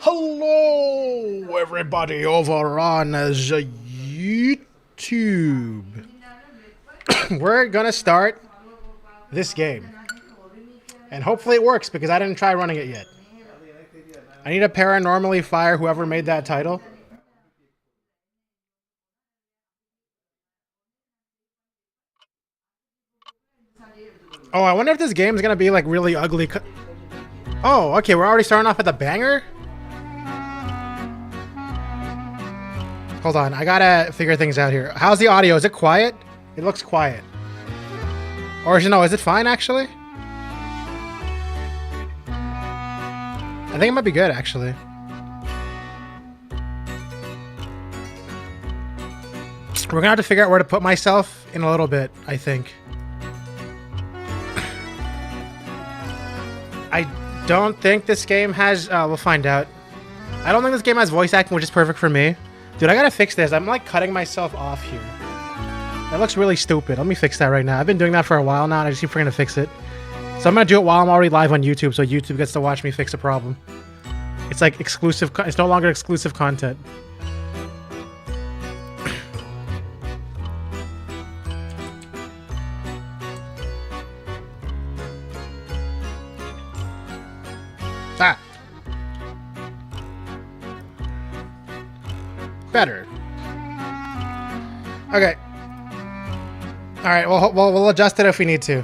Hello, everybody over on YouTube. We're gonna start this game. And hopefully it works, because I didn't try running it yet. I need to paranormally fire whoever made that title. Oh, I wonder if this game's gonna be like really ugly. Oh, okay, we're already starting off with a banger? Hold on, I gotta figure things out here. How's the audio? Is it quiet? It looks quiet. Or no, is it fine actually? I think it might be good actually. We're gonna have to figure out where to put myself in a little bit, I think. I don't think this game has, we'll find out. I don't think this game has voice acting, which is perfect for me. Dude, I gotta fix this. I'm like cutting myself off here. That looks really stupid. Let me fix that right now. I've been doing that for a while now, and I just keep forgetting to fix it. So I'm gonna do it while I'm already live on YouTube, so YouTube gets to watch me fix a problem. It's like exclusive, it's no longer exclusive content. Ah. Better. Okay. Alright, we'll adjust it if we need to.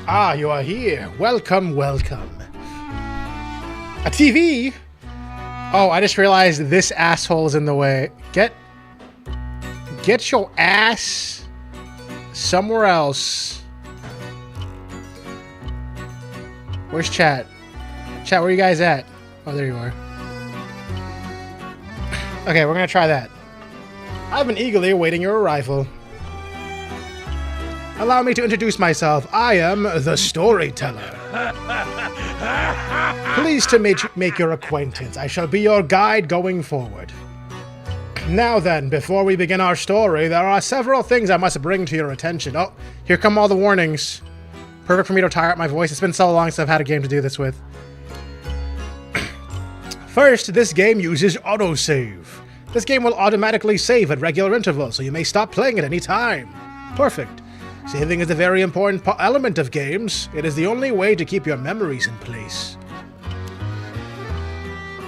Ah, you are here. Welcome, welcome. A TV? Oh, I just realized this asshole is in the way. Get your ass somewhere else. Where's chat? Chat, where you guys at? Oh, there you are. Okay, we're gonna try that. I've been eagerly awaiting your arrival. Allow me to introduce myself. I am the storyteller. Pleased to make your acquaintance. I shall be your guide going forward. Now then, before we begin our story, there are several things I must bring to your attention. Oh, here come all the warnings. Perfect for me to tire out my voice. It's been so long since I've had a game to do this with. First, this game uses autosave. This game will automatically save at regular intervals, so you may stop playing at any time. Perfect. Saving is a very important element of games. It is the only way to keep your memories in place.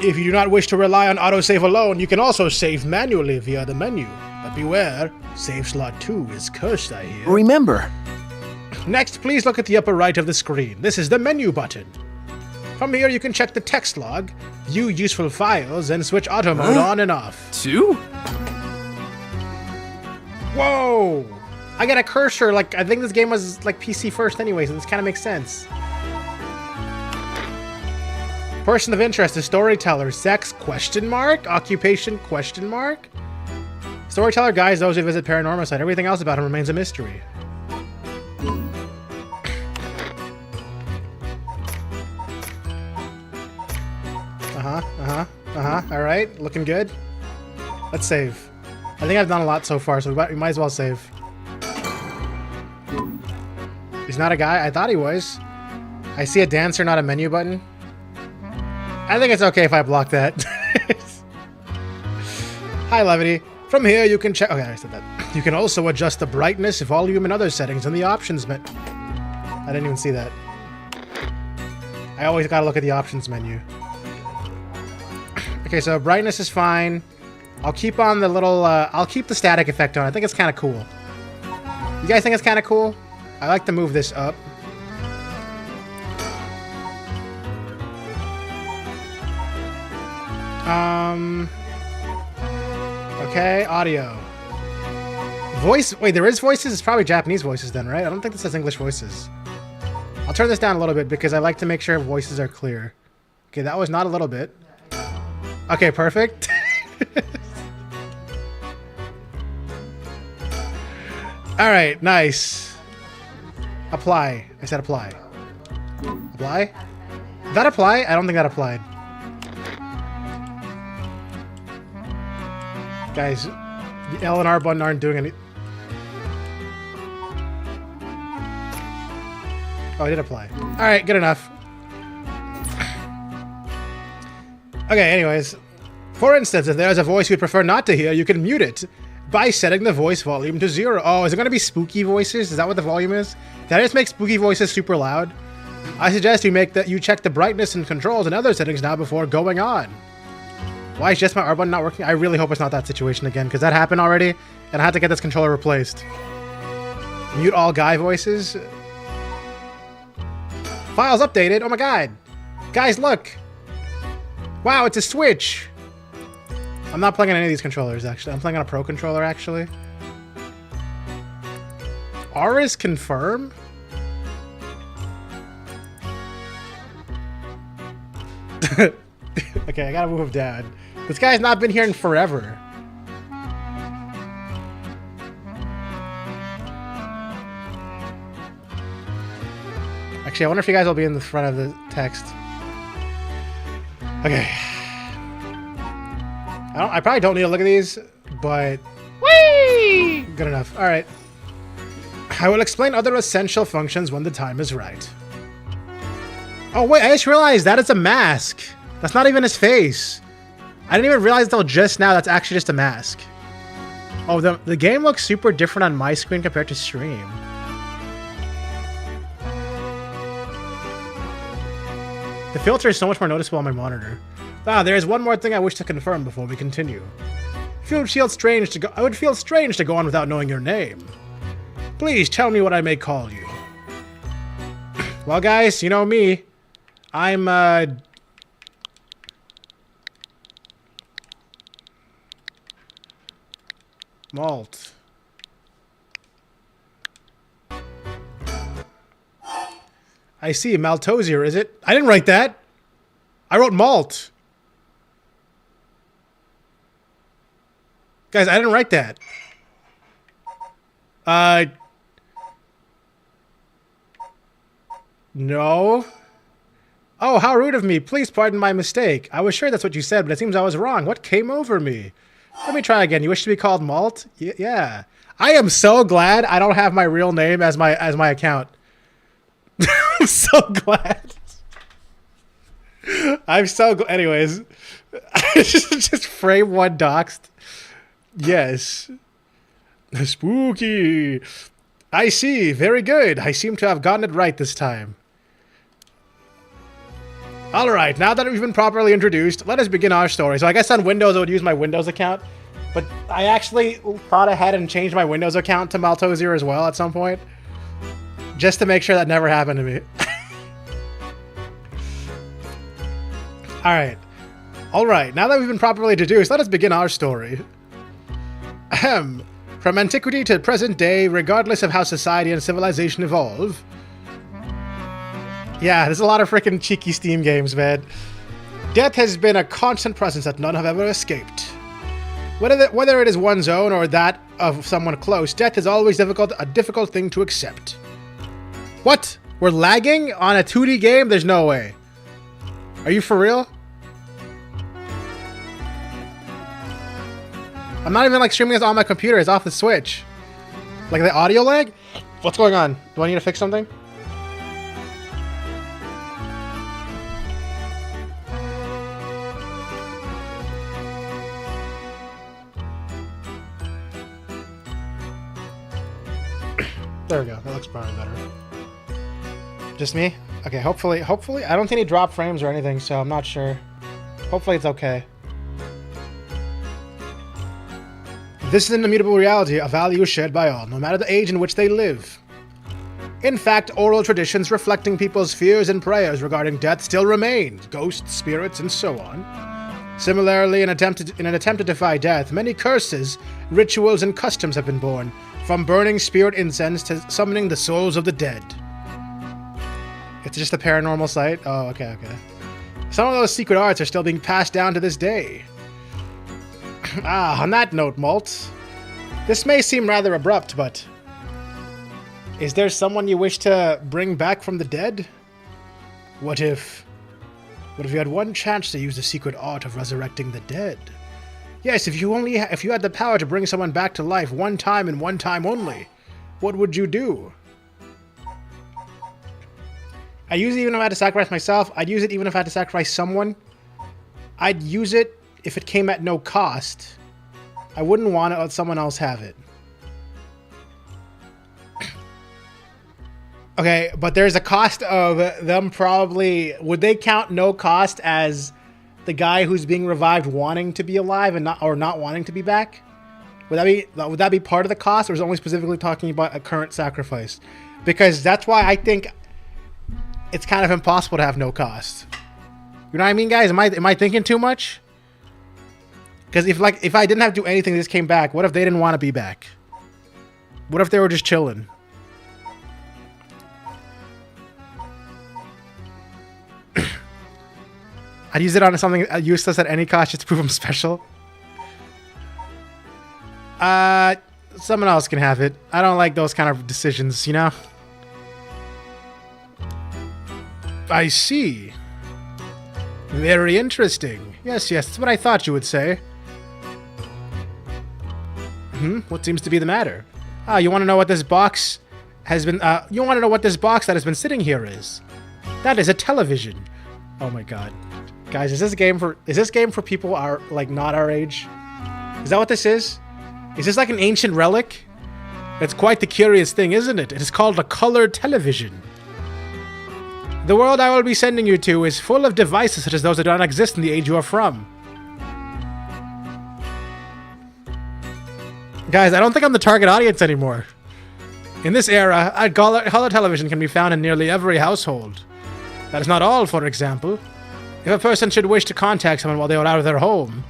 If you do not wish to rely on autosave alone, you can also save manually via the menu. But beware, save slot 2 is cursed, I hear. Remember. Next, please look at the upper right of the screen. This is the menu button. From here, you can check the text log, view useful files, and switch auto mode on and off. 2? Whoa! I got a cursor, like, I think this game was, like, PC first anyway, so this kind of makes sense. Person of interest is storyteller. Sex, question mark? Occupation, question mark? Storyteller guides those who visit Paranormasight. Everything else about him remains a mystery. Alright, looking good. Let's save. I think I've done a lot so far, so we might as well save. He's not a guy? I thought he was. I see a dancer, not a menu button. I think it's okay if I block that. Hi, Levity. From here, you can check... Okay, I said that. You can also adjust the brightness, volume, and other settings in the options menu. I didn't even see that. I always gotta look at the options menu. Okay, so brightness is fine. I'll keep on the little, I'll keep the static effect on. I think it's kind of cool. You guys think it's kind of cool? I like to move this up. Okay, audio. Voice, wait, there is voices? It's probably Japanese voices then, right? I don't think this has English voices. I'll turn this down a little bit because I like to make sure voices are clear. Okay, that was not a little bit. Okay, perfect. Alright, nice. Apply. I said apply. Apply? Did that apply? I don't think that applied. Guys, the L and R button aren't doing any... Oh, I did apply. Alright, good enough. Okay, anyways. For instance, if there's a voice you'd prefer not to hear, you can mute it by setting the voice volume to 0. Oh, is it going to be spooky voices? Is that what the volume is? Did I just make spooky voices super loud? I suggest you check the brightness and controls and other settings now before going on. Why is just my R button not working? I really hope it's not that situation again, because that happened already, and I had to get this controller replaced. Mute all guy voices. Files updated. Oh my god. Guys, look. Wow, it's a Switch. I'm not playing on any of these controllers, actually. I'm playing on a Pro controller, actually. R is confirm? Okay, I gotta move him down. This guy's not been here in forever. Actually, I wonder if you guys will be in the front of the text. Okay. I probably don't need to look at these, but... Whee! Good enough. Alright. I will explain other essential functions when the time is right. Oh wait, I just realized that is a mask. That's not even his face. I didn't even realize until just now that's actually just a mask. Oh, the game looks super different on my screen compared to stream. The filter is so much more noticeable on my monitor. Ah, there is one more thing I wish to confirm before we continue. I would feel strange to go on without knowing your name. Please tell me what I may call you. Well, guys, you know me. I'm, Malt. I see, Maltosier, is it? I didn't write that. I wrote Malt. Guys, I didn't write that. No. Oh, how rude of me. Please pardon my mistake. I was sure that's what you said, but it seems I was wrong. What came over me? Let me try again. You wish to be called Malt? Yeah. I am so glad I don't have my real name as my account. I'm so glad. I'm so glad. Anyways. just frame one doxed. Yes. Spooky. I see. Very good. I seem to have gotten it right this time. Alright, now that we've been properly introduced, let us begin our story. So I guess on Windows I would use my Windows account, but I actually thought ahead and changed my Windows account to Maltosier as well at some point, just to make sure that never happened to me. Alright, now that we've been properly introduced, let us begin our story. Ahem. From antiquity to present day, regardless of how society and civilization evolve. Yeah, there's a lot of freaking cheeky Steam games, man. Death has been a constant presence that none have ever escaped. Whether it is one's own or that of someone close, death is always a difficult thing to accept. What? We're lagging on a 2D game? There's no way. Are you for real? I'm not even like streaming this on my computer. It's off the Switch. Like the audio lag? What's going on? Do I need to fix something? There we go. That looks probably better. Just me? Okay, hopefully. I don't see any drop frames or anything, so I'm not sure. Hopefully it's okay. This is an immutable reality, a value shared by all, no matter the age in which they live. In fact, oral traditions reflecting people's fears and prayers regarding death still remain, ghosts, spirits, and so on. Similarly, in an attempt to defy death, many curses, rituals, and customs have been born, from burning spirit incense to summoning the souls of the dead. It's just a paranormal site? Oh, okay. Some of those secret arts are still being passed down to this day. On that note, Malt, this may seem rather abrupt, but is there someone you wish to bring back from the dead? What if you had one chance to use the secret art of resurrecting the dead? Yes, if you had the power to bring someone back to life one time and one time only, what would you do? I use it even if I had to sacrifice myself. I'd use it even if I had to sacrifice someone. I'd use it if it came at no cost. I wouldn't want to let someone else have it. Okay, but there's a cost of them probably... Would they count no cost as the guy who's being revived wanting to be alive and not wanting to be back? Would that be part of the cost, or is it only specifically talking about a current sacrifice? Because that's why I think it's kind of impossible to have no cost. You know what I mean, guys? Am I thinking too much? Because if I didn't have to do anything, this came back. What if they didn't want to be back? What if they were just chilling? I'd use it on something useless at any cost just to prove I'm special. Someone else can have it. I don't like those kind of decisions, you know? I see. Very interesting. Yes, that's what I thought you would say. What seems to be the matter? You want to know what this box has been... you want to know what this box that has been sitting here is? That is a television. Oh my god. Guys, is this game for people not our age? Is that what this is? Is this like an ancient relic? It's quite the curious thing, isn't it? It is called a color television. The world I will be sending you to is full of devices such as those that do not exist in the age you are from. Guys, I don't think I'm the target audience anymore. In this era, a color television can be found in nearly every household. That is not all, for example. If a person should wish to contact someone while they are out of their home,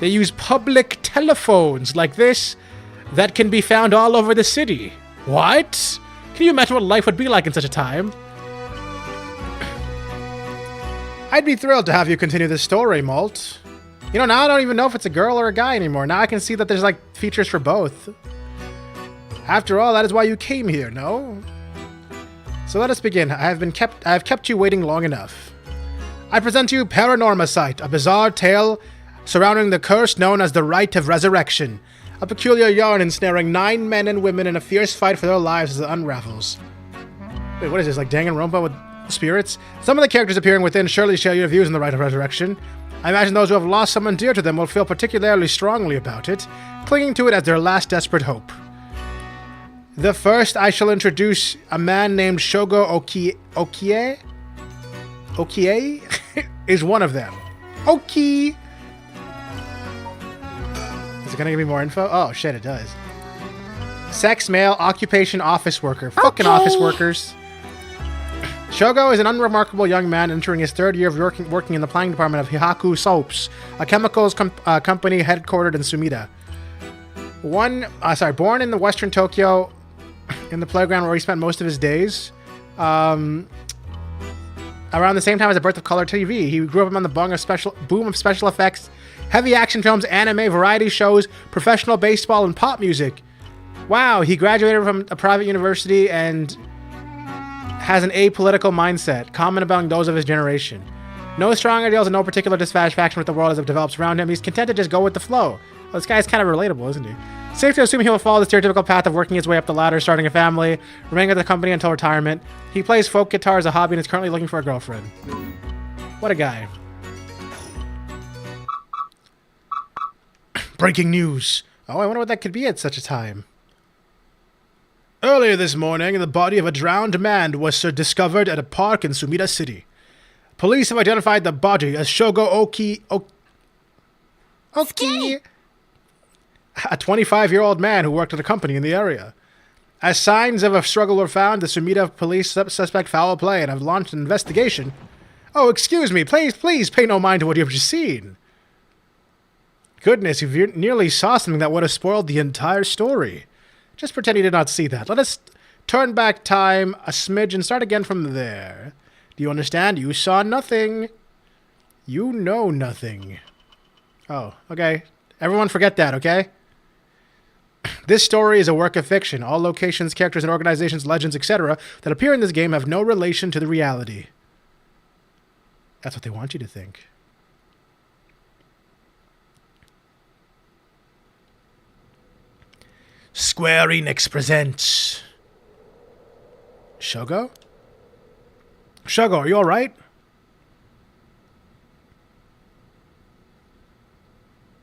they use public telephones like this that can be found all over the city. What? Can you imagine what life would be like in such a time? I'd be thrilled to have you continue this story, Malt. You know, now I don't even know if it's a girl or a guy anymore. Now I can see that there's features for both. After all, that is why you came here, no? So let us begin. I have kept you waiting long enough. I present to you Paranormasight, a bizarre tale surrounding the curse known as the Rite of Resurrection, a peculiar yarn ensnaring 9 men and women in a fierce fight for their lives as it unravels. Wait, what is this, like Danganronpa with spirits? Some of the characters appearing within surely share your views on the Rite of Resurrection. I imagine those who have lost someone dear to them will feel particularly strongly about it, clinging to it as their last desperate hope. The first, I shall introduce a man named Shogo Okie is one of them. Okie! Is it gonna give me more info? Oh shit, it does. Sex, male, occupation, office worker. Fucking office workers. Shogo is an unremarkable young man entering his 3rd year of working in the planning department of Hihaku Soaps, a chemicals company headquartered in Sumida. Born in the western Tokyo, in the playground where he spent most of his days. Around the same time as the birth of color TV, he grew up on the boom of special effects, heavy action films, anime, variety shows, professional baseball, and pop music. Wow, he graduated from a private university and has an apolitical mindset, common among those of his generation. No strong ideals and no particular dissatisfaction with the world as it develops around him. He's content to just go with the flow. Well, this guy's kind of relatable, isn't he? Safe to assume he will follow the stereotypical path of working his way up the ladder, starting a family, remaining at the company until retirement. He plays folk guitar as a hobby and is currently looking for a girlfriend. What a guy. Breaking news. Oh, I wonder what that could be at such a time. Earlier this morning, the body of a drowned man was discovered at a park in Sumida City. Police have identified the body as Shogo Okie, a 25-year-old man who worked at a company in the area. As signs of a struggle were found, the Sumida police suspect foul play and have launched an investigation. Oh, excuse me, please pay no mind to what you have just seen. Goodness, you nearly saw something that would have spoiled the entire story. Just pretend you did not see that. Let us turn back time a smidge and start again from there. Do you understand? You saw nothing. You know nothing. Oh, okay. Everyone forget that, okay? This story is a work of fiction. All locations, characters, and organizations, legends, etc. that appear in this game have no relation to the reality. That's what they want you to think. Square Enix presents... Shogo? Shogo, are you alright?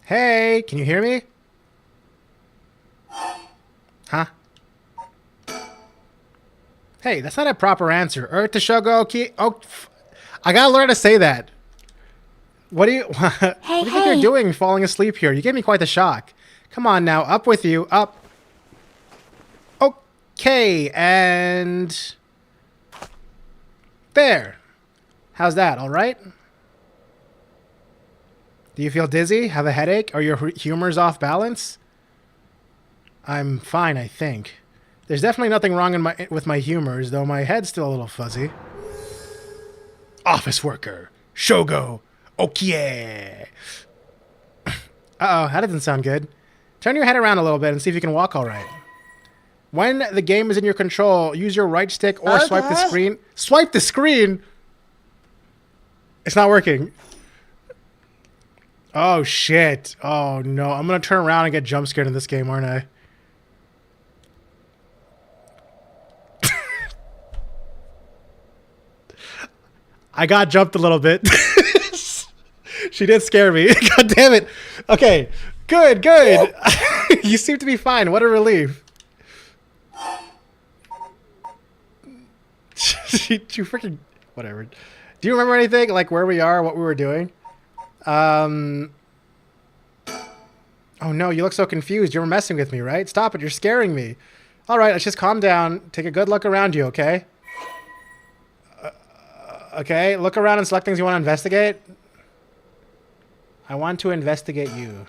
Hey, can you hear me? Huh? Hey, that's not a proper answer. Earth to Shogo Ki. Oh, I gotta learn to say that. What do you? What do you think you're doing, falling asleep here? You gave me quite the shock. Come on now, up with you, up. Okay, and there. How's that? All right. Do you feel dizzy? Have a headache? Are your humors off balance? I'm fine, I think. There's definitely nothing wrong with my humors, though my head's still a little fuzzy. Office worker. Shogo. Okay. Uh-oh, that doesn't sound good. Turn your head around a little bit and see if you can walk all right. When the game is in your control, use your right stick or swipe the screen. Swipe the screen? It's not working. Oh, shit. Oh, no. I'm going to turn around and get jump scared in this game, aren't I? I got jumped a little bit. She did scare me. God damn it. Okay. Good, good. You seem to be fine. What a relief. You freaking... Whatever. Do you remember anything? Like where we are, what we were doing? Oh no, you look so confused. You were messing with me, right? Stop it. You're scaring me. All right, let's just calm down. Take a good look around you, okay? Okay, look around and select things you want to investigate. I want to investigate you.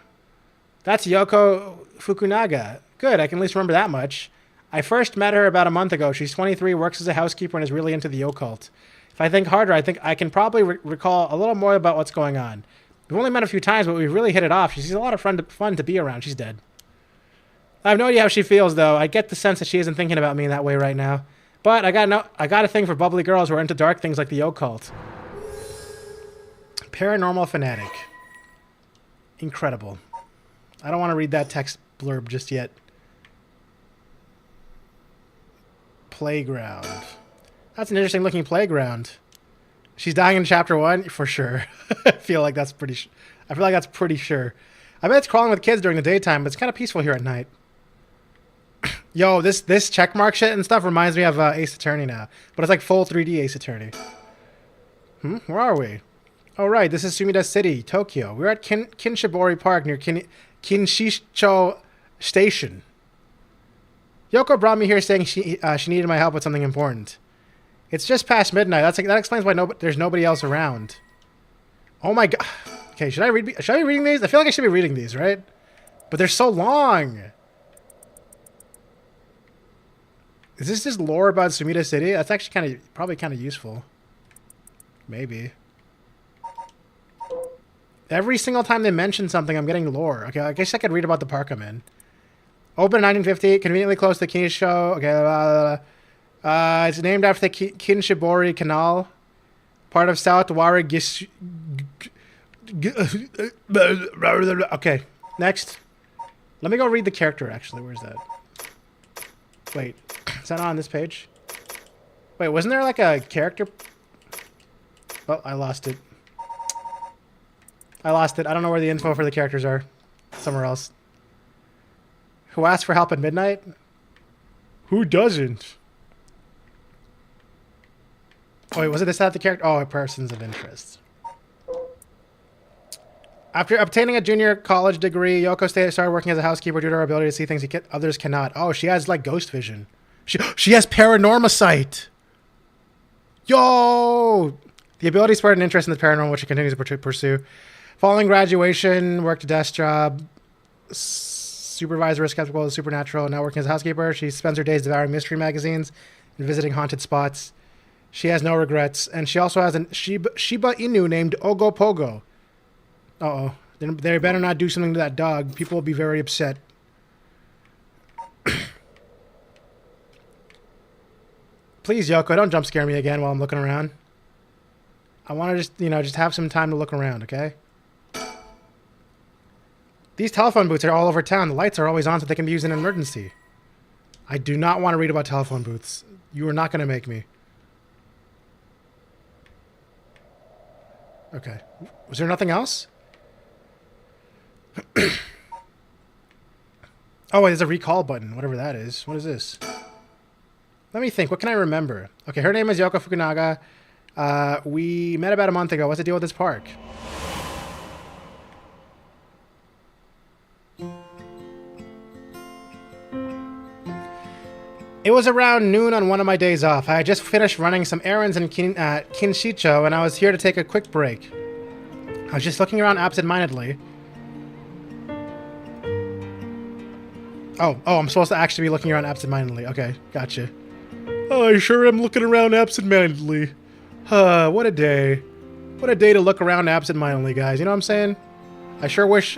That's Yoko Fukunaga. Good, I can at least remember that much. I first met her about a month ago. She's 23, works as a housekeeper, and is really into the occult. If I think harder, I think I can probably recall a little more about what's going on. We've only met a few times, but we've really hit it off. She's a lot of fun to be around. She's dead. I have no idea how she feels, though. I get the sense that she isn't thinking about me in that way right now. But I got a thing for bubbly girls who are into dark things like the occult. Paranormal fanatic. Incredible. I don't want to read that text blurb just yet. Playground. That's an interesting looking playground. She's dying in chapter 1 for sure. I feel like that's pretty sure. I bet it's crawling with kids during the daytime, but it's kind of peaceful here at night. Yo, this checkmark shit and stuff reminds me of Ace Attorney now, but it's like full 3D Ace Attorney. Where are we? Oh right, this is Sumida City, Tokyo. We're at Kinshibori Park near Kinshicho Station. Yoko brought me here saying she needed my help with something important. It's just past midnight. That explains why there's nobody else around. Oh my god. Okay, should I be reading these? I feel like I should be reading these, right? But they're so long. Is this just lore about Sumida City? That's actually probably kind of useful. Maybe. Every single time they mention something, I'm getting lore. Okay, I guess I could read about the park I'm in. Open in 1950, conveniently close to Kinsho. Okay, it's named after the Kinshibori Canal, part of South Wari Gish. Okay, next. Let me go read the character, actually. Where's that? Wait, is that on this page? Wait, wasn't there like a character? Oh, I lost it. I don't know where the info for the characters are. Somewhere else. Who asked for help at midnight? Who doesn't? Oh, wait, was it this not the character? Oh, persons of interest. After obtaining a junior college degree, Yoko started working as a housekeeper due to her ability to see things others cannot. Oh, she has like ghost vision. She has Paranormasight. Yo! The ability spurred an interest in the paranormal, which she continues to pursue. Following graduation, worked a desk job. Supervisor is skeptical of the supernatural. Now working as a housekeeper, she spends her days devouring mystery magazines and visiting haunted spots. She has no regrets, and she also has a Shiba Inu named Ogopogo. Uh-oh. They better not do something to that dog. People will be very upset. Please, Yoko, don't jump scare me again while I'm looking around. I want to just have some time to look around, okay? These telephone booths are all over town. The lights are always on so they can be used in an emergency. I do not want to read about telephone booths. You are not going to make me. Okay. Was there nothing else? Oh, wait, there's a recall button, whatever that is. What is this? Let me think. What can I remember? Okay, her name is Yoko Fukunaga. We met about a month ago. What's the deal with this park? It was around noon on one of my days off. I had just finished running some errands in Kinshicho, and I was here to take a quick break. I was just looking around absentmindedly. Oh, I'm supposed to actually be looking around absentmindedly. Okay, gotcha. Oh, I sure am looking around absentmindedly. What a day. What a day to look around absentmindedly, guys. You know what I'm saying? I sure wish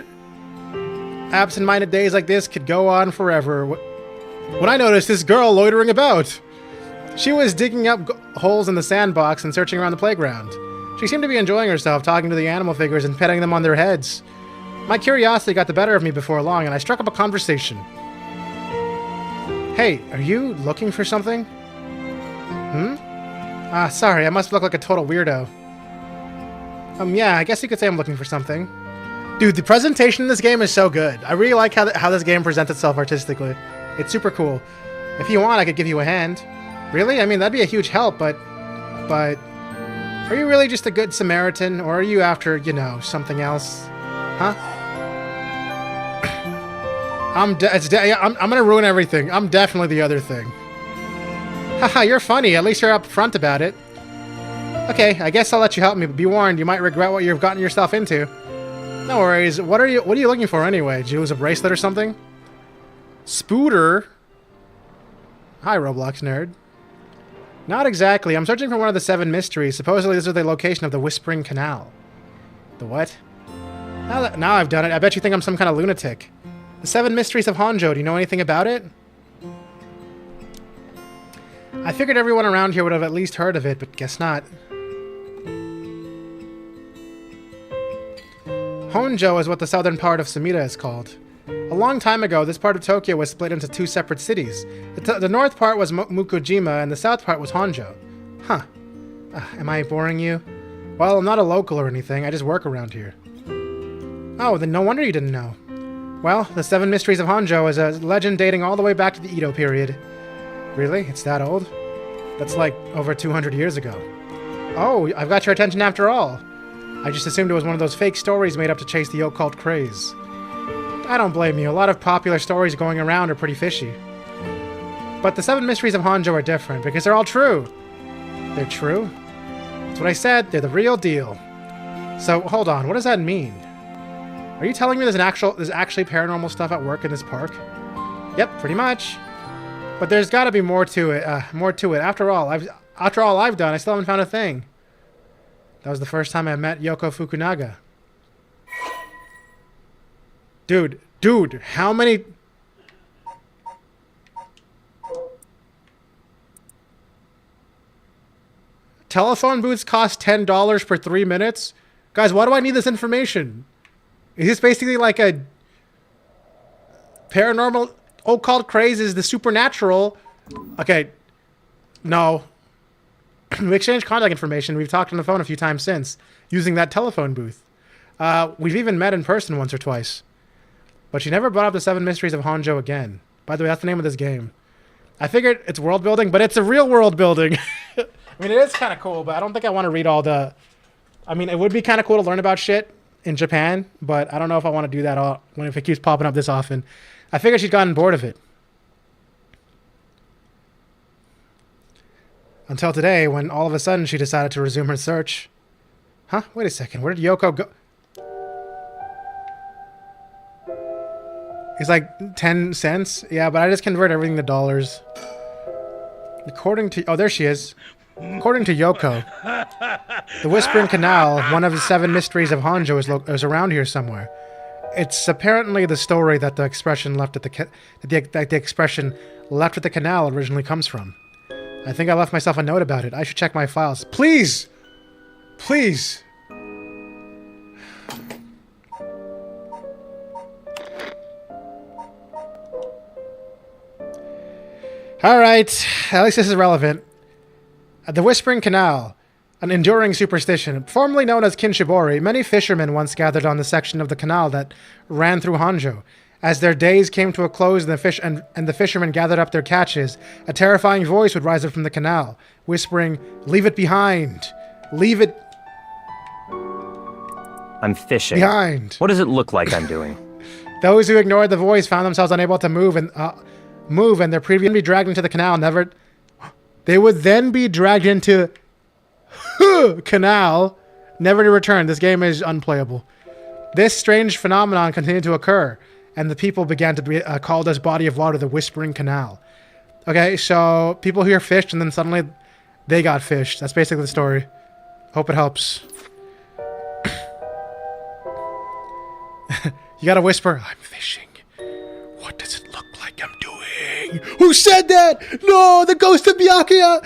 absent-minded days like this could go on forever. When I noticed this girl loitering about. She was digging up holes in the sandbox and searching around the playground. She seemed to be enjoying herself, talking to the animal figures and petting them on their heads. My curiosity got the better of me before long, and I struck up a conversation. Hey, are you looking for something? Sorry, I must look like a total weirdo. Yeah, I guess you could say I'm looking for something. Dude, the presentation in this game is so good. I really like how this game presents itself artistically. It's super cool. If you want, I could give you a hand. Really? I mean, that'd be a huge help, but... Are you really just a good Samaritan, or are you after, you know, something else? Huh? I'm gonna ruin everything. I'm definitely the other thing. Haha, you're funny. At least you're upfront about it. Okay, I guess I'll let you help me, but be warned, you might regret what you've gotten yourself into. No worries. What are you looking for anyway? Did you lose a bracelet or something? Spooter? Hi, Roblox nerd. Not exactly. I'm searching for one of the 7 mysteries. Supposedly this is the location of the Whispering Canal. The what? Now I've done it. I bet you think I'm some kind of lunatic. The 7 mysteries of Honjo. Do you know anything about it? I figured everyone around here would have at least heard of it, but guess not. Honjo is what the southern part of Sumida is called. A long time ago, this part of Tokyo was split into 2 separate cities. The north part was Mukujima, and the south part was Honjo. Huh. Am I boring you? Well, I'm not a local or anything. I just work around here. Oh, then no wonder you didn't know. Well, the 7 Mysteries of Honjo is a legend dating all the way back to the Edo period. Really? It's that old? That's like over 200 years ago. Oh, I've got your attention after all. I just assumed it was one of those fake stories made up to chase the occult craze. I don't blame you. A lot of popular stories going around are pretty fishy. But the 7 Mysteries of Honjo are different because they're all true. They're true? That's what I said. They're the real deal. So, hold on. What does that mean? Are you telling me there's actually paranormal stuff at work in this park? Yep, pretty much. But there's got to be more to it. After all I've done, I still haven't found a thing. That was the first time I met Yoko Fukunaga. Dude, how many... Telephone booths cost $10 per 3 minutes? Guys, why do I need this information? Is this basically like a... paranormal... occult craze is the supernatural... Okay. No. We exchanged contact information. We've talked on the phone a few times since, using that telephone booth. We've even met in person once or twice. But she never brought up the 7 Mysteries of Honjo again. By the way, that's the name of this game. I figured it's world building, but it's a real world building. I mean, it is kind of cool, but I don't think I want to read all the... I mean, it would be kind of cool to learn about shit in Japan, but I don't know if I want to do that all if it keeps popping up this often. I figured she'd gotten bored of it. Until today, when all of a sudden she decided to resume her search. Huh? Wait a second. Where did Yoko go? It's like 10 cents? Yeah, but I just convert everything to dollars. According to... Oh, there she is. According to Yoko, the Whispering Canal, one of the 7 mysteries of Honjo, is around here somewhere. It's apparently the story that the expression left at the expression left at the canal originally comes from. I think I left myself a note about it. I should check my files. Please! Please! Alright, at least this is relevant. The Whispering Canal. An enduring superstition. Formerly known as Kinshibori, many fishermen once gathered on the section of the canal that ran through Honjo. As their days came to a close and the fishermen gathered up their catches, a terrifying voice would rise up from the canal, whispering, "Leave it behind! Leave it I'm fishing. behind!" What does it look like I'm doing? Those who ignored the voice found themselves unable to move and their previous be dragged into the canal. They would then be dragged into canal, never to return. This game is unplayable. This strange phenomenon continued to occur, and the people began to be call this body of water the Whispering Canal. Okay, so people here fished, and then suddenly they got fished. That's basically the story. Hope it helps. You gotta whisper, "I'm fishing. What does it look like I'm doing?" Who said that? No, the ghost of Byakuya!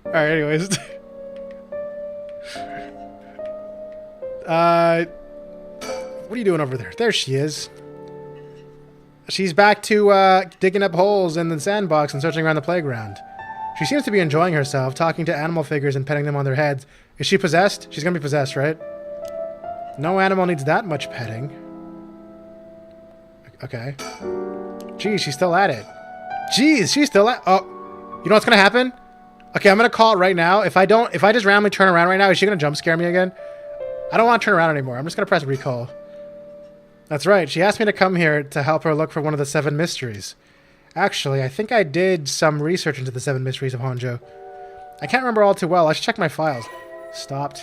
Alright, anyways. What are you doing over there? There she is. She's back to digging up holes in the sandbox and searching around the playground. She seems to be enjoying herself, talking to animal figures and petting them on their heads. Is she possessed? She's gonna be possessed, right? No animal needs that much petting. Okay. Geez, she's still at it. Jeez, she's still at... Oh, you know what's gonna happen? Okay, I'm gonna call it right now. If I just randomly turn around right now, is she gonna jump scare me again? I don't want to turn around anymore. I'm just gonna press recall. That's right. She asked me to come here to help her look for one of the 7 mysteries. Actually, I think I did some research into the 7 mysteries of Honjo. I can't remember all too well. I should check my files. Stopped.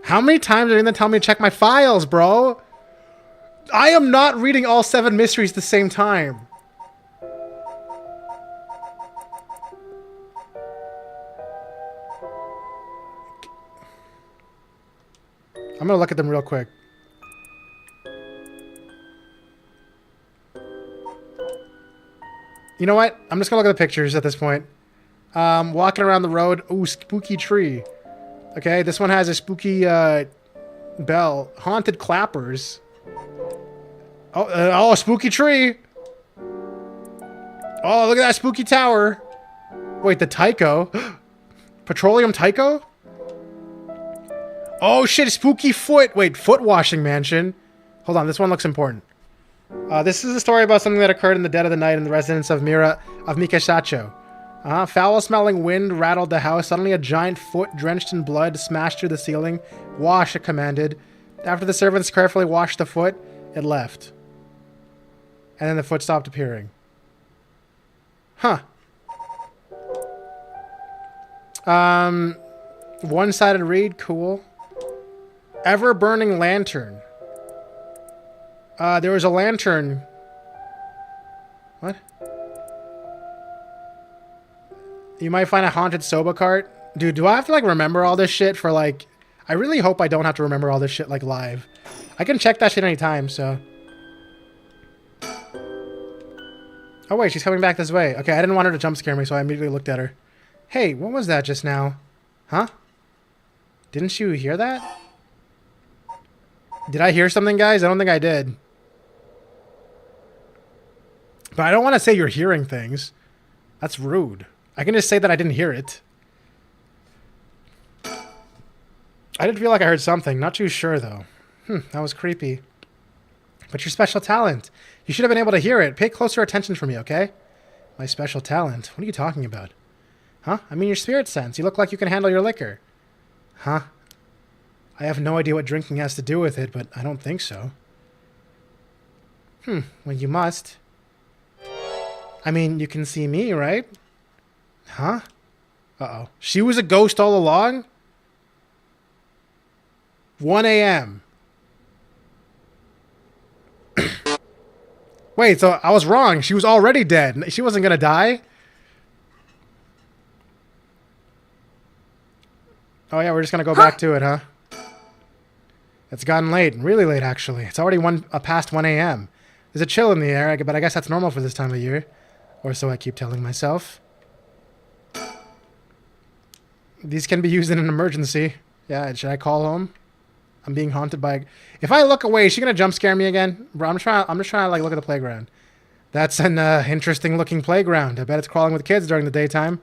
How many times are you gonna tell me to check my files, bro? I am not reading all 7 mysteries at the same time. I'm gonna look at them real quick. You know what? I'm just gonna look at the pictures at this point. Walking around the road. Ooh, spooky tree. Okay, this one has a spooky bell. Haunted clappers. Oh, spooky tree. Oh, look at that spooky tower. Wait, the Tycho? Petroleum Tycho? Oh shit, spooky foot. Wait, foot washing mansion. Hold on, this one looks important. This is a story about something that occurred in the dead of the night in the residence of Mikashacho. Foul-smelling wind rattled the house. Suddenly a giant foot, drenched in blood, smashed through the ceiling. Wash, it commanded. After the servants carefully washed the foot, it left. And then the foot stopped appearing. Huh. One-sided read, cool. Ever-burning lantern. There was a lantern. What? You might find a haunted soba cart. Dude, do I have to, like, remember all this shit for, like... I really hope I don't have to remember all this shit, like, live. I can check that shit anytime, so... Oh, wait, she's coming back this way. Okay, I didn't want her to jump scare me, so I immediately looked at her. Hey, what was that just now? Huh? Didn't you hear that? Did I hear something, guys? I don't think I did. But I don't want to say you're hearing things. That's rude. I can just say that I didn't hear it. I did feel like I heard something. Not too sure, though. That was creepy. But your special talent. You should have been able to hear it. Pay closer attention for me, okay? My special talent? What are you talking about? Huh? I mean your spirit sense. You look like you can handle your liquor. Huh? I have no idea what drinking has to do with it, but I don't think so. Well, you must. I mean, you can see me, right? Huh? Uh-oh. She was a ghost all along? 1 a.m. Wait, so I was wrong. She was already dead. She wasn't gonna die? Oh yeah, we're just gonna go back to it, huh? It's gotten late. Really late, actually. It's already past 1 a.m. There's a chill in the air, but I guess that's normal for this time of year. Or so I keep telling myself. These can be used in an emergency. Yeah, should I call home? I'm being haunted by... If I look away, is she gonna jump scare me again? Bro, I'm just trying to like look at the playground. That's an interesting looking playground. I bet it's crawling with kids during the daytime.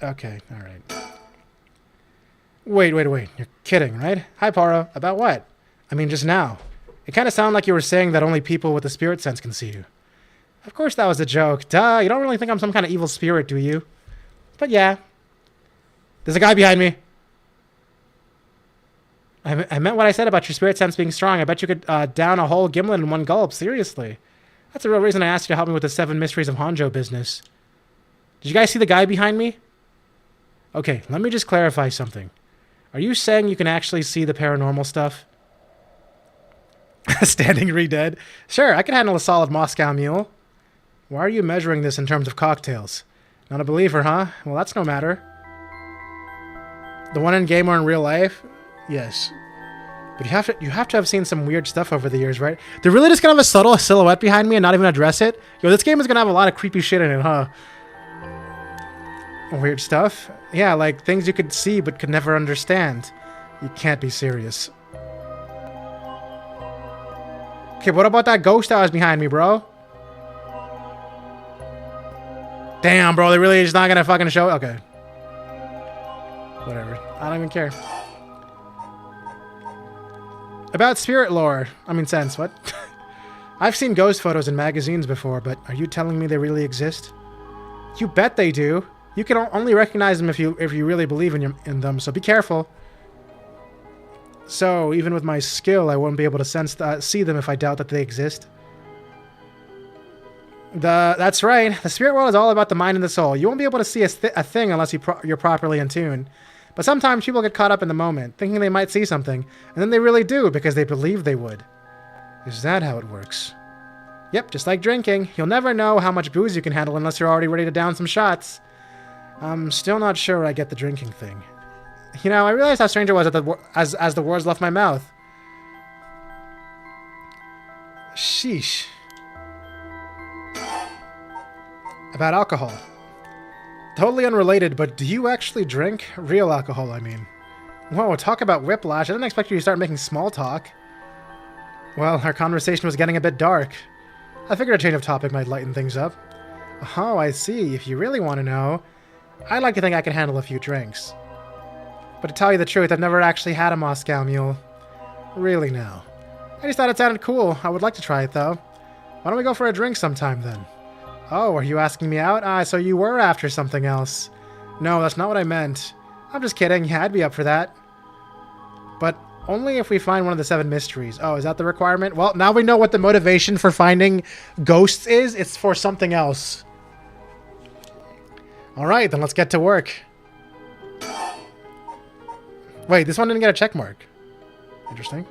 Okay, alright. Wait. You're kidding, right? Hi, Paro. About what? I mean, just now. It kind of sounded like you were saying that only people with the spirit sense can see you. Of course that was a joke. Duh, you don't really think I'm some kind of evil spirit, do you? But yeah. There's a guy behind me. I meant what I said about your spirit sense being strong. I bet you could down a whole gimlet in one gulp. Seriously. That's the real reason I asked you to help me with the 7 mysteries of Honjo business. Did you guys see the guy behind me? Okay, let me just clarify something. Are you saying you can actually see the paranormal stuff? Standing re-dead? Sure, I can handle a solid Moscow mule. Why are you measuring this in terms of cocktails? Not a believer, huh? Well, that's no matter. The one in game or in real life? Yes. But you have to have seen some weird stuff over the years, right? They're really just gonna have a subtle silhouette behind me and not even address it? Yo, this game is gonna have a lot of creepy shit in it, huh? Weird stuff? Yeah, like things you could see but could never understand. You can't be serious. Okay, what about that ghost that was behind me, bro? Damn, bro, they really just not gonna fucking show it? Okay. Whatever. I don't even care. About spirit lore. I mean, sense, what? I've seen ghost photos in magazines before, but are you telling me they really exist? You bet they do. You can only recognize them if you really believe in them, so be careful. So, even with my skill, I won't be able to see them if I doubt that they exist. That's right. The spirit world is all about the mind and the soul. You won't be able to see a thing unless you're properly in tune. But sometimes people get caught up in the moment, thinking they might see something, and then they really do because they believe they would. Is that how it works? Yep, just like drinking. You'll never know how much booze you can handle unless you're already ready to down some shots. I'm still not sure I get the drinking thing. You know, I realized how strange it was as the words left my mouth. Sheesh. About alcohol. Totally unrelated, but do you actually drink? Real alcohol, I mean. Whoa, talk about whiplash. I didn't expect you to start making small talk. Well, our conversation was getting a bit dark. I figured a change of topic might lighten things up. Oh, I see. If you really want to know, I'd like to think I can handle a few drinks. But to tell you the truth, I've never actually had a Moscow mule. Really now. I just thought it sounded cool. I would like to try it, though. Why don't we go for a drink sometime, then? Oh, are you asking me out? So you were after something else. No, that's not what I meant. I'm just kidding. Yeah, I'd be up for that. But only if we find one of the 7 mysteries. Oh, is that the requirement? Well, now we know what the motivation for finding ghosts is. It's for something else. Alright, then let's get to work. Wait, this one didn't get a check mark. Interesting.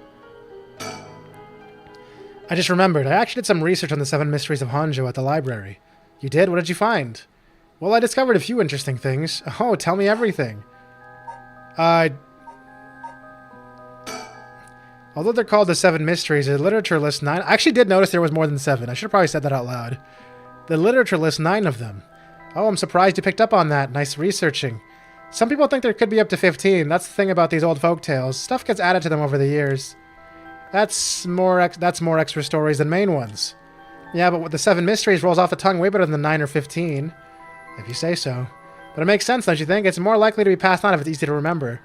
I just remembered. I actually did some research on the 7 mysteries of Honjo at the library. You did? What did you find? Well, I discovered a few interesting things. Oh, tell me everything. Although they're called the 7 mysteries, the literature lists 9... I actually did notice there was more than 7. I should have probably said that out loud. The literature lists 9 of them. Oh, I'm surprised you picked up on that. Nice researching. Some people think there could be up to 15. That's the thing about these old folk tales. Stuff gets added to them over the years. That's more extra stories than main ones. Yeah, but with the 7 mysteries rolls off the tongue way better than 9 or 15. If you say so. But it makes sense, don't you think? It's more likely to be passed on if it's easy to remember.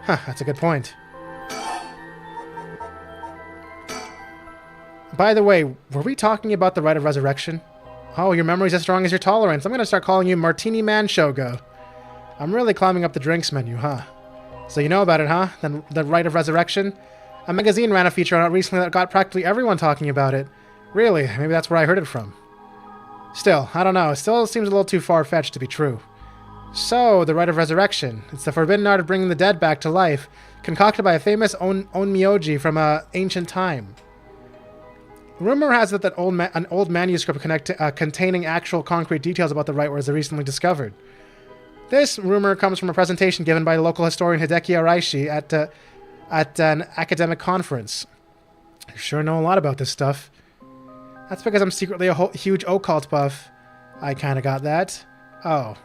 Huh, that's a good point. By the way, were we talking about the rite of resurrection? Oh, your memory's as strong as your tolerance. I'm going to start calling you Martini Man Shogo. I'm really climbing up the drinks menu, huh? So you know about it, huh? The rite of resurrection? A magazine ran a feature on it recently that got practically everyone talking about it. Really? Maybe that's where I heard it from. Still, I don't know. It still seems a little too far-fetched to be true. So, the rite of resurrection. It's the forbidden art of bringing the dead back to life, concocted by a famous onmyoji from ancient time. Rumor has it that an old manuscript containing actual concrete details about the rite was recently discovered. This rumor comes from a presentation given by local historian Hideki Araishi at an academic conference. I sure know a lot about this stuff. That's because I'm secretly a huge occult buff. I kinda got that. Oh.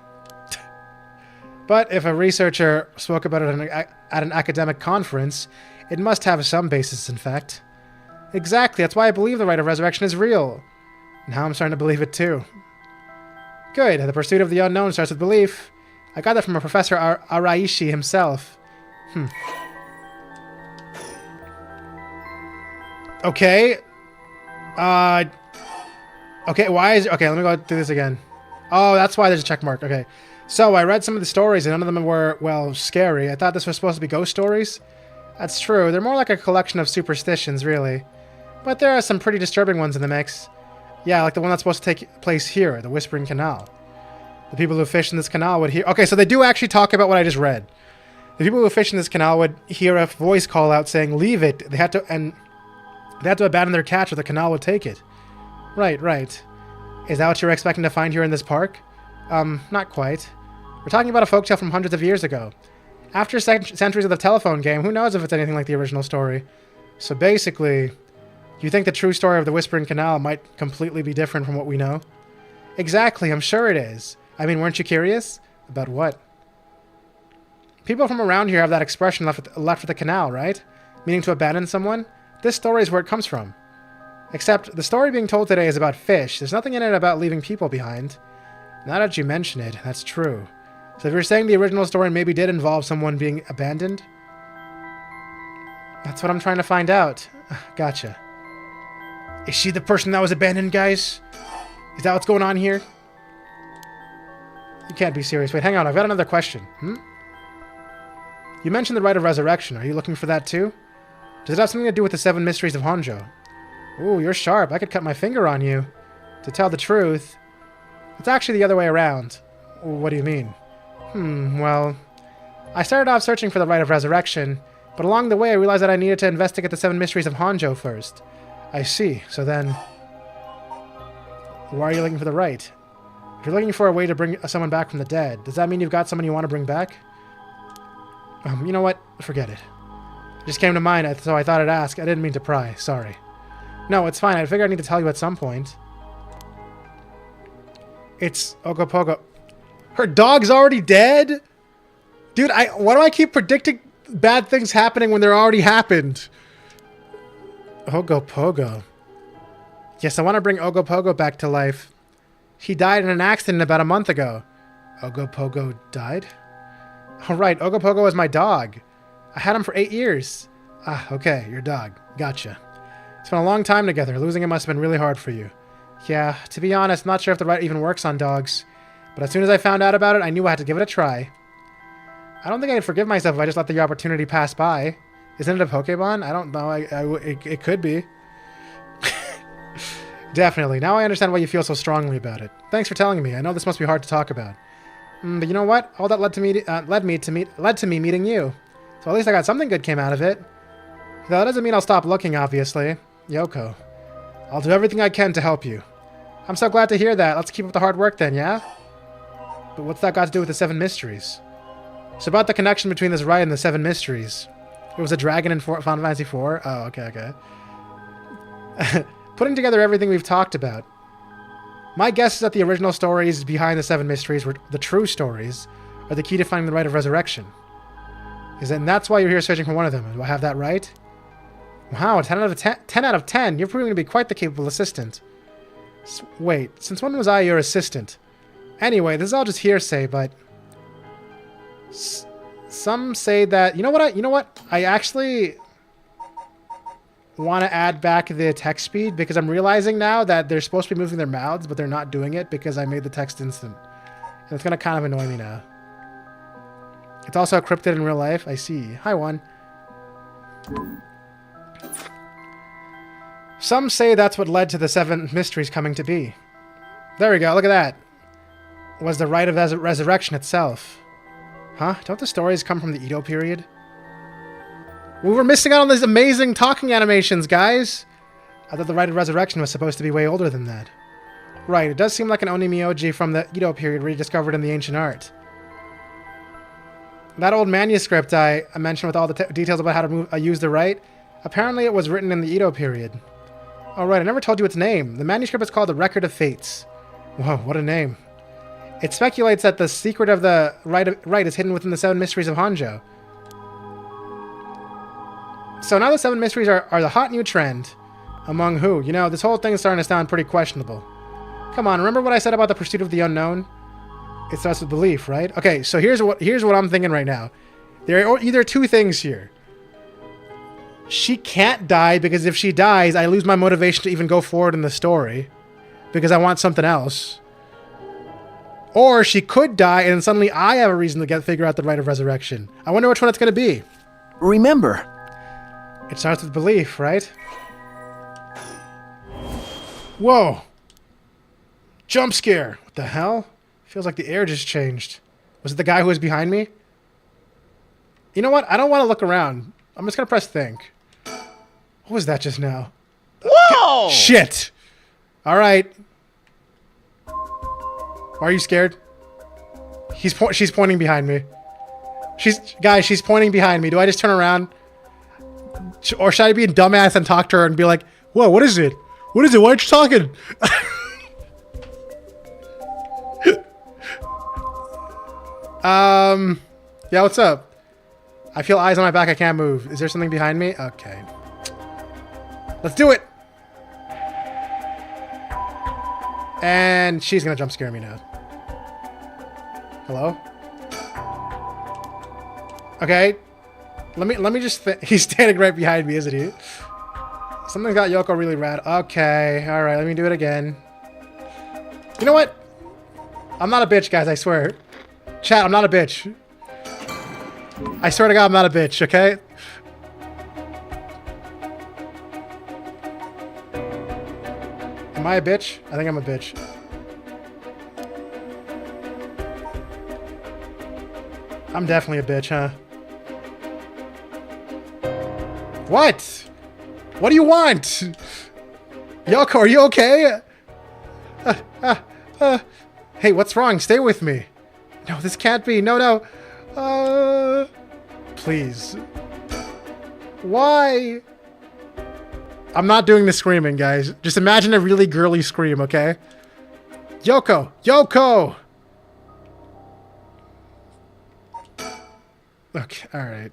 But if a researcher spoke about it at an academic conference, it must have some basis in fact. Exactly, that's why I believe the rite of resurrection is real. Now I'm starting to believe it too. Good, the pursuit of the unknown starts with belief. I got that from a Professor Araishi himself. Okay. Okay, why is... Okay, let me go through this again. Oh, that's why there's a check mark. Okay. So, I read some of the stories, and none of them were, well, scary. I thought this was supposed to be ghost stories. That's true. They're more like a collection of superstitions, really. But there are some pretty disturbing ones in the mix. Yeah, like the one that's supposed to take place here, the Whispering Canal. The people who fish in this canal would hear... Okay, so they do actually talk about what I just read. The people who fish in this canal would hear a voice call out saying, "Leave it." They had to abandon their catch or the canal would take it. Right, right. Is that what you're expecting to find here in this park? Not quite. We're talking about a folktale from hundreds of years ago. After centuries of the telephone game, who knows if it's anything like the original story? So basically, you think the true story of the Whispering Canal might completely be different from what we know? Exactly, I'm sure it is. I mean, weren't you curious? About what? People from around here have that expression left at the canal, right? Meaning to abandon someone? This story is where it comes from. Except, the story being told today is about fish. There's nothing in it about leaving people behind. Now that you mention it, that's true. So if you're saying the original story maybe did involve someone being abandoned? That's what I'm trying to find out. Gotcha. Is she the person that was abandoned, guys? Is that what's going on here? You can't be serious. Wait, hang on. I've got another question. You mentioned the rite of resurrection. Are you looking for that too? Does it have something to do with the 7 mysteries of Honjo? Ooh, you're sharp. I could cut my finger on you. To tell the truth, it's actually the other way around. What do you mean? Well, I started off searching for the rite of resurrection, but along the way I realized that I needed to investigate the 7 mysteries of Honjo first. I see. So then, why are you looking for the rite? If you're looking for a way to bring someone back from the dead, does that mean you've got someone you want to bring back? You know what? Forget it. It just came to mind, so I thought I'd ask. I didn't mean to pry. Sorry. No, it's fine. I figured I need to tell you at some point. It's Ogopogo. Her dog's already dead? Dude, why do I keep predicting bad things happening when they're already happened? Ogopogo. Yes, I want to bring Ogopogo back to life. He died in an accident about a month ago. Ogopogo died? Oh, right. Ogopogo was my dog. I had him for 8 years. Ah, okay. Your dog. Gotcha. It's been a long time together. Losing him must have been really hard for you. Yeah, to be honest, I'm not sure if the rite even works on dogs. But as soon as I found out about it, I knew I had to give it a try. I don't think I'd forgive myself if I just let the opportunity pass by. Isn't it a Pokemon? I don't know. It could be. Definitely. Now I understand why you feel so strongly about it. Thanks for telling me. I know this must be hard to talk about. But you know what? All that led to me meeting you. So at least I got something good came out of it. Though that doesn't mean I'll stop looking, obviously. Yoko. I'll do everything I can to help you. I'm so glad to hear that. Let's keep up the hard work then, yeah? But what's that got to do with the 7 mysteries? It's about the connection between this rite and the 7 mysteries. It was a dragon in Final Fantasy IV? Oh, okay. Putting together everything we've talked about. My guess is that the original stories behind the 7 mysteries were the true stories, are the key to finding the rite of resurrection. And that's why you're here searching for one of them. Do I have that right? Wow, 10 out of 10. 10 out of 10. You're proving to be quite the capable assistant. Wait, since when was I your assistant? Anyway, this is all just hearsay, but some say that you know what? I actually want to add back the text speed because I'm realizing now that they're supposed to be moving their mouths, but they're not doing it because I made the text instant. And it's gonna kind of annoy me now. It's also encrypted in real life. I see. Hi, Juan. Some say that's what led to the 7 mysteries coming to be. There we go. Look at that. Was the rite of resurrection itself. Huh? Don't the stories come from the Edo period? We were missing out on these amazing talking animations, guys. I thought the rite of resurrection was supposed to be way older than that. Right, it does seem like an Onimyoji from the Edo period rediscovered in the ancient art. That old manuscript I mentioned with all the details about how to use the rite, apparently it was written in the Edo period. Oh right, I never told you its name. The manuscript is called the Record of Fates. Whoa, what a name. It speculates that the secret of the rite is hidden within the 7 mysteries of Honjo. So now the 7 mysteries are the hot new trend. Among who? You know, this whole thing is starting to sound pretty questionable. Come on, remember what I said about the pursuit of the unknown? It starts with belief, right? Okay, so here's what I'm thinking right now. There are either two things here. She can't die because if she dies, I lose my motivation to even go forward in the story because I want something else. Or she could die and then suddenly I have a reason to figure out the rite of resurrection. I wonder which one it's going to be. Remember. It starts with belief, right? Whoa. Jump scare. What the hell? Feels like the air just changed. Was it the guy who was behind me? You know what? I don't want to look around. I'm just going to press think. What was that just now? Whoa! Shit. All right. Why are you scared? She's pointing behind me. She's pointing behind me. Do I just turn around? Or should I be a dumbass and talk to her and be like, whoa, what is it? What is it? Why aren't you talking? Yeah, what's up? I feel eyes on my back. I can't move. Is there something behind me? Okay. Let's do it. And she's gonna jump scare me now. Hello? Okay. Let me just he's standing right behind me, isn't he? Something got Yoko really rad. Okay. All right, let me do it again. You know what? I'm not a bitch, guys, I swear. Chat, I'm not a bitch. I swear to God, I'm not a bitch, okay? Am I a bitch? I think I'm a bitch. I'm definitely a bitch, huh? What? What do you want? Yoko, are you okay? Hey, what's wrong? Stay with me. No, this can't be. No. Please. Why? I'm not doing the screaming, guys. Just imagine a really girly scream, okay? Yoko! Yoko! Okay, alright.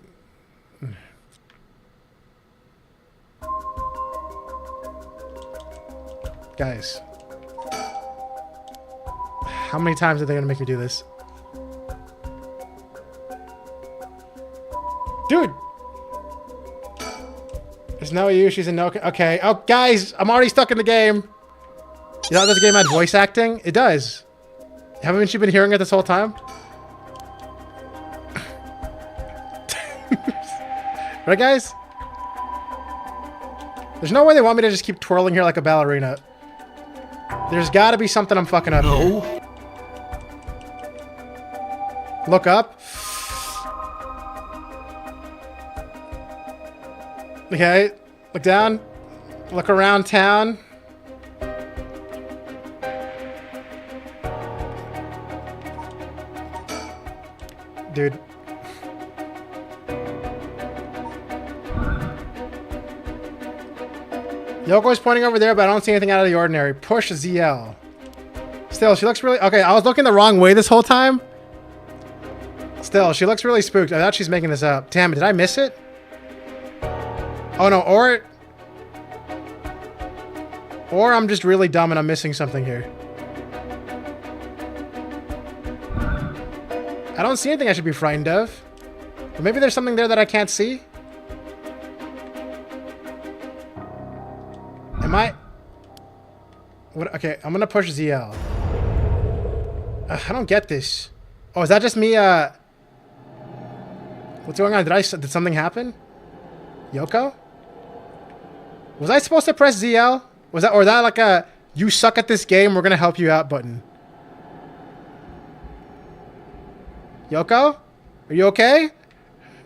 Guys. How many times are they gonna make me do this? Dude! There's no you, she's a no... Okay. Oh, guys! I'm already stuck in the game! You know this game had voice acting? It does. Haven't you been hearing it this whole time? Right, guys? There's no way they want me to just keep twirling here like a ballerina. There's gotta be something I'm fucking up here. Look up. Okay. Look down. Look around town. Dude. Yoko's pointing over there, but I don't see anything out of the ordinary. Push ZL. Still, she looks really... Okay, I was looking the wrong way this whole time. Still, she looks really spooked. I thought she's making this up. Damn it, did I miss it? Oh no, or I'm just really dumb and I'm missing something here. I don't see anything I should be frightened of. Or maybe there's something there that I can't see? Am I... What? Okay, I'm gonna push ZL. I don't get this. Oh, is that just me, What's going on? Did something happen? Yoko? Was I supposed to press ZL? Was that, or that like a, you suck at this game, we're gonna help you out button? Yoko? Are you okay?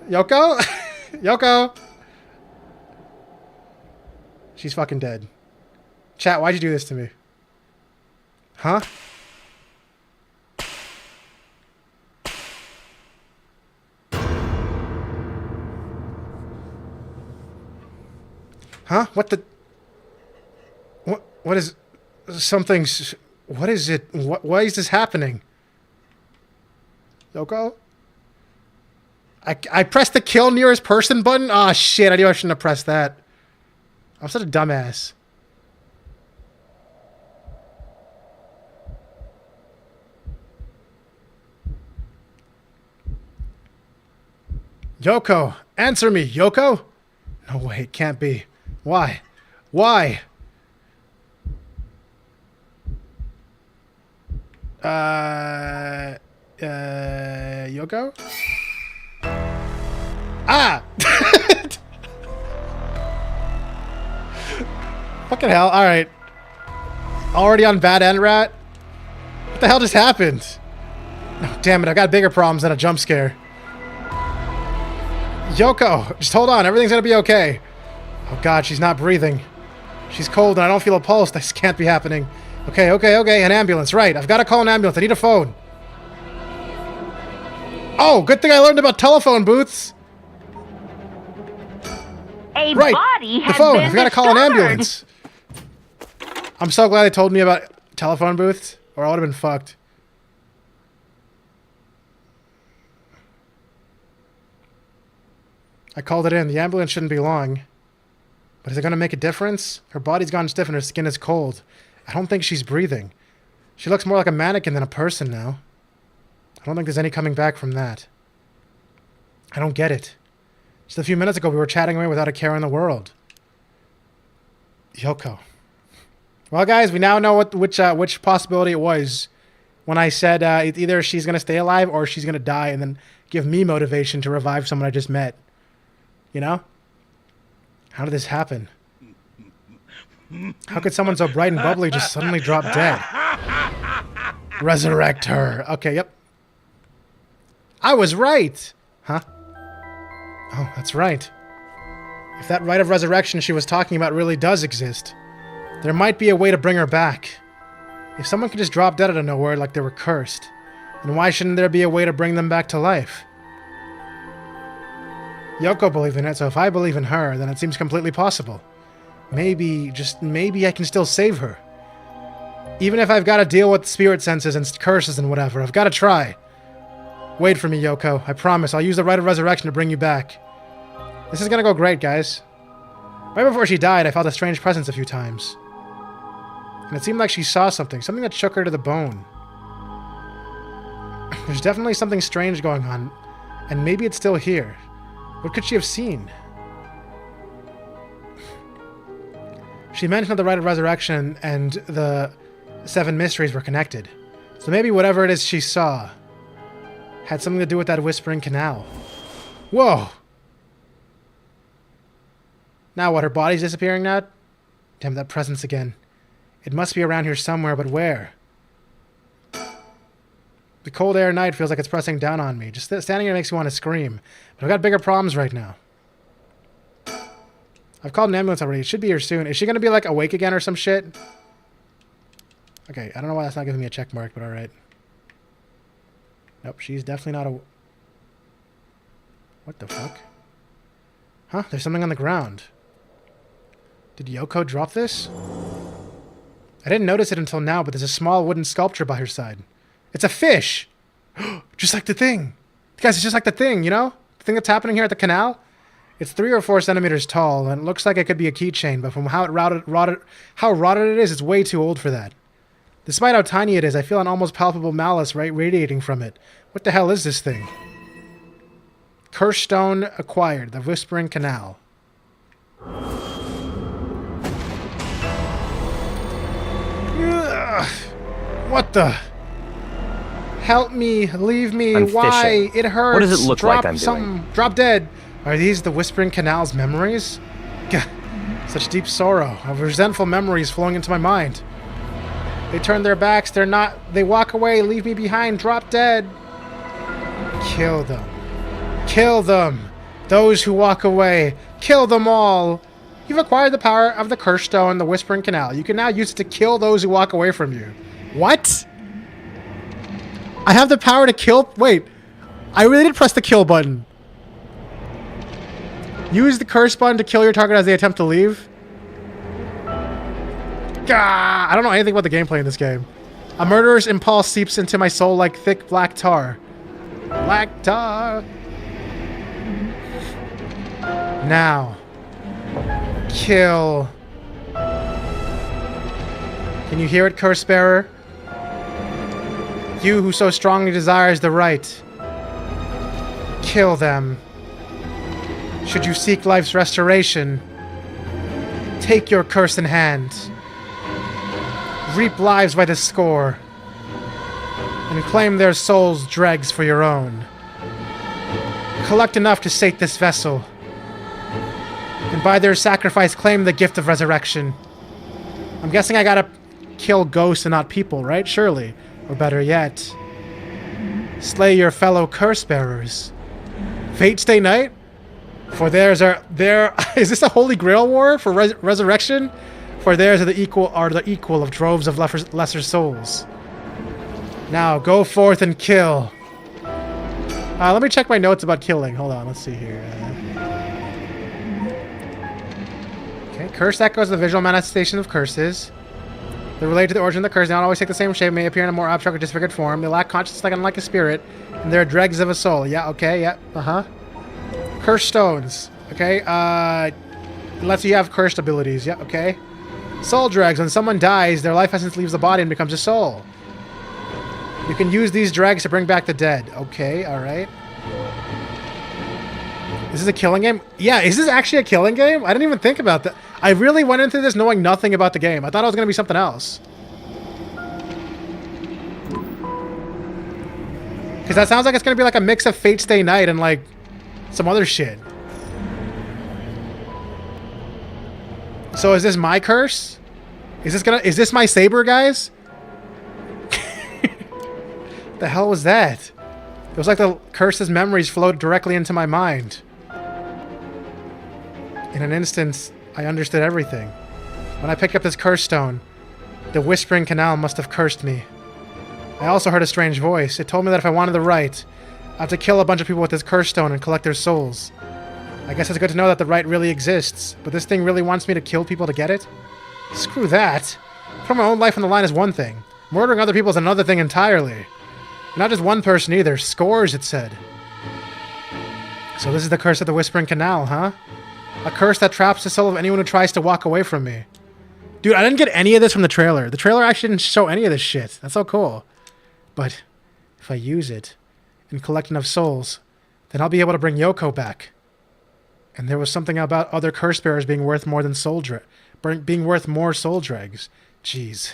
Yoko? Yoko? She's fucking dead. Chat, why'd you do this to me? Huh? Huh? What the... What is... Something's... What is it? Why is this happening? Yoko? I pressed the kill nearest person button? Aw, shit. I knew I shouldn't have pressed that. I'm such a dumbass. Yoko, answer me, Yoko? No way, it can't be. Why? Why? Yoko? Ah! Fucking hell, alright. Already on bad end rat? What the hell just happened? Oh, damn it, I've got bigger problems than a jump scare. Yoko, just hold on, everything's gonna be okay. Oh god, she's not breathing. She's cold and I don't feel a pulse. This can't be happening. Okay, an ambulance, right. I've got to call an ambulance. I need a phone. Oh, good thing I learned about telephone booths. A right, body the has phone. been I've got to call an discovered. ambulance. I'm so glad they told me about telephone booths, or I would have been fucked. I called it in. The ambulance shouldn't be long. But is it going to make a difference? Her body's gone stiff and her skin is cold. I don't think she's breathing. She looks more like a mannequin than a person now. I don't think there's any coming back from that. I don't get it. Just a few minutes ago we were chatting away without a care in the world. Yoko. Well, guys, we now know which possibility it was when I said either she's going to stay alive or she's going to die and then give me motivation to revive someone I just met. You know? How did this happen? How could someone so bright and bubbly just suddenly drop dead? Resurrect her. Okay, yep. I was right! Huh? Oh, that's right. If that rite of resurrection she was talking about really does exist, there might be a way to bring her back. If someone could just drop dead out of nowhere like they were cursed, then why shouldn't there be a way to bring them back to life? Yoko believed in it, so if I believe in her, then it seems completely possible. Maybe, just maybe I can still save her. Even if I've got to deal with spirit senses and curses and whatever, I've got to try. Wait for me, Yoko. I promise, I'll use the rite of resurrection to bring you back. This is gonna go great, guys. Right before she died, I felt a strange presence a few times. And it seemed like she saw something that shook her to the bone. There's definitely something strange going on, and maybe it's still here. What could she have seen? She mentioned the rite of resurrection and the 7 mysteries were connected. So maybe whatever it is she saw had something to do with that whispering canal. Whoa! Now what, her body's disappearing now? Damn, that presence again. It must be around here somewhere, but where? The cold air at night feels like it's pressing down on me. Just standing here makes me want to scream. But I've got bigger problems right now. I've called an ambulance already. It should be here soon. Is she going to be, like, awake again or some shit? Okay, I don't know why that's not giving me a check mark, but alright. Nope, she's definitely not a... What the fuck? Huh? There's something on the ground. Did Yoko drop this? I didn't notice it until now, but there's a small wooden sculpture by her side. It's a fish! Just like the thing! Guys, it's just like the thing, you know? The thing that's happening here at the canal? It's 3 or 4 centimeters tall, and it looks like it could be a keychain, but from how rotted it is, it's way too old for that. Despite how tiny it is, I feel an almost palpable malice radiating from it. What the hell is this thing? Cursed stone acquired, the Whispering Canal. Ugh. What the? Help me, leave me, I'm why? fishing. It hurts. What does it look like I'm doing? Drop dead. Are these the Whispering Canal's memories? Gah, such deep sorrow, of resentful memories flowing into my mind. They turn their backs, they walk away, leave me behind, drop dead. Kill them. Kill them. Those who walk away, kill them all. You've acquired the power of the Cursed Stone, the Whispering Canal. You can now use it to kill those who walk away from you. What? I have the power to kill... Wait. I really did press the kill button. Use the curse button to kill your target as they attempt to leave. Gah! I don't know anything about the gameplay in this game. A murderous impulse seeps into my soul like thick black tar. Black tar. Now. Kill. Can you hear it, Curse Bearer? You who so strongly desires the right. Kill them. Should you seek life's restoration, take your curse in hand. Reap lives by the score. And claim their souls' dregs for your own. Collect enough to sate this vessel. And by their sacrifice claim the gift of resurrection. I'm guessing I gotta kill ghosts and not people, right? Surely. Or better yet, slay your fellow curse bearers. Fate stay night? For theirs are there. Is this a holy grail war for resurrection? For theirs are the equal of droves of lesser souls. Now go forth and kill. Let me check my notes about killing. Hold on, let's see here. Okay, curse echoes the visual manifestation of curses. They're related to the origin of the curse. They don't always take the same shape, may appear in a more abstract or disfigured form. They lack consciousness unlike a spirit, and they're dregs of a soul. Yeah, okay, yeah, Cursed stones. Okay, lets you have cursed abilities. Yeah, okay. Soul dregs. When someone dies, their life essence leaves the body and becomes a soul. You can use these dregs to bring back the dead. Okay, alright. Is this a killing game? Yeah, is this actually a killing game? I didn't even think about that. I really went into this knowing nothing about the game. I thought it was going to be something else. Because that sounds like it's going to be like a mix of Fate Stay Night and like some other shit. So is this my curse? Is this my saber, guys? The hell was that? It was like the curse's memories flowed directly into my mind. In an instant, I understood everything. When I picked up this curse stone, the Whispering Canal must have cursed me. I also heard a strange voice. It told me that if I wanted the right, I have to kill a bunch of people with this curse stone and collect their souls. I guess it's good to know that the right really exists, but this thing really wants me to kill people to get it? Screw that. Putting my own life on the line is one thing. Murdering other people is another thing entirely. Not just one person either. Scores, it said. So this is the curse of the Whispering Canal, huh? A curse that traps the soul of anyone who tries to walk away from me. Dude, I didn't get any of this from the trailer. The trailer actually didn't show any of this shit. That's so cool. But if I use it and collect enough souls, then I'll be able to bring Yoko back. And there was something about other curse bearers being worth more than being worth more soul dregs. Jeez.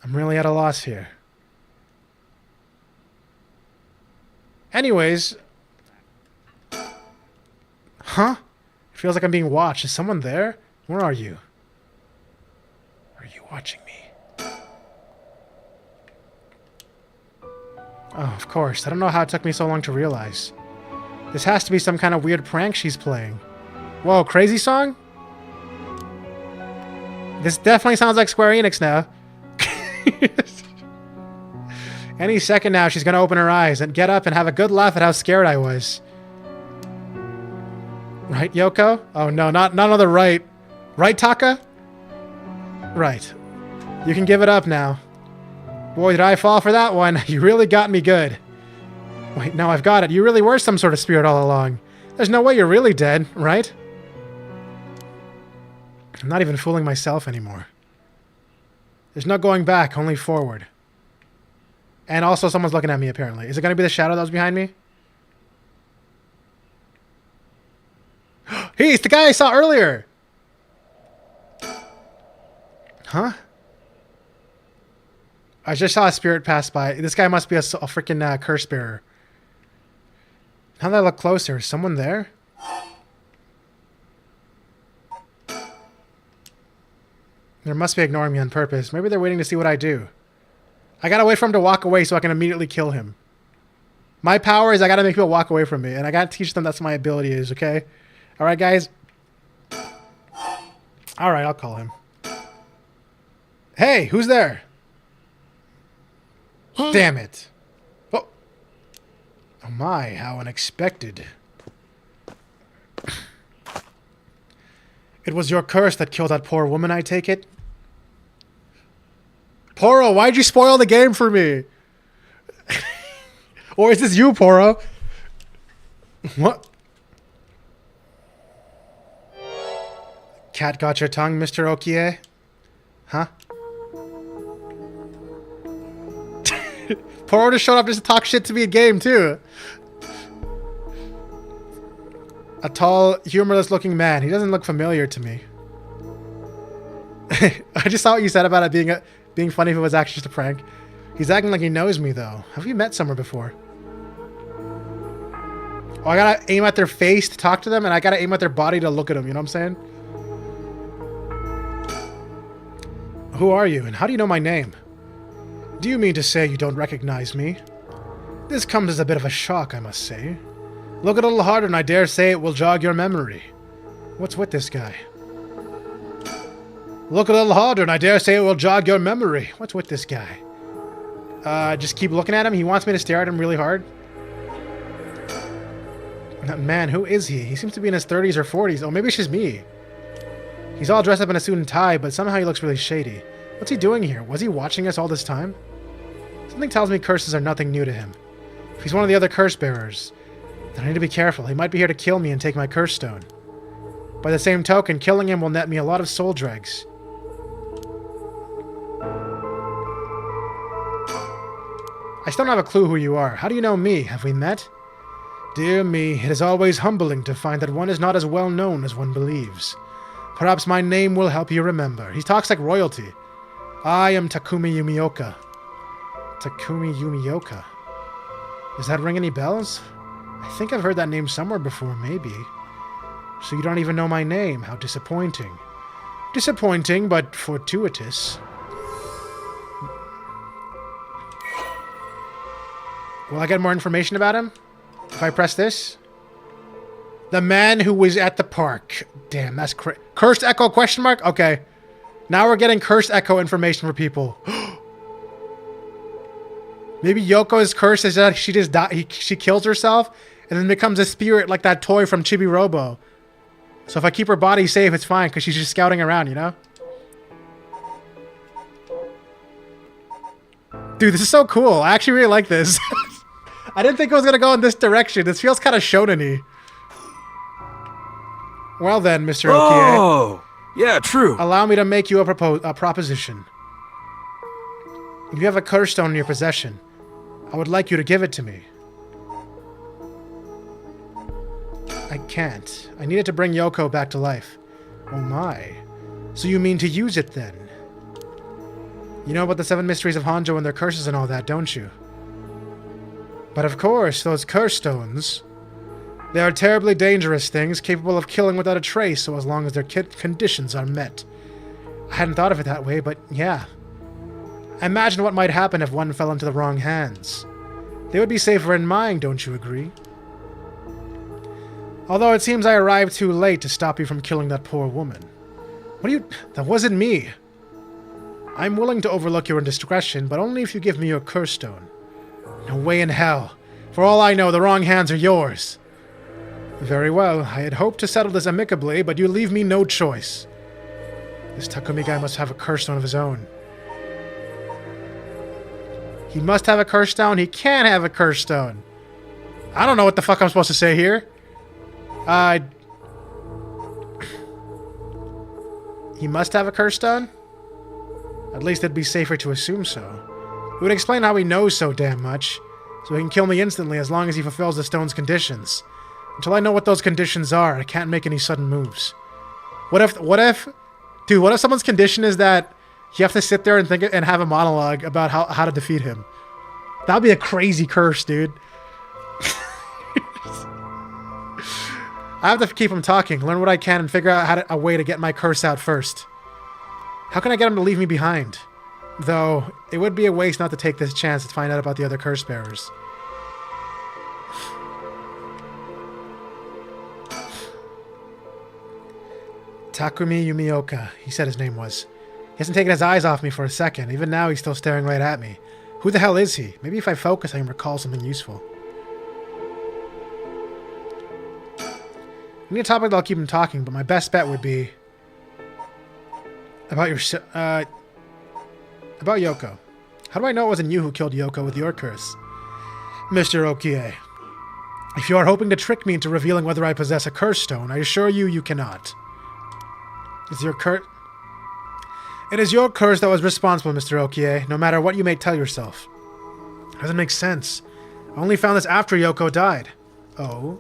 I'm really at a loss here. Anyways. Huh? It feels like I'm being watched. Is someone there? Where are you? Are you watching me? Oh, of course. I don't know how it took me so long to realize. This has to be some kind of weird prank she's playing. Whoa, crazy song? This definitely sounds like Square Enix now. Any second now, she's going to open her eyes and get up and have a good laugh at how scared I was. Right, Yoko? Oh, no, not on the right. Right, Taka? Right. You can give it up now. Boy, did I fall for that one. You really got me good. Wait, no, I've got it. You really were some sort of spirit all along. There's no way you're really dead, right? I'm not even fooling myself anymore. There's no going back, only forward. And also someone's looking at me, apparently. Is it going to be the shadow that was behind me? Hey, it's the guy I saw earlier! Huh? I just saw a spirit pass by. This guy must be a freaking curse bearer. Now that I look closer, is someone there? They must be ignoring me on purpose. Maybe they're waiting to see what I do. I gotta wait for him to walk away so I can immediately kill him. My power is I gotta make people walk away from me, and I gotta teach them that's what my ability is, okay? Alright, guys? Alright, I'll call him. Hey, who's there? Damn it. Oh. Oh my, how unexpected. It was your curse that killed that poor woman, I take it? Poro, why'd you spoil the game for me? Or is this you, Poro? What? Cat got your tongue, Mr. Okie? Huh? Poro just showed up just to talk shit to me in game, too. A tall, humorless-looking man. He doesn't look familiar to me. I just saw what you said about it being funny if it was actually just a prank. He's acting like he knows me, though. Have we met somewhere before? Oh, I gotta aim at their face to talk to them, and I gotta aim at their body to look at them, you know what I'm saying? Who are you, and how do you know my name? Do you mean to say you don't recognize me? This comes as a bit of a shock, I must say. Look a little harder, and I dare say it will jog your memory. What's with this guy? Look a little harder, and I dare say it will jog your memory. What's with this guy? Just keep looking at him? He wants me to stare at him really hard? Man, who is he? He seems to be in his 30s or 40s. Oh, maybe it's just me. He's all dressed up in a suit and tie, but somehow he looks really shady. What's he doing here? Was he watching us all this time? Something tells me curses are nothing new to him. If he's one of the other curse bearers, then I need to be careful. He might be here to kill me and take my curse stone. By the same token, killing him will net me a lot of soul dregs. I still don't have a clue who you are. How do you know me? Have we met? Dear me, it is always humbling to find that one is not as well known as one believes. Perhaps my name will help you remember. He talks like royalty. I am Takumi Yumioka. Takumi Yumioka. Does that ring any bells? I think I've heard that name somewhere before, maybe. So you don't even know my name. How disappointing. Disappointing, but fortuitous. Will I get more information about him? If I press this? The man who was at the park. Damn, that's Cursed Echo question mark? Okay. Now we're getting Cursed Echo information for people. Maybe Yoko's curse is that she just she kills herself and then becomes a spirit like that toy from Chibi Robo. So if I keep her body safe, it's fine because she's just scouting around, you know? Dude, this is so cool. I actually really like this. I didn't think it was going to go in this direction. This feels kind of shonen-y. Well then, Mr. Okie. Oh, yeah, true. Allow me to make you a proposition. If you have a curse stone in your possession, I would like you to give it to me. I can't. I need it to bring Yoko back to life. Oh my. So you mean to use it then? You know about the 7 mysteries of Honjo and their curses and all that, don't you? But of course, those curse stones... They are terribly dangerous things, capable of killing without a trace, so as long as their conditions are met. I hadn't thought of it that way, but yeah. Imagine what might happen if one fell into the wrong hands. They would be safer in mine, don't you agree? Although it seems I arrived too late to stop you from killing that poor woman. What do you... That wasn't me. I'm willing to overlook your indiscretion, but only if you give me your curse stone. No way in hell. For all I know, the wrong hands are yours. Very well. I had hoped to settle this amicably, but you leave me no choice. This Takumi guy must have a curse stone of his own. He must have a curse stone. He can't have a curse stone. I don't know what the fuck I'm supposed to say here. He must have a curse stone? At least it'd be safer to assume so. It would explain how he knows so damn much, so he can kill me instantly as long as he fulfills the stone's conditions. Until I know what those conditions are, I can't make any sudden moves. What if someone's condition is that you have to sit there and think and have a monologue about how to defeat him? That'd be a crazy curse, dude. I have to keep him talking, learn what I can, and figure out a way to get my curse out first. How can I get him to leave me behind? Though, it would be a waste not to take this chance to find out about the other curse bearers. Takumi Yumioka, he said his name was. He hasn't taken his eyes off me for a second. Even now, he's still staring right at me. Who the hell is he? Maybe if I focus, I can recall something useful. I need a topic that'll keep him talking, but my best bet would be... About Yoko. How do I know it wasn't you who killed Yoko with your curse? Mr. Okie, if you are hoping to trick me into revealing whether I possess a curse stone, I assure you, you cannot. Is your curse... It is your curse that was responsible, Mr. Okie, no matter what you may tell yourself. Doesn't make sense. I only found this after Yoko died. Oh?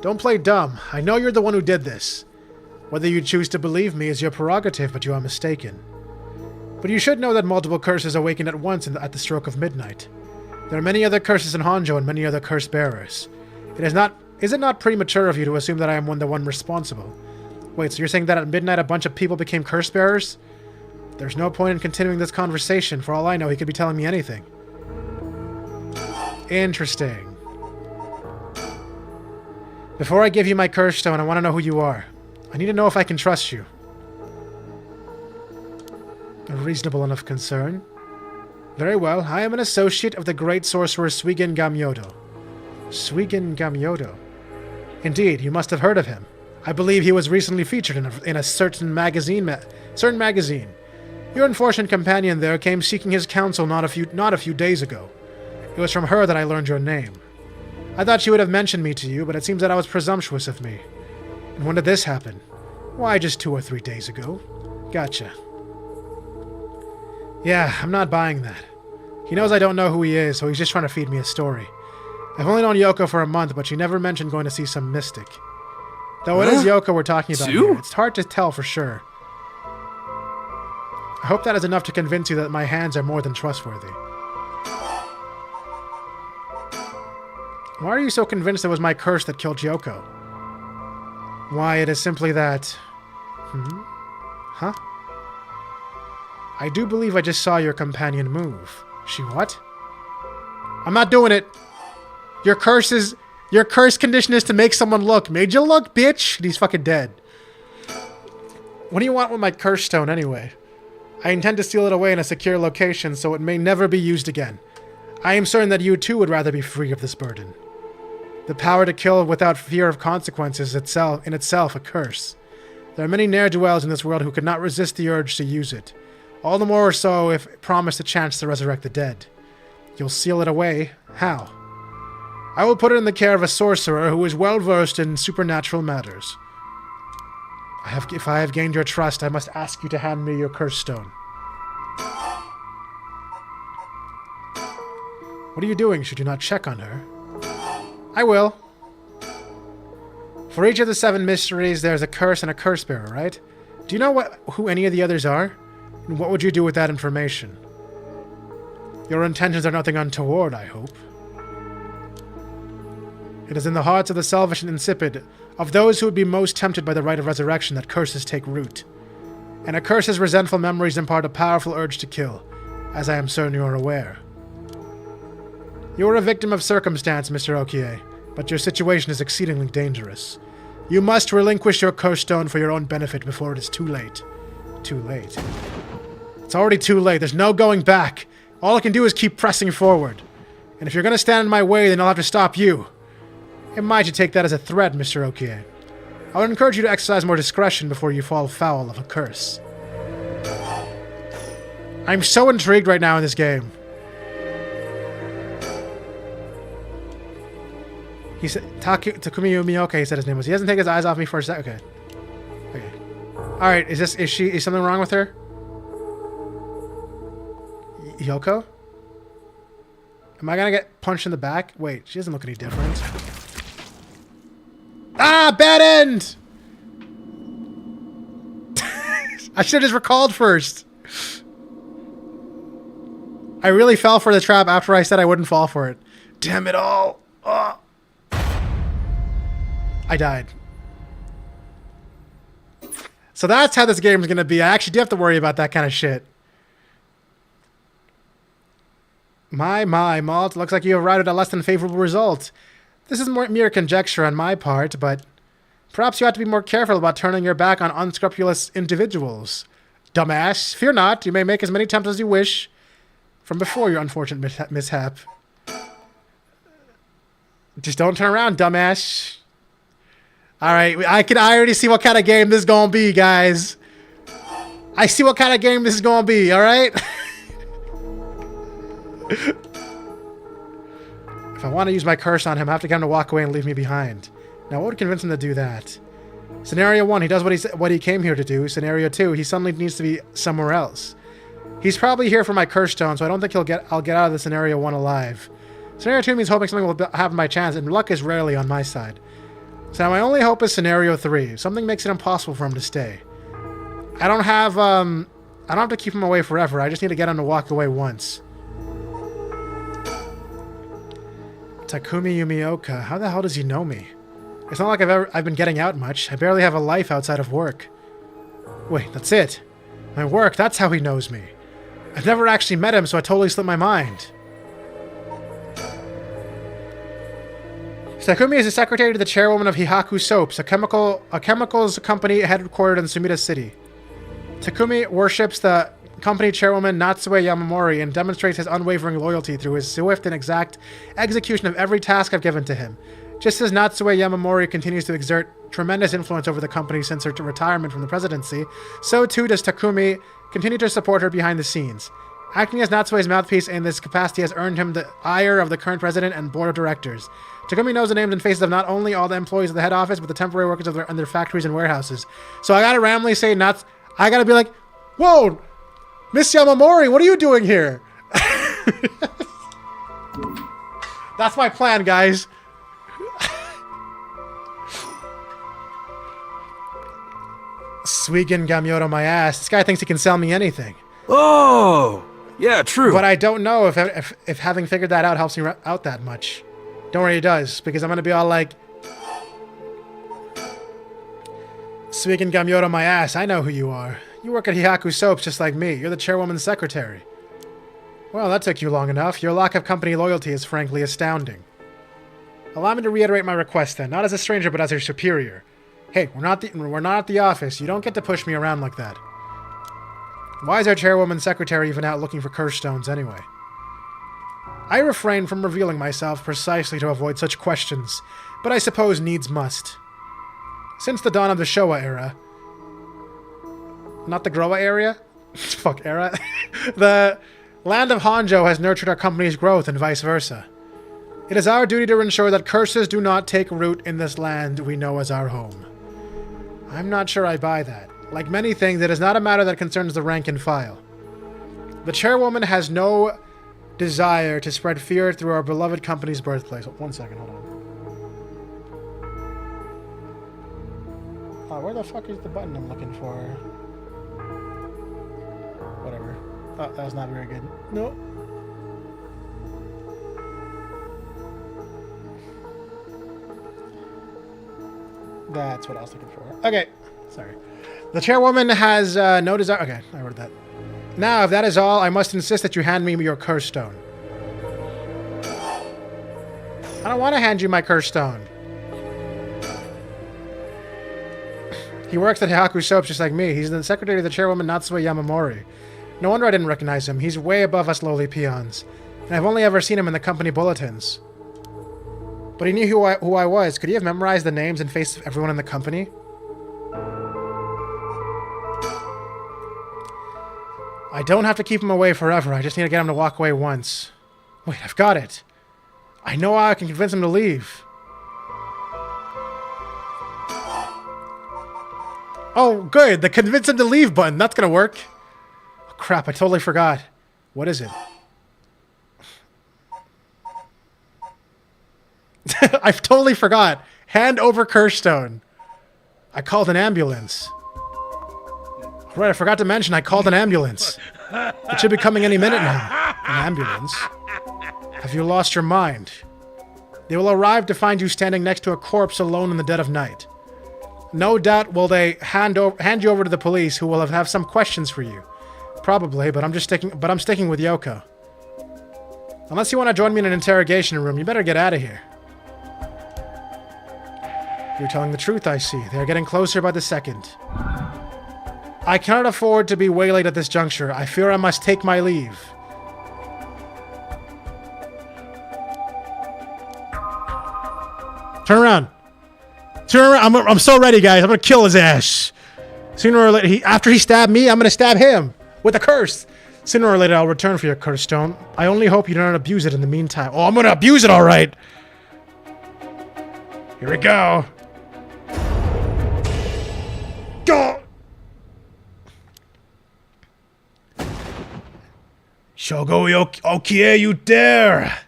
Don't play dumb. I know you're the one who did this. Whether you choose to believe me is your prerogative, but you are mistaken. But you should know that multiple curses awaken at once at the stroke of midnight. There are many other curses in Honjo and many other curse bearers. Is it not premature of you to assume that I am the one responsible? Wait, so you're saying that at midnight a bunch of people became curse bearers? There's no point in continuing this conversation. For all I know, he could be telling me anything. Interesting. Before I give you my curse stone, I want to know who you are. I need to know if I can trust you. A reasonable enough concern. Very well, I am an associate of the great sorcerer Suigen Gamyodo. Suigen Gamyodo. Indeed, you must have heard of him. I believe he was recently featured in a certain magazine. Your unfortunate companion there came seeking his counsel not a few days ago. It was from her that I learned your name. I thought she would have mentioned me to you, but it seems that I was presumptuous of me. And when did this happen? Why, just 2 or 3 days ago. Gotcha. Yeah, I'm not buying that. He knows I don't know who he is, so he's just trying to feed me a story. I've only known Yoko for a month, but she never mentioned going to see some mystic. Though it is Yoko we're talking about here, it's hard to tell for sure. I hope that is enough to convince you that my hands are more than trustworthy. Why are you so convinced it was my curse that killed Yoko? Why, it is simply that... Huh? I do believe I just saw your companion move. She what? I'm not doing it! Your curse condition is to make someone look. Made you look, bitch! And he's fucking dead. What do you want with my curse stone, anyway? I intend to steal it away in a secure location, so it may never be used again. I am certain that you, too, would rather be free of this burden. The power to kill without fear of consequences is in itself a curse. There are many ne'er-do-wells in this world who could not resist the urge to use it. All the more so if promised a chance to resurrect the dead. You'll seal it away. How? I will put it in the care of a sorcerer who is well-versed in supernatural matters. If I have gained your trust, I must ask you to hand me your curse stone. What are you doing? Should you not check on her? I will. For each of the 7 mysteries, there's a curse and a curse bearer, right? Do you know who any of the others are? And what would you do with that information? Your intentions are nothing untoward, I hope. It is in the hearts of the selfish and insipid, of those who would be most tempted by the rite of resurrection, that curses take root. And a curse's resentful memories impart a powerful urge to kill, as I am certain you are aware. You are a victim of circumstance, Mr. Okie, but your situation is exceedingly dangerous. You must relinquish your curse stone for your own benefit before it is too late. Too late. It's already too late. There's no going back. All I can do is keep pressing forward. And if you're going to stand in my way, then I'll have to stop you. It might you take that as a threat, Mr. Okie. I would encourage you to exercise more discretion before you fall foul of a curse. I'm so intrigued right now in this game. He said, Takumi Umioka, he said his name was. He doesn't take his eyes off me for a sec. Okay. Okay. Alright, is something wrong with her? Yoko? Am I gonna get punched in the back? Wait, she doesn't look any different. Ah, bad end! I should have just recalled first. I really fell for the trap after I said I wouldn't fall for it. Damn it all. Oh. I died. So that's how this game is going to be. I actually do have to worry about that kind of shit. My, Malt. Looks like you arrived at a less than favorable result. This is mere conjecture on my part, but perhaps you ought to be more careful about turning your back on unscrupulous individuals. Dumbass. Fear not. You may make as many attempts as you wish from before your unfortunate mishap. Just don't turn around, dumbass. Alright, I already see what kind of game this is gonna be, guys. I see what kind of game this is gonna be, alright? If I want to use my curse on him, I have to get him to walk away and leave me behind. Now, what would convince him to do that? Scenario 1, he does what he came here to do. Scenario 2, he suddenly needs to be somewhere else. He's probably here for my curse stone, so I don't think I'll get out of the Scenario 1 alive. Scenario 2 means hoping something will have my chance, and luck is rarely on my side. So my only hope is scenario 3. Something makes it impossible for him to stay. I don't have to keep him away forever. I just need to get him to walk away once. Takumi Yumioka. How the hell does he know me? It's not like I've been getting out much. I barely have a life outside of work. Wait, that's it. My work, that's how he knows me. I've never actually met him, so I totally slipped my mind. Takumi is the secretary to the chairwoman of Hihaku Soaps, a chemicals company headquartered in Sumida City. Takumi worships the company chairwoman Natsue Yamamori and demonstrates his unwavering loyalty through his swift and exact execution of every task I've given to him. Just as Natsue Yamamori continues to exert tremendous influence over the company since her retirement from the presidency, so too does Takumi continue to support her behind the scenes. Acting as Natsue's mouthpiece in this capacity has earned him the ire of the current president and board of directors. Takumi knows the names and faces of not only all the employees of the head office, but the temporary workers of their factories and warehouses. So I gotta randomly say I gotta be like, whoa, Miss Yamamori, what are you doing here? That's my plan, guys. Suigen Gamyoto my ass. This guy thinks he can sell me anything. Oh, yeah, true. But I don't know if having figured that out helps me out that much. Don't worry, it does, because I'm going to be all like, Suigen Gamyoto my ass, I know who you are. You work at Hihaku Soaps just like me. You're the chairwoman's secretary. Well, that took you long enough. Your lack of company loyalty is frankly astounding. Allow me to reiterate my request then, not as a stranger, but as your superior. Hey, we're not at the office. You don't get to push me around like that. Why is our chairwoman secretary even out looking for curse stones anyway? I refrain from revealing myself precisely to avoid such questions, but I suppose needs must. Since the dawn of the Showa era... Not the Growa area? Fuck, era? The land of Honjo has nurtured our company's growth and vice versa. It is our duty to ensure that curses do not take root in this land we know as our home. I'm not sure I buy that. Like many things, it is not a matter that concerns the rank and file. The chairwoman has no desire to spread fear through our beloved company's birthplace. One second, hold on. Where the fuck is the button I'm looking for? Whatever. Oh, that was not very good. No. That's what I was looking for. Okay. Sorry. The chairwoman has no desire... Okay, I wrote that. Now, if that is all, I must insist that you hand me your curse stone. I don't want to hand you my curse stone. He works at Hihaku Soaps just like me. He's the secretary of the chairwoman Natsue Yamamori. No wonder I didn't recognize him. He's way above us lowly peons. And I've only ever seen him in the company bulletins. But he knew who I was. Could he have memorized the names and faces of everyone in the company? I don't have to keep him away forever. I just need to get him to walk away once. Wait, I've got it. I know how I can convince him to leave. Oh, good. The convince him to leave button. That's going to work. Oh, crap, I totally forgot. What is it? I totally forgot. Hand over curse stone. I called an ambulance. Right, I forgot to mention I called an ambulance. It should be coming any minute now. An ambulance? Have you lost your mind? They will arrive to find you standing next to a corpse alone in the dead of night. No doubt will they hand you over to the police, who will have some questions for you. Probably, but I'm sticking with Yoko. Unless you want to join me in an interrogation room, you better get out of here. You're telling the truth, I see. They're getting closer by the second. I cannot afford to be waylaid at this juncture. I fear I must take my leave. Turn around. Turn around. I'm so ready, guys. I'm going to kill his ass. Sooner or later, after he stabbed me, I'm going to stab him with a curse. Sooner or later, I'll return for your curse stone. I only hope you don't abuse it in the meantime. Oh, I'm going to abuse it, all right. Here we go. Go! Shogo Okie, you dare!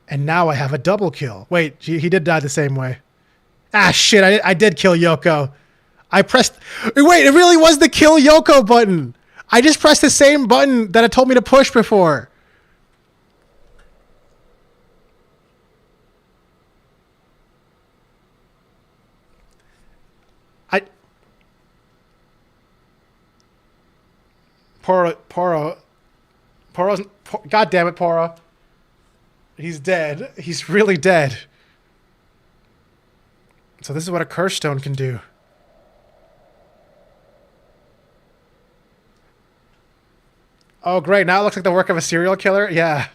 And now I have a double kill. Wait, he did die the same way. Ah, shit, I did kill Yoko. I pressed... Wait, it really was the kill Yoko button. I just pressed the same button that it told me to push before. Poro's... God damn it, Poro. He's dead. He's really dead. So this is what a curse stone can do. Oh, great. Now it looks like the work of a serial killer. Yeah.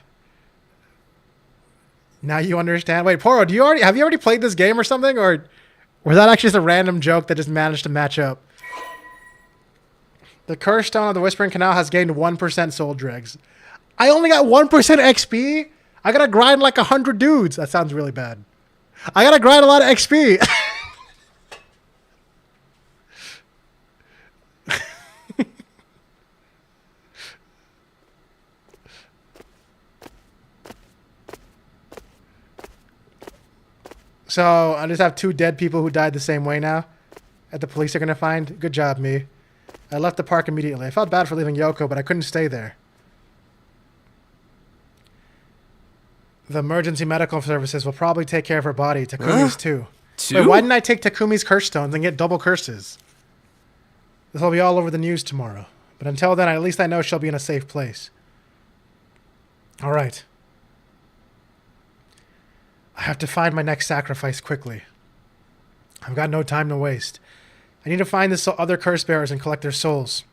Now you understand. Wait, Poro, have you already played this game or something? Or was that actually just a random joke that just managed to match up? The curse stone of the Whispering Canal has gained 1% soul dregs. I only got 1% XP? I gotta grind like 100 dudes. That sounds really bad. I gotta grind a lot of XP. So I just have 2 dead people who died the same way now that the police are going to find. Good job, me. I left the park immediately. I felt bad for leaving Yoko, but I couldn't stay there. The emergency medical services will probably take care of her body. Takumi's too. Wait, why didn't I take Takumi's curse stones and get double curses? This will be all over the news tomorrow. But until then, at least I know she'll be in a safe place. All right. I have to find my next sacrifice quickly. I've got no time to waste. I need to find the other curse bearers and collect their souls.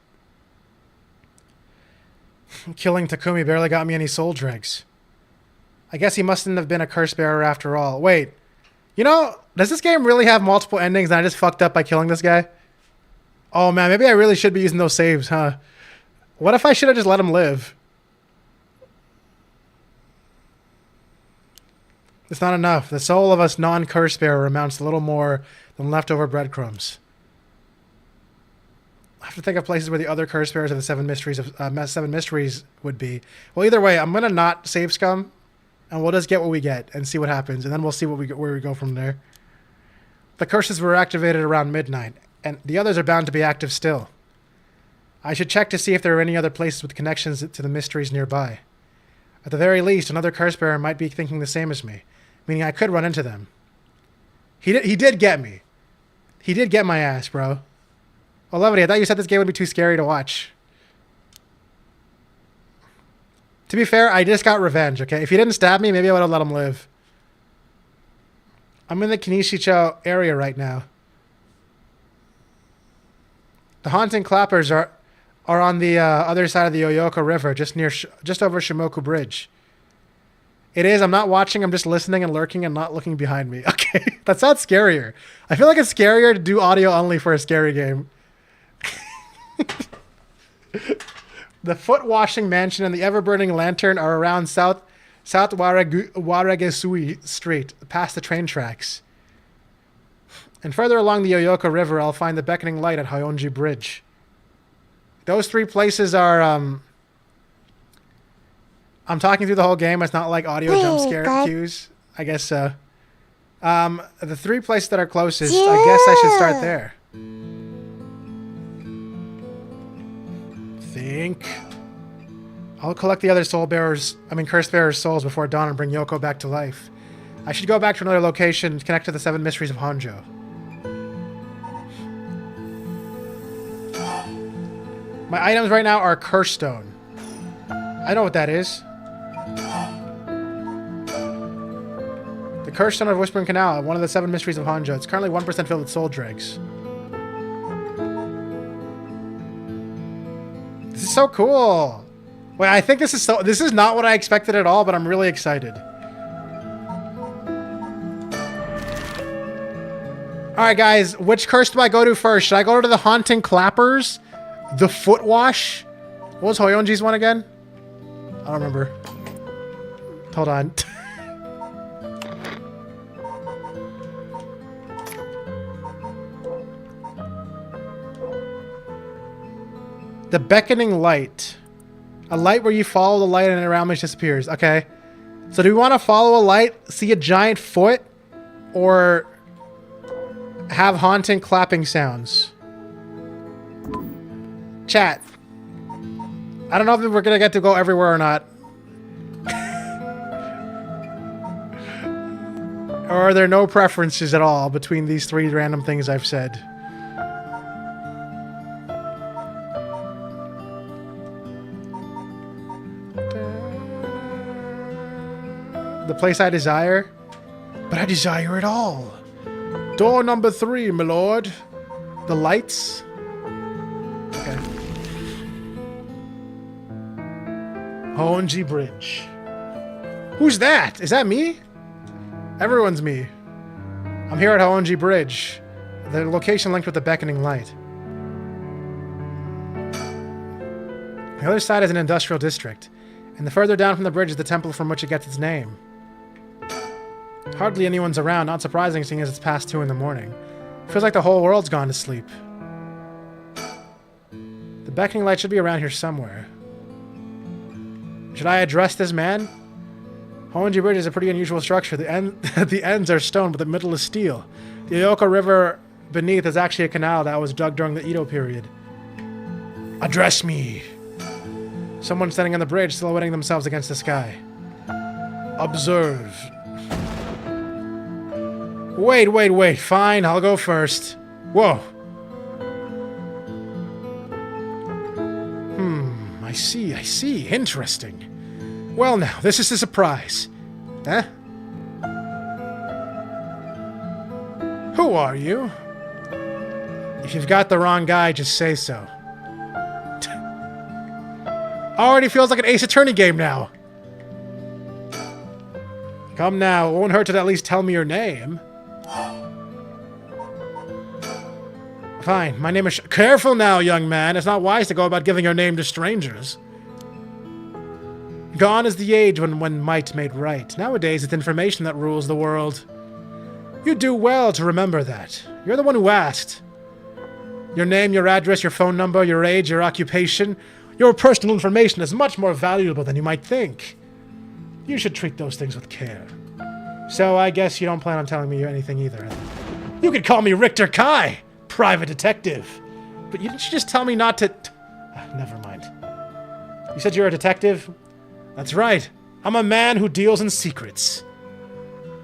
Killing Takumi barely got me any soul dregs. I guess he mustn't have been a curse bearer after all. Wait, you know, does this game really have multiple endings and I just fucked up by killing this guy? Oh man, maybe I really should be using those saves, huh? What if I should have just let him live? It's not enough. The soul of us non-curse bearer amounts to little more than leftover breadcrumbs. I have to think of places where the other curse bearers of the seven mysteries would be. Well, either way, I'm gonna not save scum, and we'll just get what we get and see what happens, and then we'll see where we go from there. The curses were activated around midnight, and the others are bound to be active still. I should check to see if there are any other places with connections to the mysteries nearby. At the very least, another curse bearer might be thinking the same as me, meaning I could run into them. He did get me. He did get my ass, bro. Well, Levity, I thought you said this game would be too scary to watch. To be fair, I just got revenge, okay? If he didn't stab me, maybe I would have let him live. I'm in the Kinishicho area right now. The haunting clappers are on the other side of the Oyoko River, just over Shimoku Bridge. It is. I'm not watching. I'm just listening and lurking and not looking behind me. Okay, that sounds scarier. I feel like it's scarier to do audio only for a scary game. The foot washing mansion and the ever-burning lantern are around South Waragesui Street, past the train tracks. And further along the Oyoko River, I'll find the beckoning light at Honjo Bridge. Those 3 places are, I'm talking through the whole game. It's not like audio jump scare cues. I guess so. The 3 places that are closest, I guess I should start there. I'll collect the other curse bearers' souls before dawn and bring Yoko back to life. I should go back to another location and connect to the 7 mysteries of Honjo. My items right now are Curse Stone. I know what that is. The Curse Stone of Whispering Canal, one of the 7 mysteries of Honjo. It's currently 1% filled with soul dregs. This is so cool. Wait, I think this is not what I expected at all, but I'm really excited. Alright guys, which curse do I go to first? Should I go to the Haunting Clappers? The Foot Wash? What was Hoyonji's one again? I don't remember. Hold on. The Beckoning Light. A light where you follow the light and it around me disappears. Okay. So do we want to follow a light, see a giant foot, or have haunting clapping sounds? Chat. I don't know if we're going to get to go everywhere or not. Or are there no preferences at all between these three random things I've said? The place I desire? But I desire it all. Door number 3, my lord. The lights? Okay. Honjo Bridge. Who's that? Is that me? Everyone's me. I'm here at Honjo Bridge. The location linked with the beckoning light. The other side is an industrial district, and the further down from the bridge is the temple from which it gets its name. Hardly anyone's around, not surprising seeing as it's past 2 in the morning. Feels like the whole world's gone to sleep. The beckoning light should be around here somewhere. Should I address this man? Honjo Bridge is a pretty unusual structure. The ends are stone, but the middle is steel. The Ioka River beneath is actually a canal that was dug during the Edo period. Address me! Someone standing on the bridge, silhouetting themselves against the sky. Observe. Wait. Fine, I'll go first. Whoa. I see. Interesting. Well now, this is a surprise. Huh? Who are you? If you've got the wrong guy, just say so. Already feels like an Ace Attorney game now. Come now, it won't hurt to at least tell me your name. Fine, my name is Careful now, young man. It's not wise to go about giving your name to strangers. Gone is the age when might made right. Nowadays, it's information that rules the world. You do well to remember that. You're the one who asked. Your name, your address, your phone number, your age, your occupation, your personal information is much more valuable than you might think. You should treat those things with care. So I guess you don't plan on telling me anything either. You could call me Richter Kai, private detective. But you should just tell me not to... Never mind. You said you're a detective? That's right. I'm a man who deals in secrets.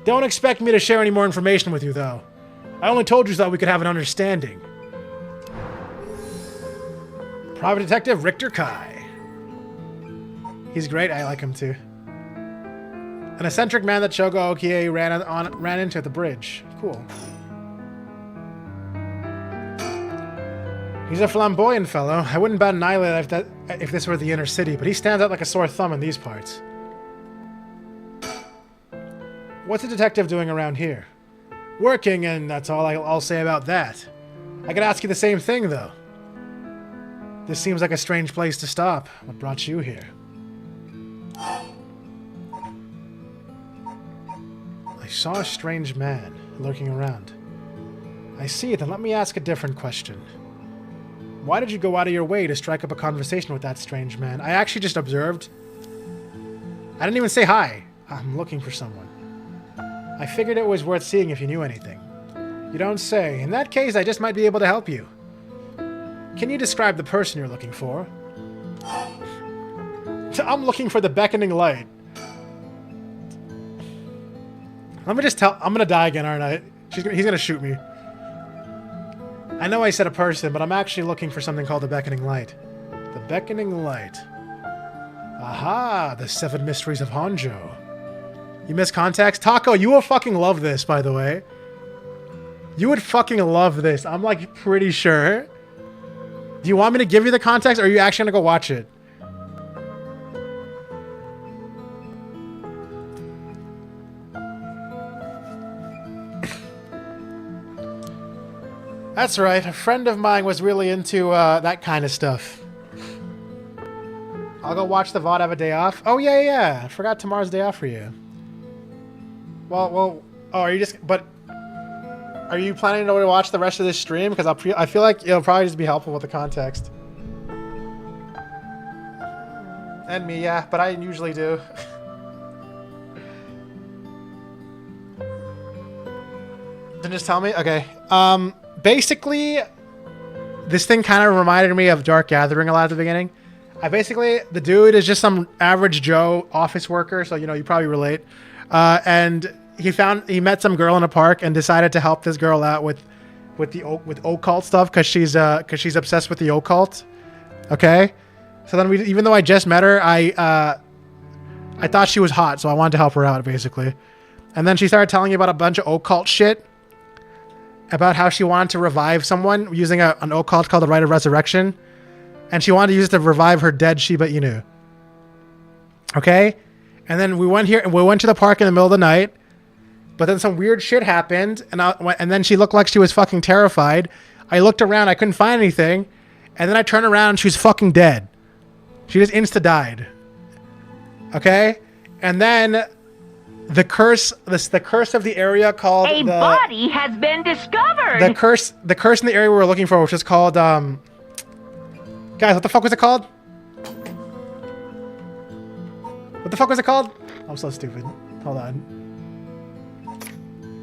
Don't expect me to share any more information with you, though. I only told you so that we could have an understanding. Private Detective Richter Kai. He's great. I like him, too. An eccentric man that Shogo Okie ran into at the bridge. Cool. He's a flamboyant fellow. I wouldn't bat an eyelid if this were the inner city, but he stands out like a sore thumb in these parts. What's a detective doing around here? Working, and that's all I'll say about that. I could ask you the same thing, though. This seems like a strange place to stop. What brought you here? I saw a strange man lurking around. I see, then let me ask a different question. Why did you go out of your way to strike up a conversation with that strange man? I actually just observed. I didn't even say hi. I'm looking for someone. I figured it was worth seeing if you knew anything. You don't say. In that case, I just might be able to help you. Can you describe the person you're looking for? I'm looking for the beckoning light. Let me just tell... I'm gonna die again, aren't I? He's gonna shoot me. I know I said a person, but I'm actually looking for something called the beckoning light. The beckoning light. Aha! The 7 mysteries of Honjo. You missed context? Taco, you will fucking love this, by the way. You would fucking love this. I'm, like, pretty sure. Do you want me to give you the context, or are you actually gonna go watch it? That's right. A friend of mine was really into that kind of stuff. I'll go watch the VOD. Have a day off. Oh yeah. I forgot tomorrow's day off for you. Well. Oh, are you just? But are you planning to watch the rest of this stream? Because I feel like it'll probably just be helpful with the context. And me, yeah. But I usually do. Then just tell me? Okay. Basically, this thing kind of reminded me of Dark Gathering a lot at the beginning. The dude is just some average Joe office worker, so, you probably relate. And he met some girl in a park and decided to help this girl out with occult stuff because she's obsessed with the occult. Okay? So then even though I just met her, I thought she was hot, so I wanted to help her out, basically. And then she started telling me about a bunch of occult shit, about how she wanted to revive someone using an occult called the Rite of Resurrection, and she wanted to use it to revive her dead Shiba Inu. Okay? And then we went to the park in the middle of the night, but then some weird shit happened, and then she looked like she was fucking terrified. I looked around, I couldn't find anything, and then I turned around and she was fucking dead. She just insta-died. Okay? And then the curse of the area called a body has been discovered. The curse in the area we were looking for, which is called guys, what the fuck was it called? What the fuck was it called? I'm so stupid. Hold on.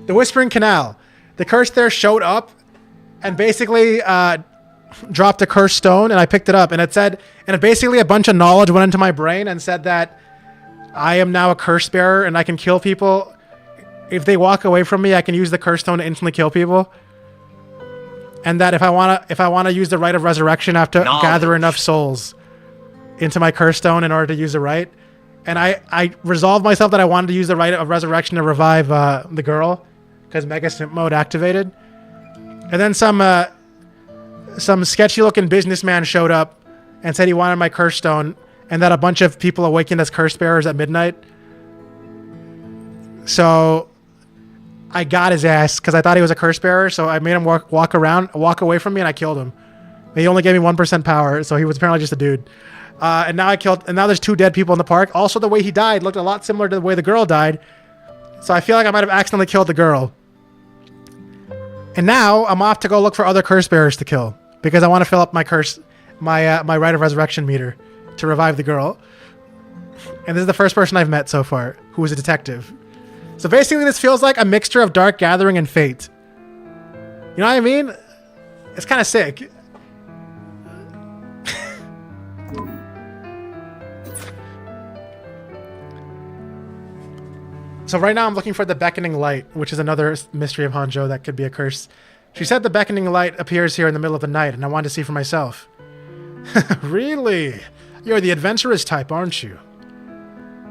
The Whispering Canal. The curse there showed up and basically dropped a cursed stone, and I picked it up, and basically a bunch of knowledge went into my brain and said that I am now a curse bearer and I can kill people. If they walk away from me, I can use the curse stone to instantly kill people. And that if I wanna use the Rite of Resurrection, I have to gather enough souls into my curse stone in order to use the rite. And I resolved myself that I wanted to use the Rite of Resurrection to revive the girl, because Mega Simp mode activated. And then some sketchy looking businessman showed up and said he wanted my curse stone, and that a bunch of people awakened as curse bearers at midnight. So I got his ass because I thought he was a curse bearer. So I made him walk away from me, and I killed him. He only gave me 1% power, so he was apparently just a dude. And now there's 2 dead people in the park. Also, the way he died looked a lot similar to the way the girl died. So I feel like I might have accidentally killed the girl. And now I'm off to go look for other curse bearers to kill, because I want to fill up my Rite of Resurrection meter to revive the girl. And this is the first person I've met so far who is a detective. So basically this feels like a mixture of Dark Gathering and Fate. You know what I mean? It's kind of sick. So right now I'm looking for the Beckoning Light, which is another mystery of Honjo that could be a curse. She said the Beckoning Light appears here in the middle of the night, and I wanted to see for myself. Really? You're the adventurous type, aren't you?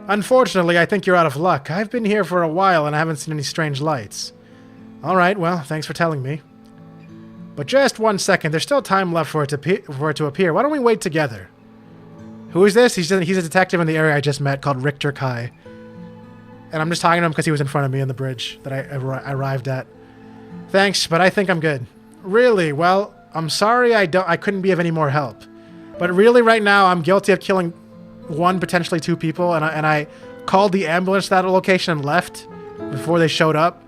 Unfortunately, I think you're out of luck. I've been here for a while and I haven't seen any strange lights. Alright, well, thanks for telling me. But just 1 second, there's still time left for it to appear. Why don't we wait together? Who is this? He's a detective in the area I just met called Richter Kai. And I'm just talking to him because he was in front of me on the bridge that I arrived at. Thanks, but I think I'm good. Really? Well, I'm sorry I couldn't be of any more help. But really right now I'm guilty of killing 1, potentially 2 people, and I called the ambulance to that location and left before they showed up.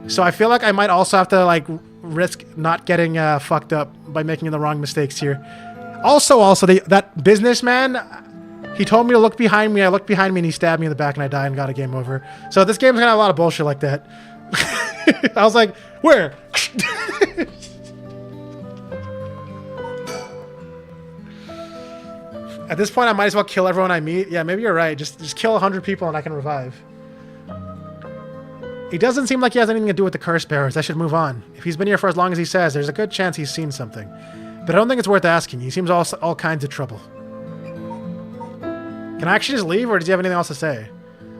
So I feel like I might also have to risk not getting fucked up by making the wrong mistakes here. Also that businessman, he told me to look behind me. I looked behind me and he stabbed me in the back and I died and got a game over. So this game's gonna have a lot of bullshit like that. I was like, where? At this point, I might as well kill everyone I meet. Yeah, maybe you're right. Just kill 100 people and I can revive. He doesn't seem like he has anything to do with the curse bearers. I should move on. If he's been here for as long as he says, there's a good chance he's seen something. But I don't think it's worth asking. He seems all kinds of trouble. Can I actually just leave, or does he have anything else to say?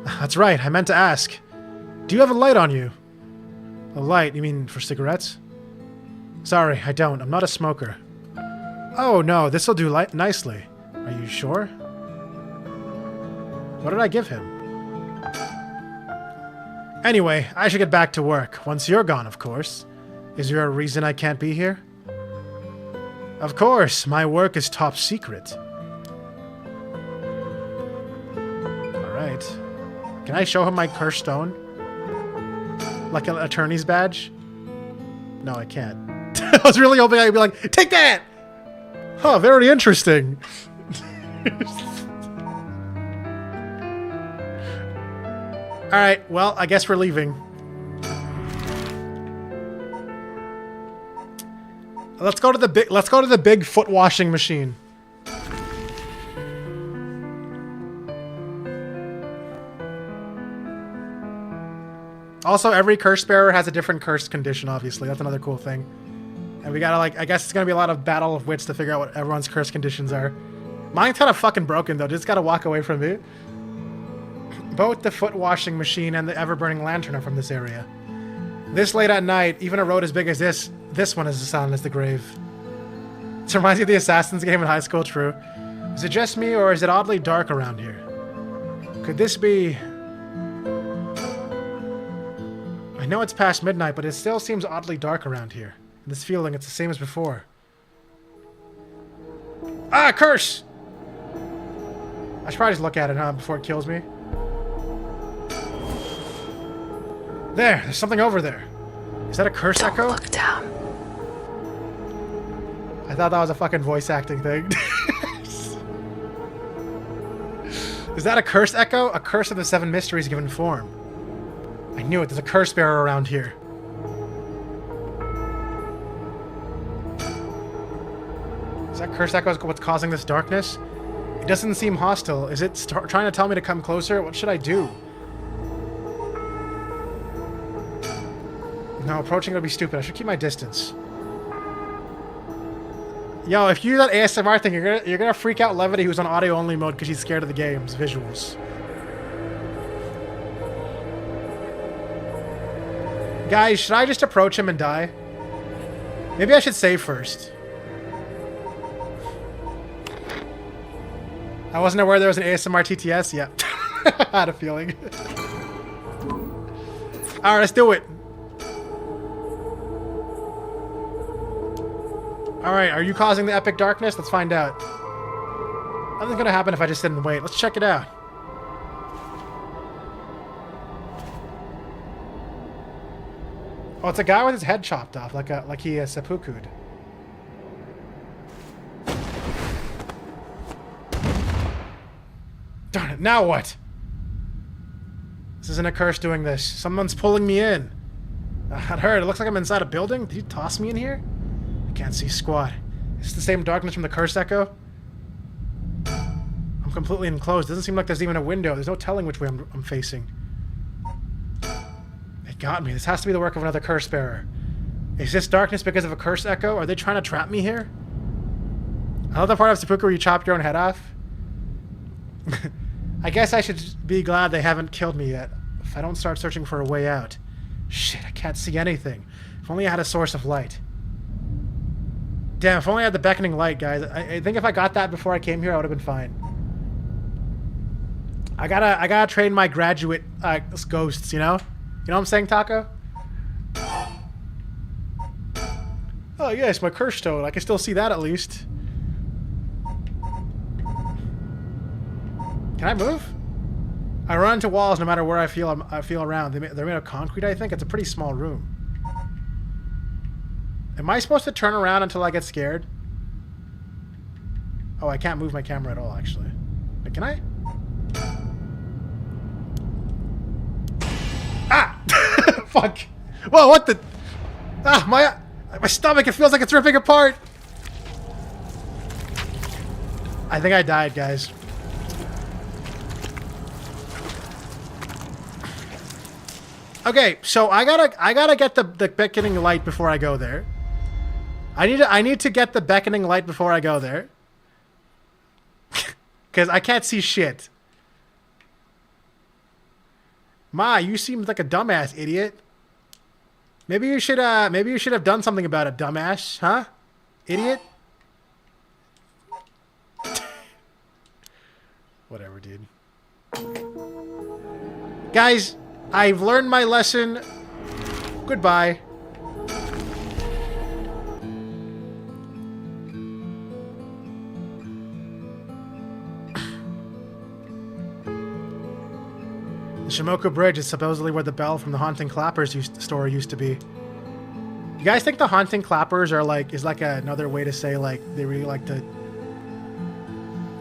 That's right, I meant to ask. Do you have a light on you? A light? You mean for cigarettes? Sorry, I don't. I'm not a smoker. Oh no, this'll do nicely. Are you sure? What did I give him? Anyway, I should get back to work. Once you're gone, of course. Is there a reason I can't be here? Of course, my work is top secret. Alright. Can I show him my cursed stone? Like an attorney's badge? No, I can't. I was really hoping I'd be like, take that! Huh, very interesting. Alright, well, I guess we're leaving. Let's go to the big foot washing machine. Also, every curse bearer has a different curse condition, obviously. That's another cool thing. And we gotta, like, I guess it's gonna be a lot of battle of wits to figure out what everyone's curse conditions are. Mine's kind of fucking broken, though. Just gotta walk away from me. Both the foot washing machine and the ever-burning lantern are from this area. This late at night, even a road as big as this one is as silent as the grave. This reminds me of the Assassin's game in high school, true. Is it just me, or is it oddly dark around here? Could this be... I know it's past midnight, but it still seems oddly dark around here. This feeling, it's the same as before. Ah, curse! I should probably just look at it, huh, before it kills me. There's something over there. Is that a curse echo? Look down. I thought that was a fucking voice acting thing. Is that a curse echo? A curse of the 7 mysteries given form. I knew it. There's a curse bearer around here. Is that curse echo what's causing this darkness? It doesn't seem hostile. Is it trying to tell me to come closer? What should I do? No, approaching would be stupid. I should keep my distance. Yo, if you do that ASMR thing, you're gonna freak out Levity, who's on audio only mode because he's scared of the game's visuals. Guys, should I just approach him and die? Maybe I should save first. I wasn't aware there was an ASMR TTS. Yeah. I had a feeling. Alright, let's do it. Alright, are you causing the epic darkness? Let's find out. Nothing's gonna happen if I just sit and wait. Let's check it out. Oh, it's a guy with his head chopped off, like he is seppuku'd. Darn it, now what? This isn't a curse doing this. Someone's pulling me in. I heard, it looks like I'm inside a building. Did you toss me in here? I can't see squat. Is this the same darkness from the curse echo? I'm completely enclosed. Doesn't seem like there's even a window. There's no telling which way I'm facing. They got me. This has to be the work of another curse bearer. Is this darkness because of a curse echo? Are they trying to trap me here? I love the part of seppuku where you chop your own head off. I guess I should be glad they haven't killed me yet. If I don't start searching for a way out. Shit, I can't see anything. If only I had a source of light. Damn, if only I had the beckoning light, guys. I think if I got that before I came here, I would have been fine. I gotta train my graduate ghosts, you know? You know what I'm saying, Taco? Oh, yes, my curse stone. I can still see that at least. Can I move? I run into walls no matter where I feel around. They're made of concrete, I think. It's a pretty small room. Am I supposed to turn around until I get scared? Oh, I can't move my camera at all, actually. Wait, can I? Ah! Fuck! Whoa, what the... Ah, my stomach, it feels like it's ripping apart! I think I died, guys. Okay, so I gotta get the beckoning light before I go there. I need to get the beckoning light before I go there. Cause I can't see shit. Ma, you seem like a dumbass, idiot. Maybe you should have done something about it, dumbass, huh? Idiot? Whatever, dude. Guys, I've learned my lesson. Goodbye. The Shimoku Bridge is supposedly where the bell from the Haunting Clappers store used to be. You guys think the Haunting Clappers are is like another way to say like they really like to... You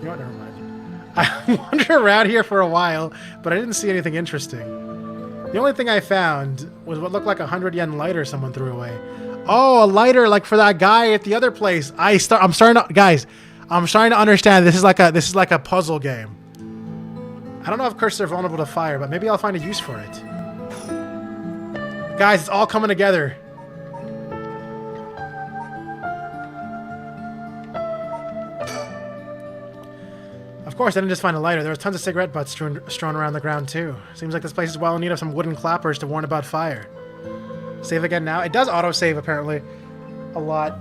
know what? Never mind. I wandered around here for a while, but I didn't see anything interesting. The only thing I found was what looked like a 100 yen lighter someone threw away. Oh, a lighter like for that guy at the other place. I'm starting to understand. This is like a puzzle game. I don't know if curses are vulnerable to fire, but maybe I'll find a use for it. Guys, it's all coming together. Of course, I didn't just find a lighter. There was tons of cigarette butts strewn around the ground, too. Seems like this place is well in need of some wooden clappers to warn about fire. Save again now. It does auto-save, apparently, a lot.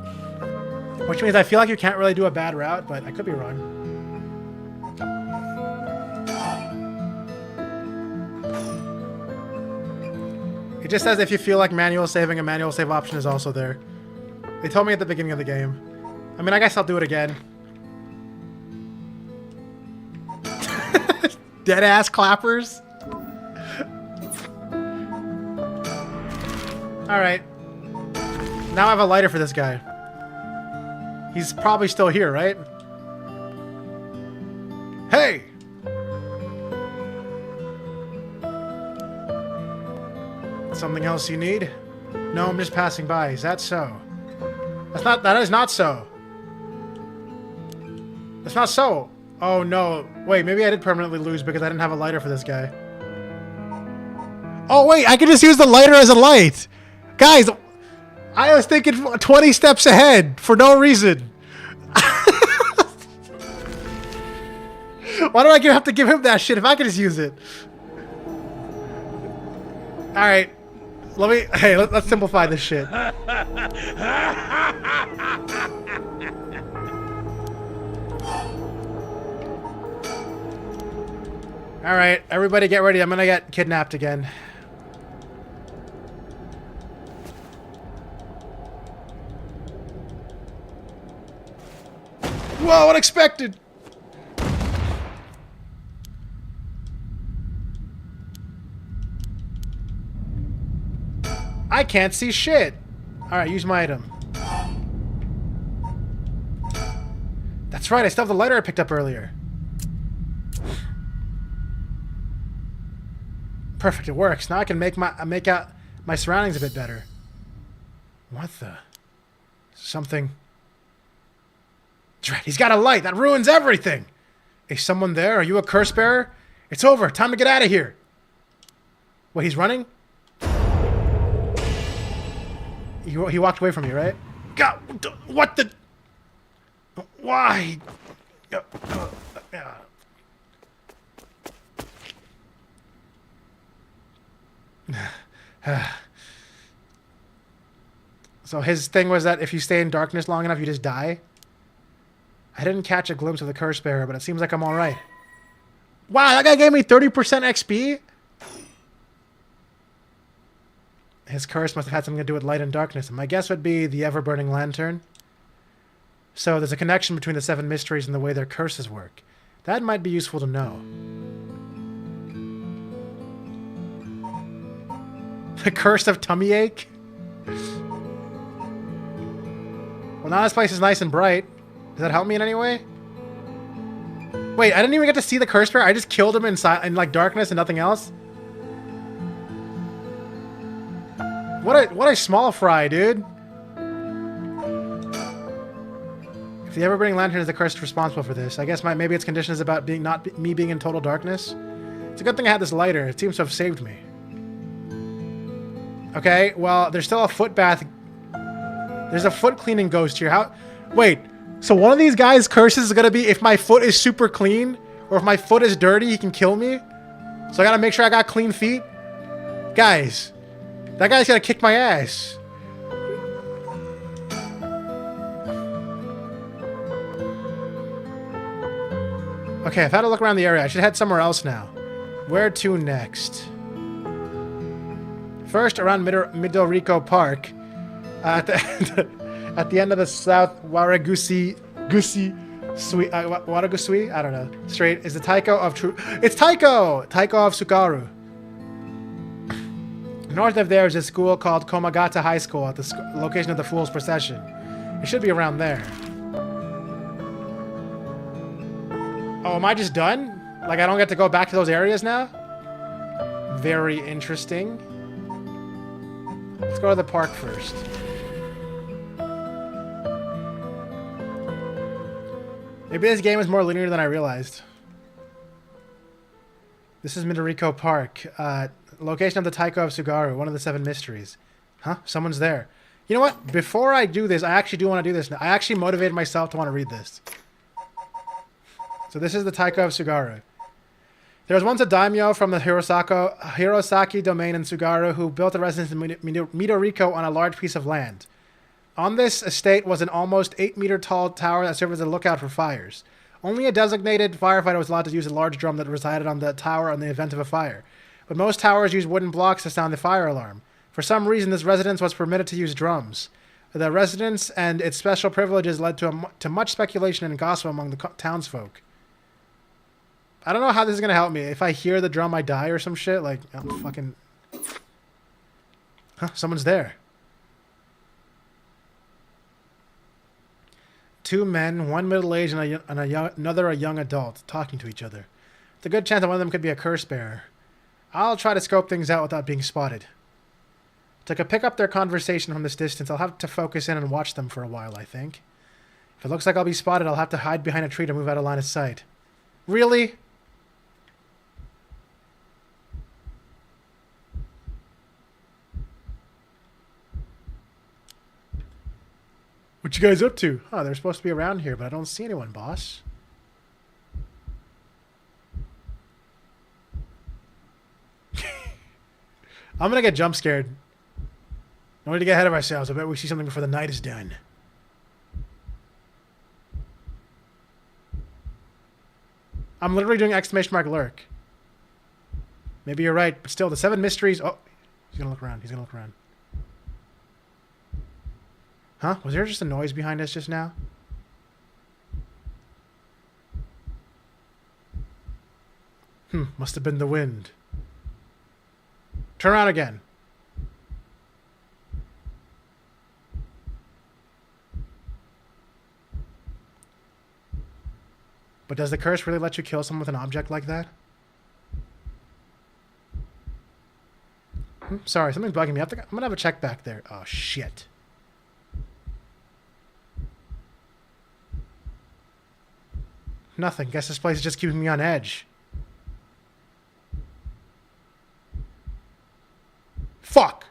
Which means I feel like you can't really do a bad route, but I could be wrong. It just says if you feel like manual saving, a manual save option is also there. They told me at the beginning of the game. I mean, I guess I'll do it again. Dead-ass clappers. Alright. Now I have a lighter for this guy. He's probably still here, right? Hey! Something else you need? No, I'm just passing by. Is that so? That is not so. That's not so. Oh no. Wait, maybe I did permanently lose because I didn't have a lighter for this guy. Oh wait, I can just use the lighter as a light. Guys, I was thinking 20 steps ahead for no reason. Why do I have to give him that shit if I can just use it? Alright. Let's simplify this shit. Alright, everybody get ready. I'm gonna get kidnapped again. Whoa, unexpected! I can't see shit! Alright, use my item. That's right, I still have the lighter I picked up earlier. Perfect, it works. Now I can make out my surroundings a bit better. What the? Something. Dread, he's got a light. That ruins everything. Is someone there? Are you a curse bearer? It's over. Time to get out of here. Wait, he's running? He walked away from you, right? God, what the? Why? So his thing was that if you stay in darkness long enough, you just die? I didn't catch a glimpse of the curse bearer, but it seems like I'm alright. Wow, that guy gave me 30% XP? His curse must have had something to do with light and darkness. And my guess would be the ever-burning lantern. So there's a connection between the 7 mysteries and the way their curses work. That might be useful to know. The curse of tummy ache? Well, now this place is nice and bright. Does that help me in any way? Wait, I didn't even get to see the curse bearer. I just killed him in like darkness and nothing else. What a small fry, dude. If the ever-burning lantern is the curse responsible for this, I guess maybe its condition is about me being in total darkness. It's a good thing I had this lighter. It seems to have saved me. Okay, well, there's still a foot bath. There's a foot cleaning ghost here. Wait, so one of these guys' curses is gonna be if my foot is super clean, or if my foot is dirty, he can kill me? So I gotta make sure I got clean feet? Guys, that guy's gonna kick my ass. Okay, I've had a look around the area. I should head somewhere else now. Where to next? First, around Midorico Park, at the end of the South Waragusi Waragusi? I don't know. Straight is the Taiko of True. It's Taiko! Taiko of Sugaru. North of there is a school called Komagata High School at the location of the Fool's Procession. It should be around there. Oh, am I just done? Like I don't get to go back to those areas now? Very interesting. Let's go to the park first. Maybe this game is more linear than I realized. This is Midoriko Park. Location of the Taiko of Sugaru, one of the 7 mysteries. Huh? Someone's there. You know what? Before I do this, I actually do want to do this now. I actually motivated myself to want to read this. So this is the Taiko of Sugaru. There was once a daimyo from the Hirosaki domain in Sugaru who built a residence in Midoriko on a large piece of land. On this estate was an almost 8-meter tall tower that served as a lookout for fires. Only a designated firefighter was allowed to use a large drum that resided on the tower in the event of a fire. But most towers use wooden blocks to sound the fire alarm. For some reason, this residence was permitted to use drums. The residence and its special privileges led to much speculation and gossip among the townsfolk. I don't know how this is going to help me. If I hear the drum, I die or some shit. Like, I'm fucking... Huh? Someone's there. 2 men, one middle-aged and another a young adult, talking to each other. It's a good chance that one of them could be a curse bearer. I'll try to scope things out without being spotted. To pick up their conversation from this distance, I'll have to focus in and watch them for a while, I think. If it looks like I'll be spotted, I'll have to hide behind a tree to move out of line of sight. Really? What you guys up to? Oh, they're supposed to be around here, but I don't see anyone, boss. I'm gonna get jump scared. No need to get ahead of ourselves. I bet we see something before the night is done. I'm literally doing exclamation mark lurk. Maybe you're right, but still, the 7 mysteries... Oh, he's gonna look around. He's gonna look around. Huh? Was there just a noise behind us just now? Must have been the wind. Turn around again. But does the curse really let you kill someone with an object like that? Sorry, something's bugging me. I'm going to have a check back there. Oh, shit. Nothing. Guess this place is just keeping me on edge. Fuck!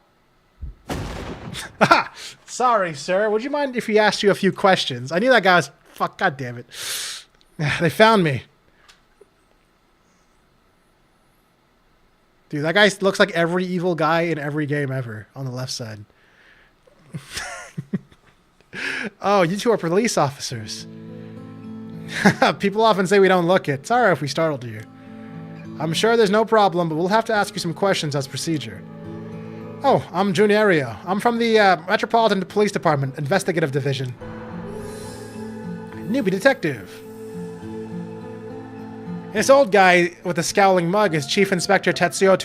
Sorry, sir. Would you mind if he asked you a few questions? I knew that guy was... Fuck, god damn it. They found me. Dude, that guy looks like every evil guy in every game ever on the left side. Oh, you two are police officers. People often say we don't look it. Sorry if we startled you. I'm sure there's no problem, but we'll have to ask you some questions as procedure. Oh, I'm Junierio. I'm from the Metropolitan Police Department, Investigative Division. Newbie detective. This old guy with the scowling mug is Chief Inspector Tetsuo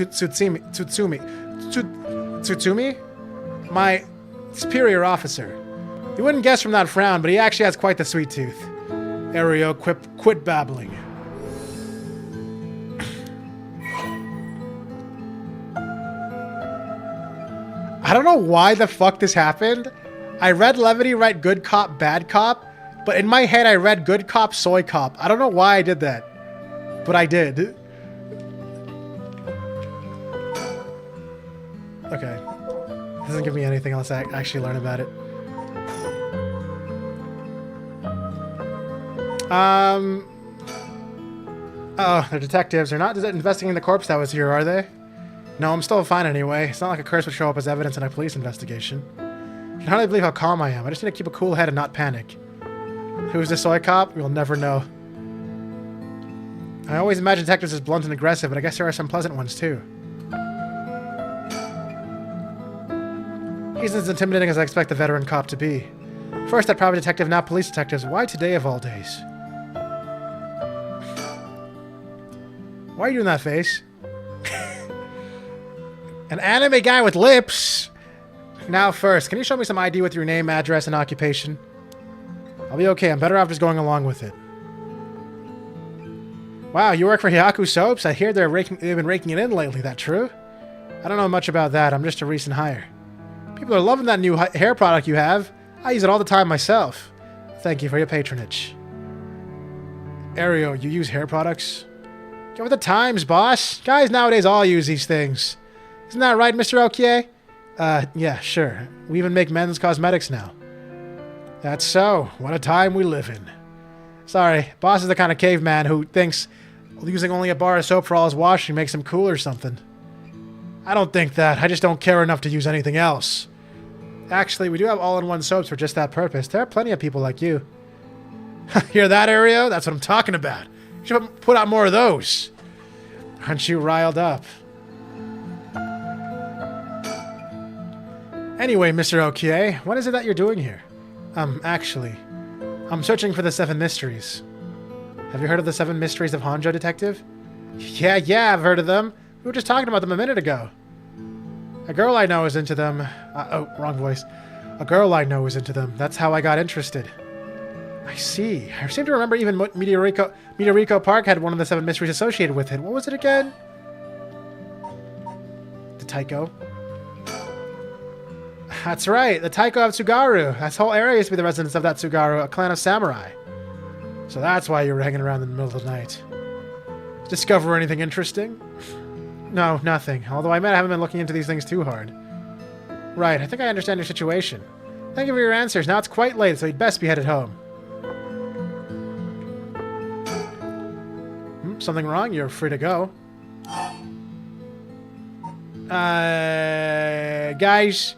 Tsutsumi? My superior officer. You wouldn't guess from that frown, but he actually has quite the sweet tooth. Ario, quit babbling. I don't know why the fuck this happened. I read Levity write good cop, bad cop, but in my head I read good cop, soy cop. I don't know why I did that, but I did. Okay. Doesn't give me anything else to actually learn about it. Oh, they're detectives. They're not investigating the corpse that was here, are they? No, I'm still fine anyway. It's not like a curse would show up as evidence in a police investigation. I can hardly believe how calm I am. I just need to keep a cool head and not panic. Who's the soy cop? We'll never know. I always imagine detectives as blunt and aggressive, but I guess there are some pleasant ones too. He's as intimidating as I expect the veteran cop to be. First that private detective, now police detectives. Why today of all days? Why are you doing that face? An anime guy with lips! Now first, can you show me some ID with your name, address, and occupation? I'll be okay. I'm better off just going along with it. Wow, you work for Hyaku Soaps? I hear they've been raking it in lately. That true? I don't know much about that. I'm just a recent hire. People are loving that new hair product you have. I use it all the time myself. Thank you for your patronage. Ariel, you use hair products? Get with the times, boss. Guys nowadays all use these things. Isn't that right, Mr. Okie? Yeah, sure. We even make men's cosmetics now. That's so. What a time we live in. Sorry, boss is the kind of caveman who thinks using only a bar of soap for all his washing makes him cool or something. I don't think that. I just don't care enough to use anything else. Actually, we do have all-in-one soaps for just that purpose. There are plenty of people like you. Hear that, Aereo? That's what I'm talking about. You should put out more of those. Aren't you riled up? Anyway, Mr. Okie, what is it that you're doing here? Actually, I'm searching for the 7 mysteries. Have you heard of the 7 mysteries of Honjo, Detective? Yeah, I've heard of them. We were just talking about them a minute ago. A girl I know is into them. Oh, wrong voice. A girl I know is into them. That's how I got interested. I see. I seem to remember even Meteorico Park had one of the 7 mysteries associated with it. What was it again? The Taiko. That's right, the Taiko of Tsugaru. This whole area used to be the residence of that Tsugaru, a clan of samurai. So that's why you were hanging around in the middle of the night. Discover anything interesting? No, nothing. Although I haven't been looking into these things too hard. Right, I think I understand your situation. Thank you for your answers. Now it's quite late, so you'd best be headed home. Something wrong? You're free to go. Guys,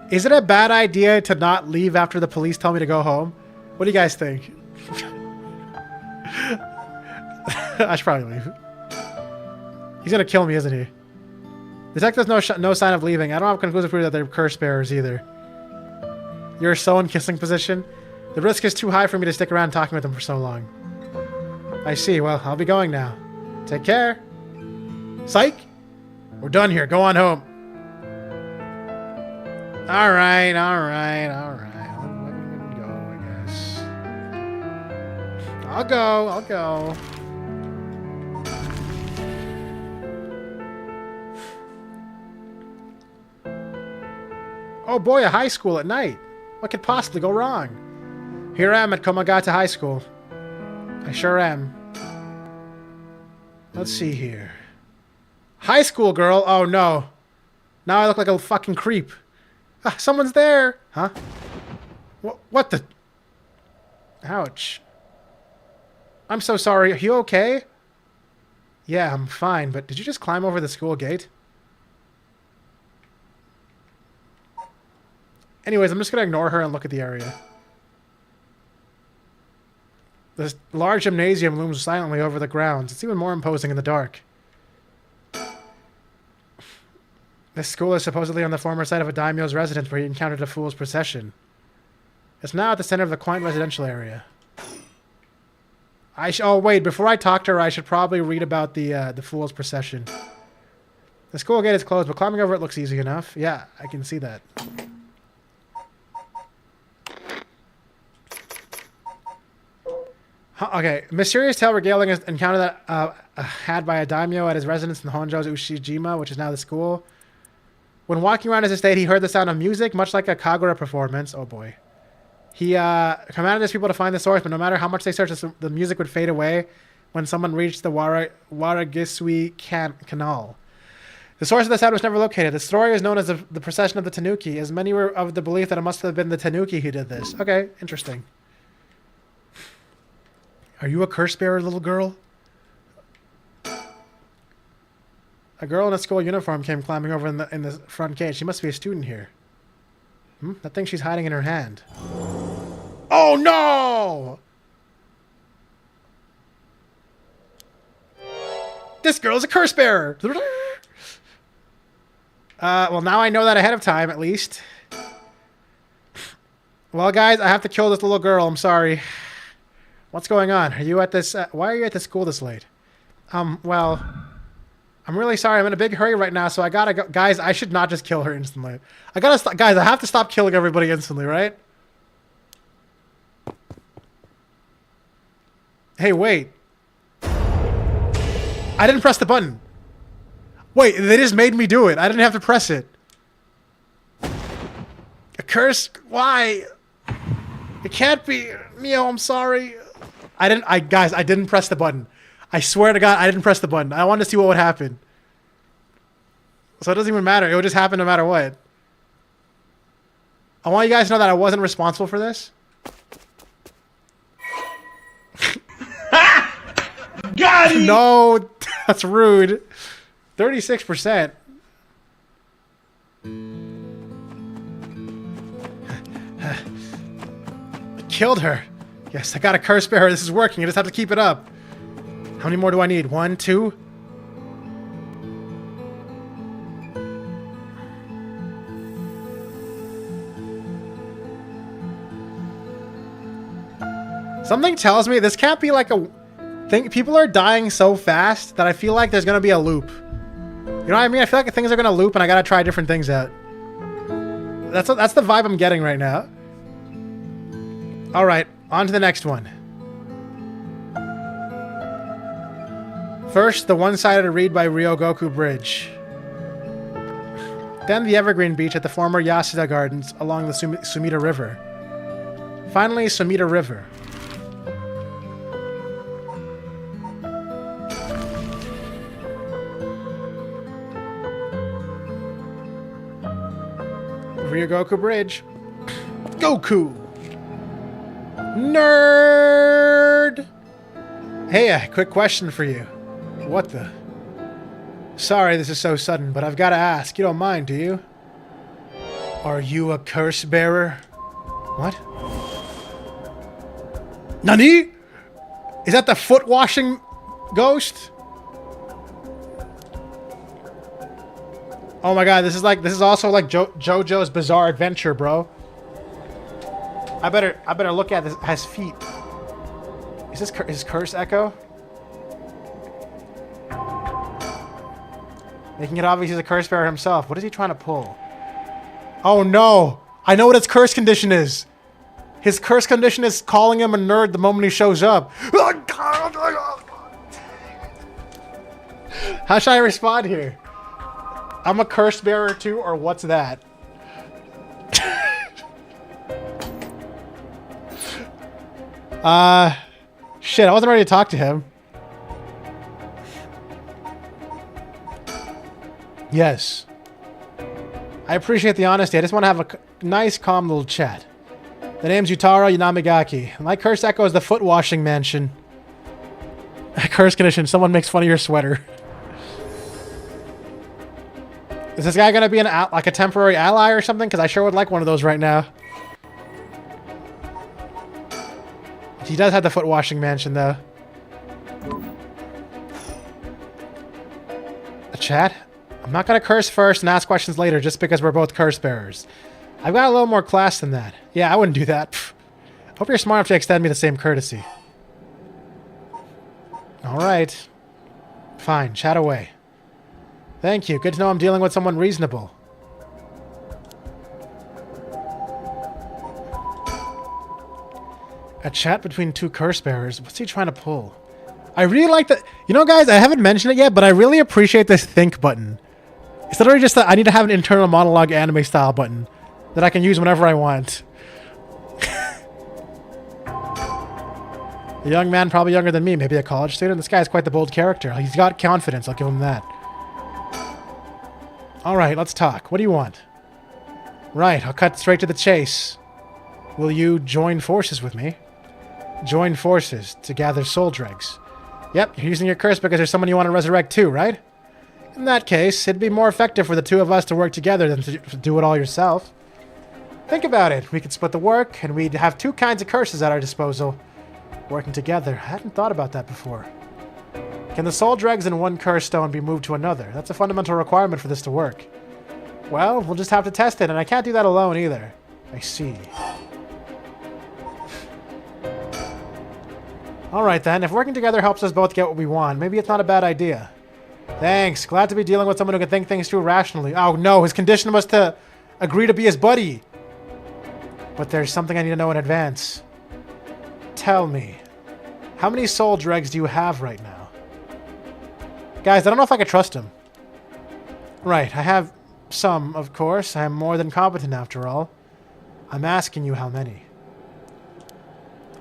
is it a bad idea to not leave after the police tell me to go home? What do you guys think? I should probably leave. He's gonna kill me, isn't he? Detective's no sign of leaving. I don't have conclusive proof that they're curse bearers either. You're so in kissing position. The risk is too high for me to stick around talking with them for so long. I see. Well, I'll be going now. Take care. Psych! We're done here. Go on home. Alright. Let me go, I guess. I'll go. Oh boy, a high school at night. What could possibly go wrong? Here I am at Komagata High School. I sure am. Let's see here. High school girl? Oh no. Now I look like a fucking creep. Ah, someone's there. Huh? What the? Ouch. I'm so sorry. Are you okay? Yeah, I'm fine, but did you just climb over the school gate? Anyways, I'm just going to ignore her and look at the area. This large gymnasium looms silently over the grounds. It's even more imposing in the dark. This school is supposedly on the former site of a daimyo's residence where he encountered a fool's procession. It's now at the center of the quaint residential area. Oh, wait, before I talk to her, I should probably read about the fool's procession. The school gate is closed, but climbing over it looks easy enough. Yeah, I can see that. Okay, mysterious tale regaling an encounter that had by a daimyo at his residence in Honjo's Ushijima, which is now the school. When walking around his estate, he heard the sound of music, much like a Kagura performance. Oh boy. He commanded his people to find the source, but no matter how much they searched, the music would fade away when someone reached the Waragisui Canal. The source of the sound was never located. The story is known as the procession of the Tanuki, as many were of the belief that it must have been the Tanuki who did this. Okay, interesting. Are you a curse bearer, little girl? A girl in a school uniform came climbing over in the front gate. She must be a student here. That thing she's hiding in her hand. Oh no! This girl's a curse bearer! Well, now I know that ahead of time, at least. Well, guys, I have to kill this little girl. I'm sorry. What's going on? Are you at this... why are you at the school this late? Well... I'm really sorry. I'm in a big hurry right now, so I gotta go. Guys, I should not just kill her instantly. I gotta stop. Guys, I have to stop killing everybody instantly, right? Hey, wait. I didn't press the button. Wait, they just made me do it. I didn't have to press it. A curse? Why? It can't be. Mio, I'm sorry. Guys, I didn't press the button. I swear to God, I didn't press the button. I wanted to see what would happen. So it doesn't even matter. It would just happen no matter what. I want you guys to know that I wasn't responsible for this. Got him! No, that's rude. 36%. I killed her. Yes, I got a curse bearer. This is working. I just have to keep it up. How many more do I need? 1, 2? Something tells me this can't be like a thing. People are dying so fast that I feel like there's going to be a loop. You know what I mean? I feel like things are going to loop and I got to try different things out. That's the vibe I'm getting right now. All right, on to the next one. First, the one-sided read by Ryogoku Bridge. Then the Evergreen Beach at the former Yasuda Gardens along the Sumida River. Finally, Sumida River. Ryogoku Bridge. Goku! Nerd! Hey, a quick question for you. What the? Sorry this is so sudden, but I've got to ask. You don't mind, do you? Are you a curse bearer? What? Nani? Is that the foot washing ghost? Oh my god, this is also like JoJo's Bizarre Adventure, bro. I better look at this. It has feet. Is this his curse echo? Making it obvious he's a curse bearer himself. What is he trying to pull? Oh no! I know what his curse condition is. His curse condition is calling him a nerd the moment he shows up. How should I respond here? I'm a curse bearer too, or what's that? Shit, I wasn't ready to talk to him. Yes. I appreciate the honesty. I just want to have a nice, calm little chat. The name's Yutaro Yanamigaki. My curse echo is the foot washing mansion. A curse condition. Someone makes fun of your sweater. Is this guy going to be like a temporary ally or something? Because I sure would like one of those right now. He does have the foot washing mansion, though. A chat? I'm not going to curse first and ask questions later just because we're both curse bearers. I've got a little more class than that. Yeah, I wouldn't do that. Pfft. Hope you're smart enough to extend me the same courtesy. Alright. Fine, chat away. Thank you. Good to know I'm dealing with someone reasonable. A chat between two curse bearers. What's he trying to pull? I really like that. You know, guys, I haven't mentioned it yet, but I really appreciate this think button. It's literally just that I need to have an internal monologue anime style button that I can use whenever I want. A young man, probably younger than me, maybe a college student. This guy's quite the bold character. He's got confidence, I'll give him that. Alright, let's talk. What do you want? Right, I'll cut straight to the chase. Will you join forces with me? Join forces to gather soul dregs. Yep, you're using your curse because there's someone you want to resurrect too, right? In that case, it'd be more effective for the two of us to work together than to do it all yourself. Think about it. We could split the work, and we'd have two kinds of curses at our disposal. Working together. I hadn't thought about that before. Can the soul dregs in one curse stone be moved to another? That's a fundamental requirement for this to work. Well, we'll just have to test it, and I can't do that alone either. I see. Alright then, if working together helps us both get what we want, maybe it's not a bad idea. Thanks. Glad to be dealing with someone who can think things through rationally. Oh no, his condition was to agree to be his buddy. But there's something I need to know in advance. Tell me, how many soul dregs do you have right now? Guys, I don't know if I can trust him. Right, I have some, of course. I am more than competent after all. I'm asking you how many.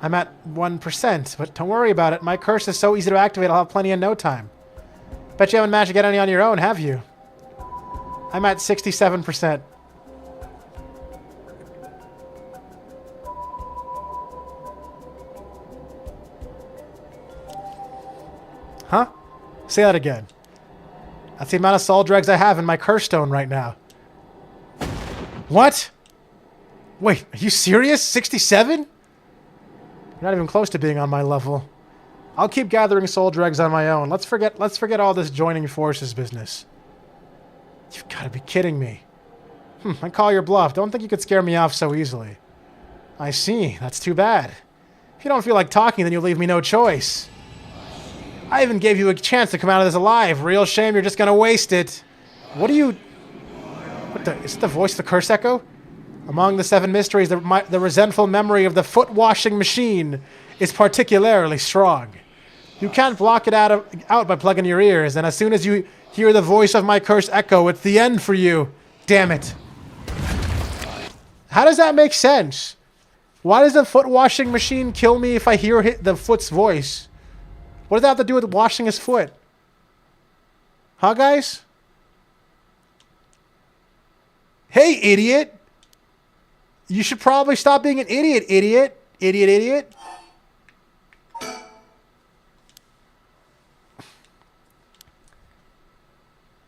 I'm at 1%, but don't worry about it. My curse is so easy to activate, I'll have plenty in no time. Bet you haven't managed to get any on your own, have you? I'm at 67%. Huh? Say that again. That's the amount of soul dregs I have in my curse stone right now. What? Wait, are you serious? 67? You're not even close to being on my level. I'll keep gathering soul dregs on my own. Let's forget all this joining forces business. You've got to be kidding me. I call your bluff. Don't think you could scare me off so easily. I see. That's too bad. If you don't feel like talking, then you leave me no choice. I even gave you a chance to come out of this alive. Real shame you're just gonna waste it. What are you... What the... Is it the voice of the curse echo? Among the 7 mysteries, the resentful memory of the foot-washing machine is particularly strong. You can't block it out by plugging your ears, and as soon as you hear the voice of my curse echo, it's the end for you. Damn it. How does that make sense? Why does the foot-washing machine kill me if I hear the foot's voice? What does that have to do with washing his foot? Huh, guys? Hey, idiot! You should probably stop being an idiot, idiot. Idiot, idiot.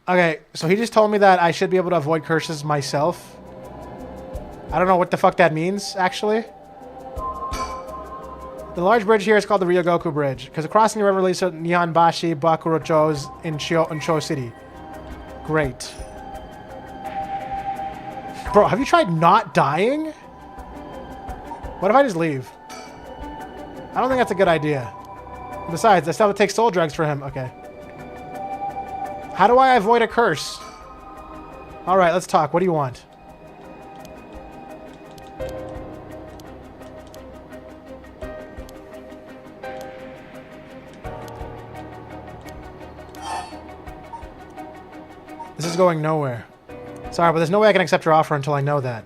Okay, so he just told me that I should be able to avoid curses myself. I don't know what the fuck that means, actually. The large bridge here is called the Ryogoku Bridge, because crossing the river leads to Nihonbashi Bakurocho's in Cho City. Great. Bro, have you tried not dying? What if I just leave? I don't think that's a good idea. Besides, I still have to take soul drugs for him. Okay. How do I avoid a curse? Alright, let's talk. What do you want? This is going nowhere. Sorry, but there's no way I can accept your offer until I know that.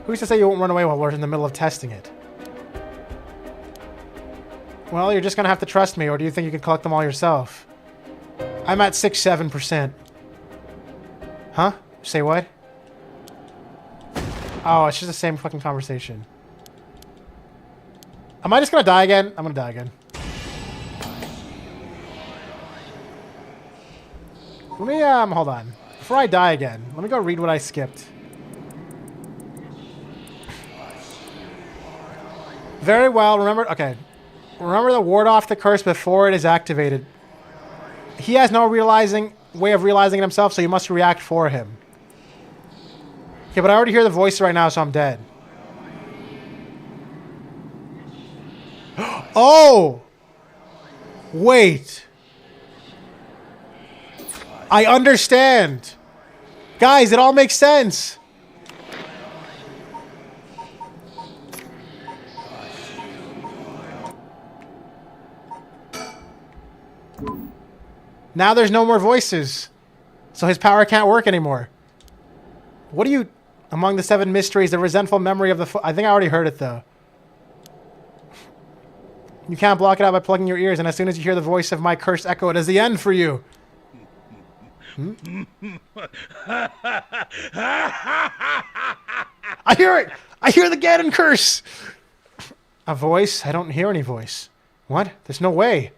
Who's to say you won't run away while we're in the middle of testing it? Well, you're just gonna have to trust me, or do you think you can collect them all yourself? I'm at 6-7%. Huh? Say what? Oh, it's just the same fucking conversation. Am I just gonna die again? I'm gonna die again. Let me, hold on. Before I die again, let me go read what I skipped. Very well, remember, okay. Remember to ward off the curse before it is activated. He has no way of realizing it himself, so you must react for him. Okay, but I already hear the voice right now, so I'm dead. Oh! Wait. I understand. Guys, it all makes sense. Now there's no more voices. So his power can't work anymore. What do you... Among the 7 mysteries, the resentful memory of the... I think I already heard it, though. You can't block it out by plugging your ears, and as soon as you hear the voice of my cursed echo, it is the end for you. I hear it! I hear the Ganon curse! A voice? I don't hear any voice. What? There's no way.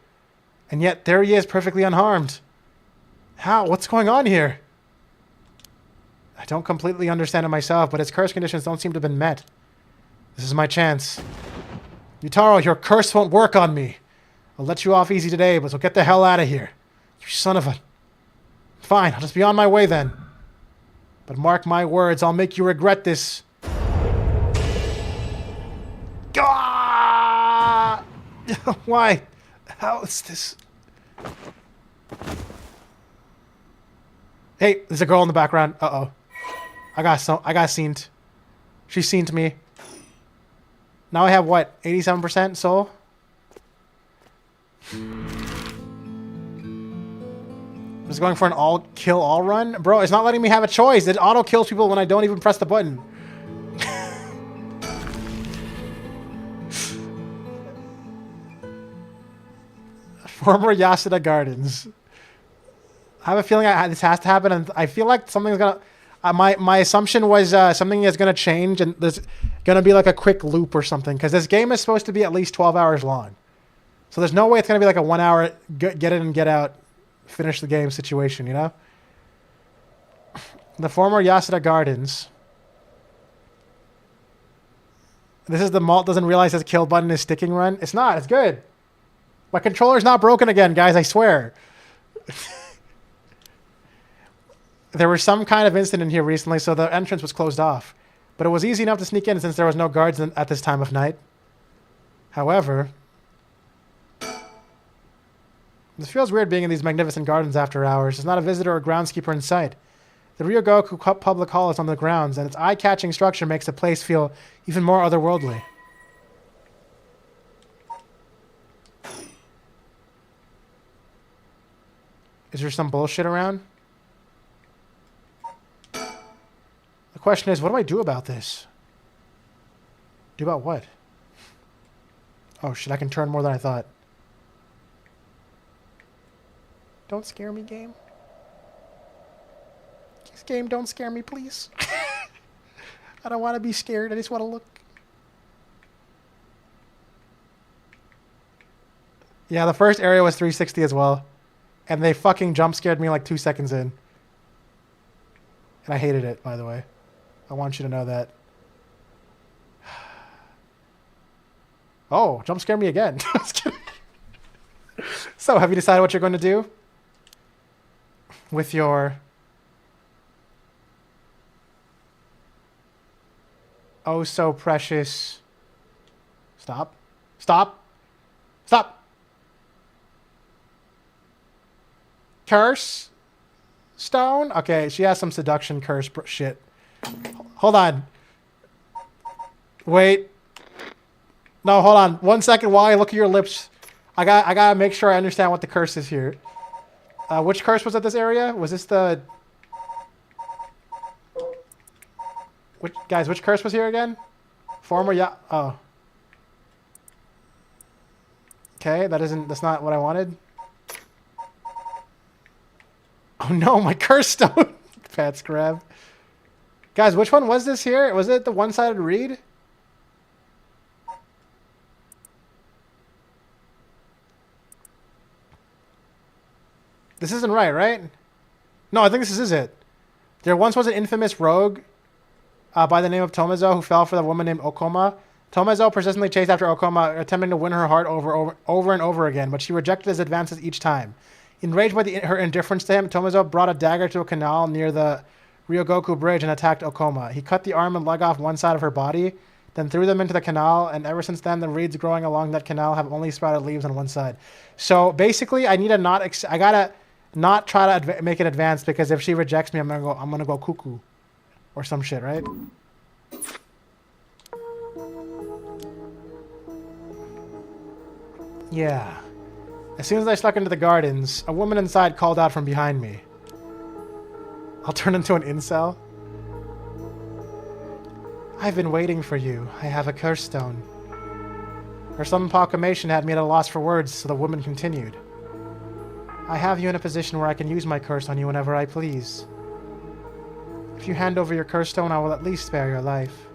And yet, there he is, perfectly unharmed. How? What's going on here? I don't completely understand it myself, but his curse conditions don't seem to have been met. This is my chance. Yutaro, your curse won't work on me. I'll let you off easy today, but so get the hell out of here. You son of a... Fine, I'll just be on my way then. But mark my words, I'll make you regret this. Ah! Why? How is this? Hey, there's a girl in the background. Uh-oh. I got seen. She seen to me. Now I have what? 87% soul? I was going for an all-kill all run? Bro, it's not letting me have a choice. It auto-kills people when I don't even press the button. Former Yasuda Gardens. I have a feeling this has to happen, and I feel like something's gonna... my assumption was something is gonna change, and there's gonna be like a quick loop or something, because this game is supposed to be at least 12 hours long. So there's no way it's gonna be like a 1 hour get in and get out, finish the game situation, you know? The former Yasuda Gardens. This is the Malt doesn't realize his kill button is sticking run. It's not. It's good. My controller's not broken again, guys. I swear. There was some kind of incident here recently, so the entrance was closed off. But it was easy enough to sneak in since there was no guards at this time of night. However, this feels weird being in these magnificent gardens after hours. There's not a visitor or groundskeeper in sight. The Ryogoku Public Hall is on the grounds, and its eye-catching structure makes the place feel even more otherworldly. Is there some bullshit around? The question is, what do I do about this? Do about what? Oh shit, I can turn more than I thought. Don't scare me, game. This game, don't scare me, please. I don't want to be scared, I just want to look. Yeah, the first area was 360 as well. And they fucking jump scared me like 2 seconds in. And I hated it, by the way. I want you to know that. Oh, jump scare me again. Just kidding. So, have you decided what you're going to do? With your... oh so precious... Stop. Stop. Stop. Curse stone? Okay, she has some seduction curse shit. Hold on. Wait. No, hold on. 1 second while I look at your lips. I gotta make sure I understand what the curse is here. Which curse was at this area? Was this the... Guys, which curse was here again? Former oh. Okay, that's not what I wanted. Oh no, my curse stone! Pat's grab. Guys, which one was this here? Was it the one-sided reed? This isn't right? No, I think this is it. There once was an infamous rogue by the name of Tomezo who fell for the woman named Okoma. Tomezo persistently chased after Okoma, attempting to win her heart over and over again, but she rejected his advances each time. Enraged by her indifference to him, Tomezo brought a dagger to a canal near the Ryogoku Bridge and attacked Okoma. He cut the arm and leg off one side of her body, then threw them into the canal, and ever since then, the reeds growing along that canal have only sprouted leaves on one side. So basically, I need to I gotta not try to make it advanced, because if she rejects me, I'm gonna go cuckoo, or some shit, right? Yeah. As soon as I stuck into the gardens, a woman inside called out from behind me. I'll turn into an incel. I've been waiting for you. I have a curse stone. Her sudden proclamation had me at a loss for words, so the woman continued. I have you in a position where I can use my curse on you whenever I please. If you hand over your curse stone, I will at least spare your life.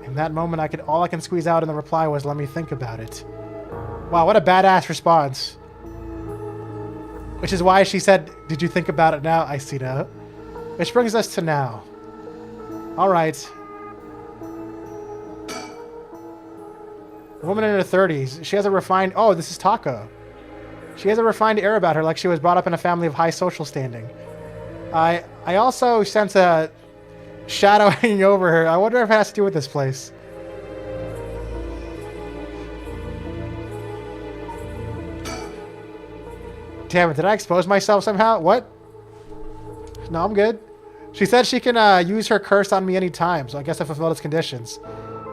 In that moment, all I can squeeze out in the reply was, let me think about it. Wow, what a badass response. Which is why she said, did you think about it now? I see now. Which brings us to now. Alright. A woman in her 30s. She has a refined... oh, this is Taka. She has a refined air about her, like she was brought up in a family of high social standing. I also sense a shadow hanging over her. I wonder if it has to do with this place. Damn it, did I expose myself somehow? What? No, I'm good. She said she can use her curse on me anytime, so I guess I fulfilled its conditions.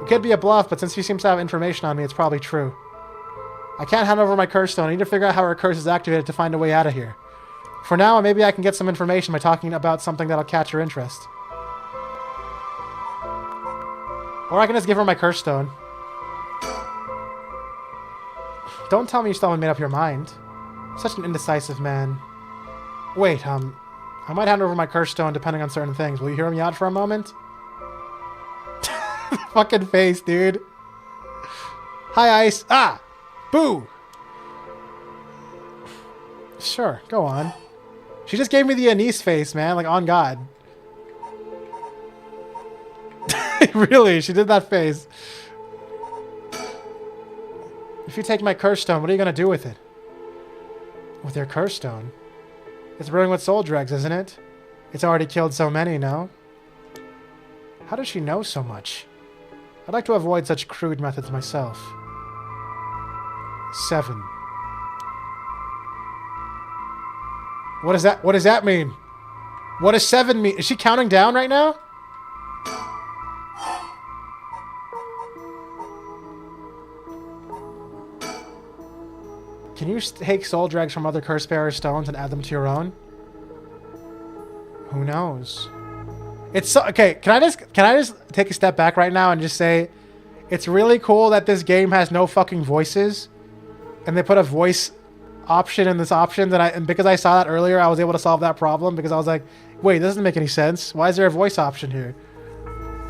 It could be a bluff, but since she seems to have information on me, it's probably true. I can't hand over my curse stone. I need to figure out how her curse is activated to find a way out of here. For now, maybe I can get some information by talking about something that'll catch her interest. Or I can just give her my curse stone. Don't tell me you still haven't made up your mind. Such an indecisive man. Wait, I might hand over my curse stone depending on certain things. Will you hear me out for a moment? Fucking face, dude. Hi, Ice. Ah! Boo! Sure, go on. She just gave me the anise face, man. Like, on God. Really, she did that face. If you take my curse stone, what are you going to do with it? With your curse stone? It's brewing with soul dregs, isn't it? It's already killed so many, no? How does she know so much? I'd like to avoid such crude methods myself. 7. What does that mean? What does 7 mean? Is she counting down right now? Can you take soul dregs from other curse bearer stones and add them to your own? Who knows? It's so okay. Can I just take a step back right now and just say, it's really cool that this game has no fucking voices, and they put a voice option in this option and because I saw that earlier, I was able to solve that problem because I was like, wait, this doesn't make any sense. Why is there a voice option here?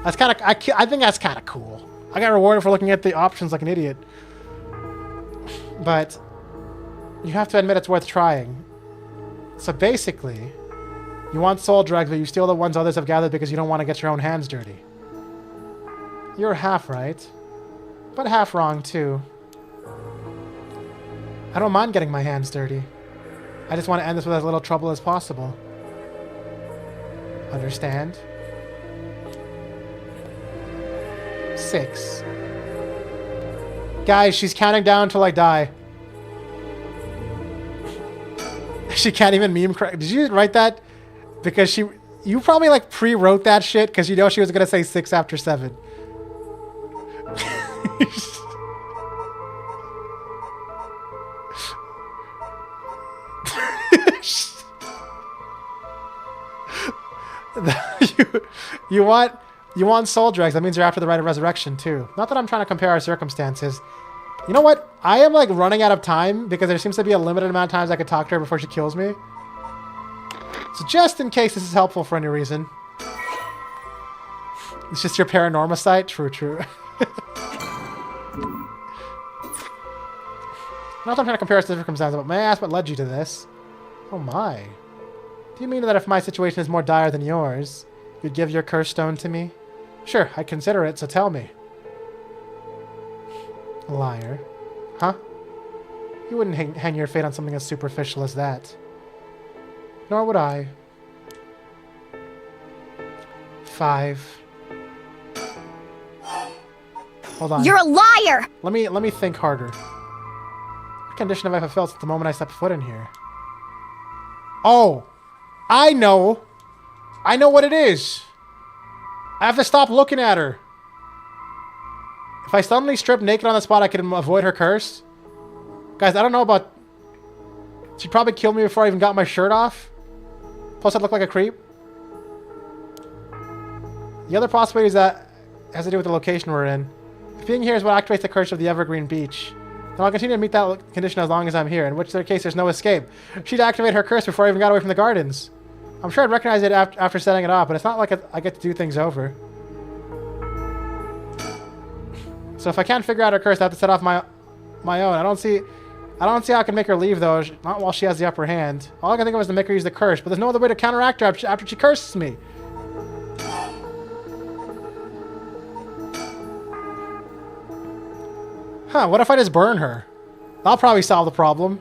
That's kind of I think that's kind of cool. I got rewarded for looking at the options like an idiot, but you have to admit it's worth trying. So basically, you want soul dregs, but you steal the ones others have gathered because you don't want to get your own hands dirty. You're half right, but half wrong too. I don't mind getting my hands dirty. I just want to end this with as little trouble as possible. Understand? 6. Guys, she's counting down until I die. She can't even meme correct. Did you write that? Because you probably like pre-wrote that shit because you know she was going to say 6 after 7. you want soul dregs. That means you're after the rite of resurrection too. Not that I'm trying to compare our circumstances. You know what? I am like running out of time because there seems to be a limited amount of times I could talk to her before she kills me. So just in case this is helpful for any reason. It's just your Paranormasight? True, true. Not that I'm trying to compare us to circumstances, but may I ask what led you to this? Oh my. Do you mean that if my situation is more dire than yours, you'd give your curse stone to me? Sure, I'd consider it, so tell me. Liar. Huh? You wouldn't hang your fate on something as superficial as that. Nor would I. 5. Hold on. You're a liar! Let me think harder. What condition have I fulfilled since the moment I stepped foot in here? Oh! I know! I know what it is! I have to stop looking at her. If I suddenly strip naked on the spot, I can avoid her curse. Guys, I don't know about... She'd probably kill me before I even got my shirt off. Plus, I'd look like a creep. The other possibility is that has to do with the location we're in. If being here is what activates the curse of the Evergreen Beach, then I'll continue to meet that condition as long as I'm here, in which case there's no escape. She'd activate her curse before I even got away from the gardens. I'm sure I'd recognize it after setting it up, but it's not like I get to do things over. So if I can't figure out her curse, I have to set off my own. I don't see how I can make her leave, though, not while she has the upper hand. All I can think of is to make her use the curse, but there's no other way to counteract her after she curses me. Huh, what if I just burn her? That'll probably solve the problem.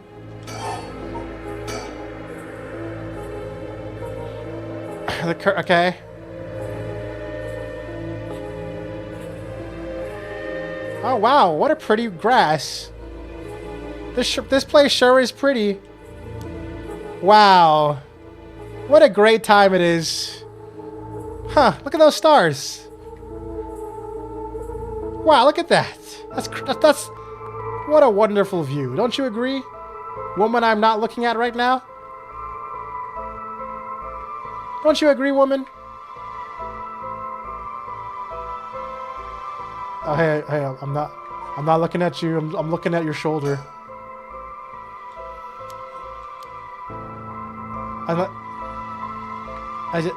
Okay. Oh, wow, what a pretty grass. This place sure is pretty. Wow. What a great time it is. Huh, look at those stars. Wow, look at that. That's what a wonderful view. Don't you agree? Woman I'm not looking at right now? Don't you agree, woman? Oh, hey, I'm not... I'm not looking at you. I'm looking at your shoulder. I'm not... I just...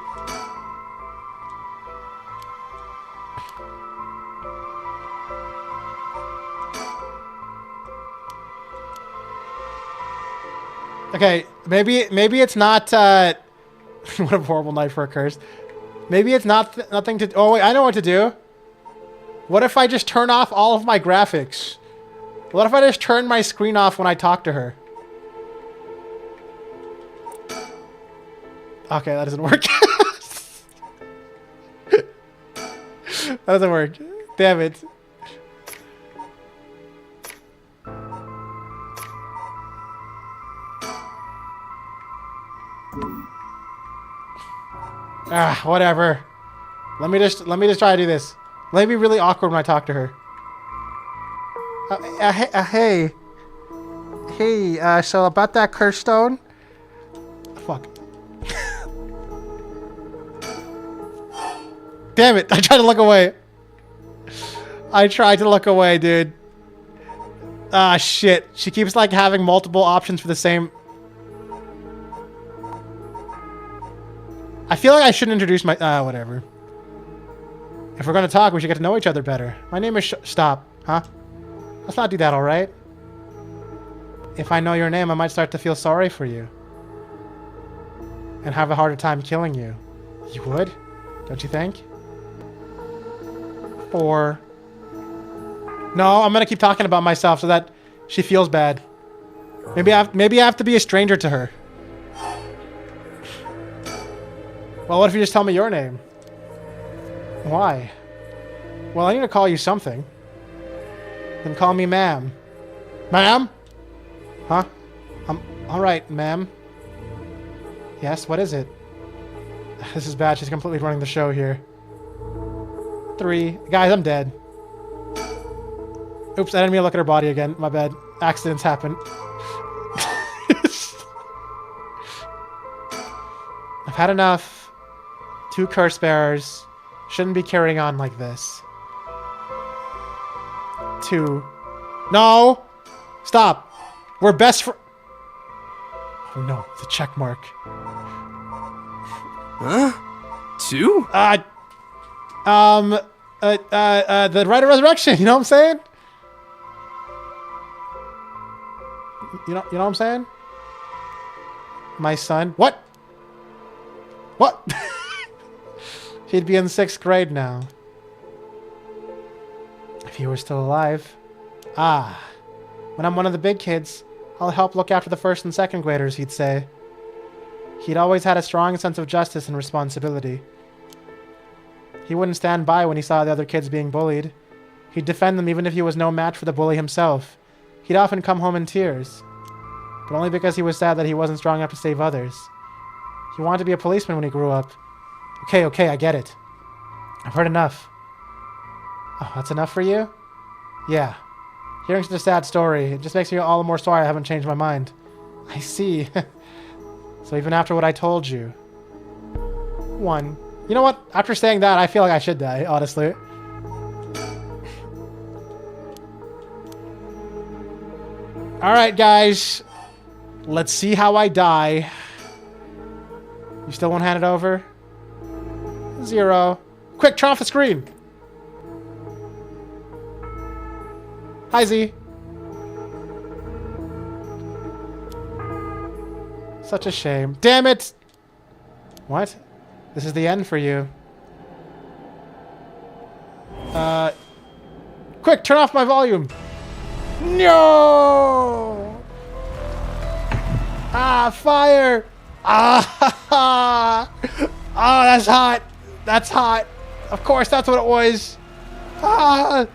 Okay, maybe it's not, what a horrible night for a curse. Maybe it's not nothing to... Oh, wait, I know what to do. What if I just turn off all of my graphics? What if I just turn my screen off when I talk to her? Okay, that doesn't work. That doesn't work. Damn it. Ah, whatever. Let me just try to do this. Let me be really awkward when I talk to her. Hey. Hey, so about that curse stone? Fuck. Damn it, I tried to look away. I tried to look away, dude. Ah, shit. She keeps, like, having multiple options for the same... I feel like I shouldn't introduce my... whatever. If we're gonna talk, we should get to know each other better. My name is Stop. Huh? Let's not do that, alright? If I know your name, I might start to feel sorry for you. And have a harder time killing you. You would? Don't you think? 4. No, I'm gonna keep talking about myself so that she feels bad. Maybe I have to be a stranger to her. Well, what if you just tell me your name? Why? Well, I need to call you something. Then call me ma'am. Ma'am? Huh? Alright, ma'am. Yes, what is it? This is bad. She's completely running the show here. 3. Guys, I'm dead. Oops, I didn't mean to look at her body again. My bad. Accidents happen. I've had enough. 2 curse bearers. Shouldn't be carrying on like this. 2. No! Stop! We're best fr- Oh no, the check mark. Huh? 2? The Rite of Resurrection, you know what I'm saying? You know what I'm saying? My son. What? What? He'd be in 6th grade now. If he were still alive. Ah. When I'm one of the big kids, I'll help look after the 1st and 2nd graders, he'd say. He'd always had a strong sense of justice and responsibility. He wouldn't stand by when he saw the other kids being bullied. He'd defend them even if he was no match for the bully himself. He'd often come home in tears. But only because he was sad that he wasn't strong enough to save others. He wanted to be a policeman when he grew up. Okay, I get it. I've heard enough. Oh, that's enough for you? Yeah. Hearing such a sad story, it just makes me all the more sorry I haven't changed my mind. I see. So even after what I told you. 1. You know what? After saying that, I feel like I should die, honestly. Alright, guys. Let's see how I die. You still won't hand it over? 0. Quick, turn off the screen. Hi, Z. Such a shame. Damn it! What? This is the end for you. Quick, turn off my volume. No! Ah, fire! Ah! Oh, that's hot. That's hot. Of course, that's what it was. Ah!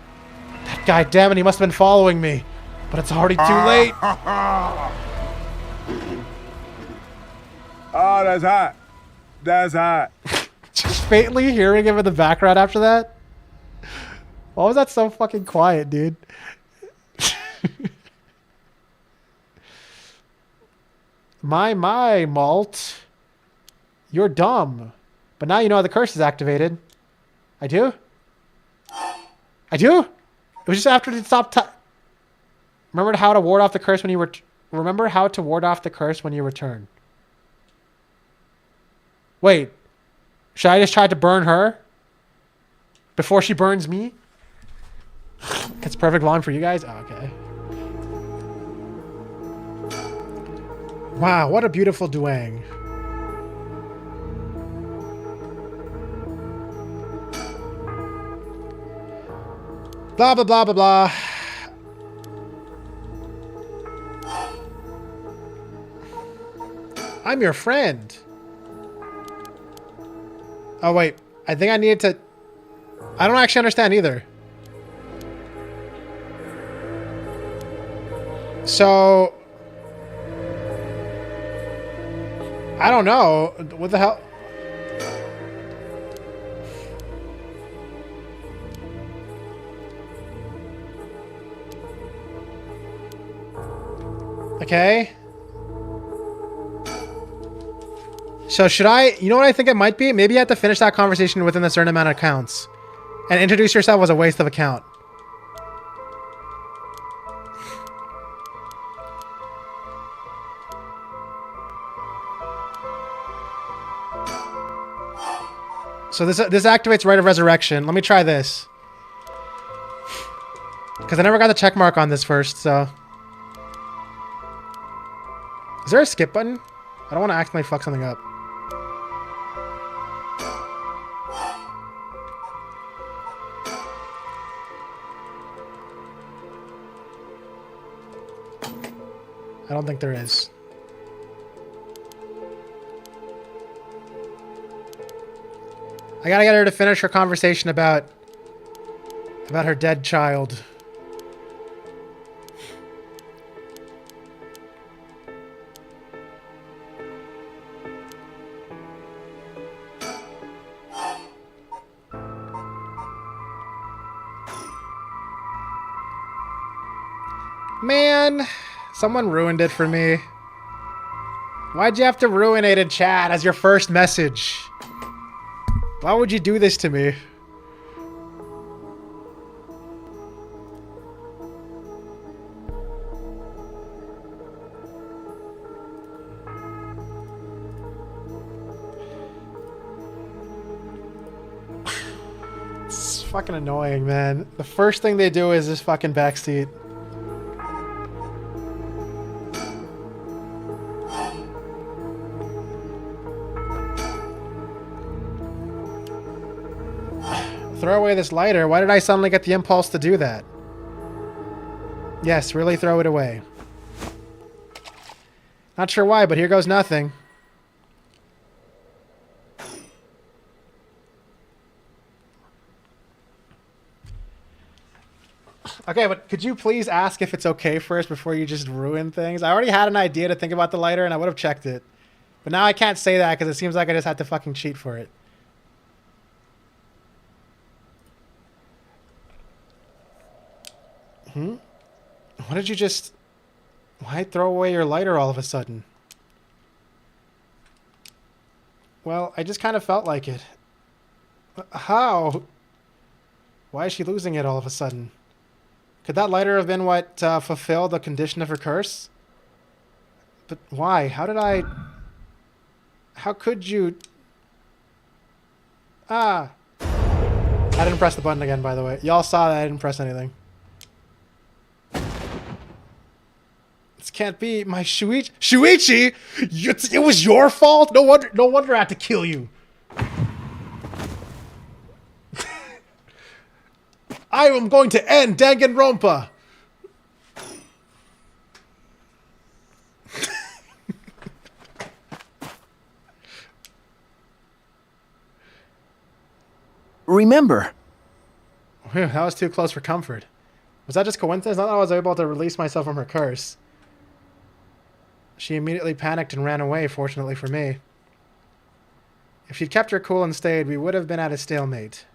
That guy, damn it, he must have been following me. But it's already too late. Oh, that's hot. That's hot. Just faintly hearing him in the background after that. Why was that so fucking quiet, dude? My, Malt. You're dumb. But now you know how the curse is activated. I do? I do? It was just after it stopped. Remember how to ward off the curse when you were. Remember how to ward off the curse when you return. Wait. Should I just try to burn her? Before she burns me? It's perfect volume for you guys? Oh, okay. Wow, what a beautiful Duang. Blah, blah, blah, blah, blah. I'm your friend. Oh, wait. I think I needed to... I don't actually understand either. So... I don't know. What the hell? Okay. So should I... You know what I think it might be? Maybe you have to finish that conversation within a certain amount of counts. And introduce yourself was a waste of a count. So this activates Rite of Resurrection. Let me try this. Because I never got the check mark on this first, so... Is there a skip button? I don't want to accidentally fuck something up. I don't think there is. I gotta get her to finish her conversation about her dead child. Man, someone ruined it for me. Why'd you have to ruin it in chat as your first message? Why would you do this to me? It's fucking annoying, man. The first thing they do is this fucking backseat. Throw away this lighter. Why did I suddenly get the impulse to do that? Yes, really throw it away. Not sure why, but here goes nothing. Okay, but could you please ask if it's okay first before you just ruin things? I already had an idea to think about the lighter and I would have checked it. But now I can't say that because it seems like I just had to fucking cheat for it. What did you just... Why throw away your lighter all of a sudden? Well, I just kind of felt like it. How? Why is she losing it all of a sudden? Could that lighter have been what fulfilled the condition of her curse? But why? How did I... How could you... Ah. I didn't press the button again, by the way. Y'all saw that I didn't press anything. This can't be my Shuichi. Shuichi! It was your fault? No wonder I had to kill you. I am going to end Danganronpa. Remember. Whew, that was too close for comfort. Was that just coincidence? Not that I was able to release myself from her curse. She immediately panicked and ran away, fortunately for me. If she'd kept her cool and stayed, we would have been at a stalemate.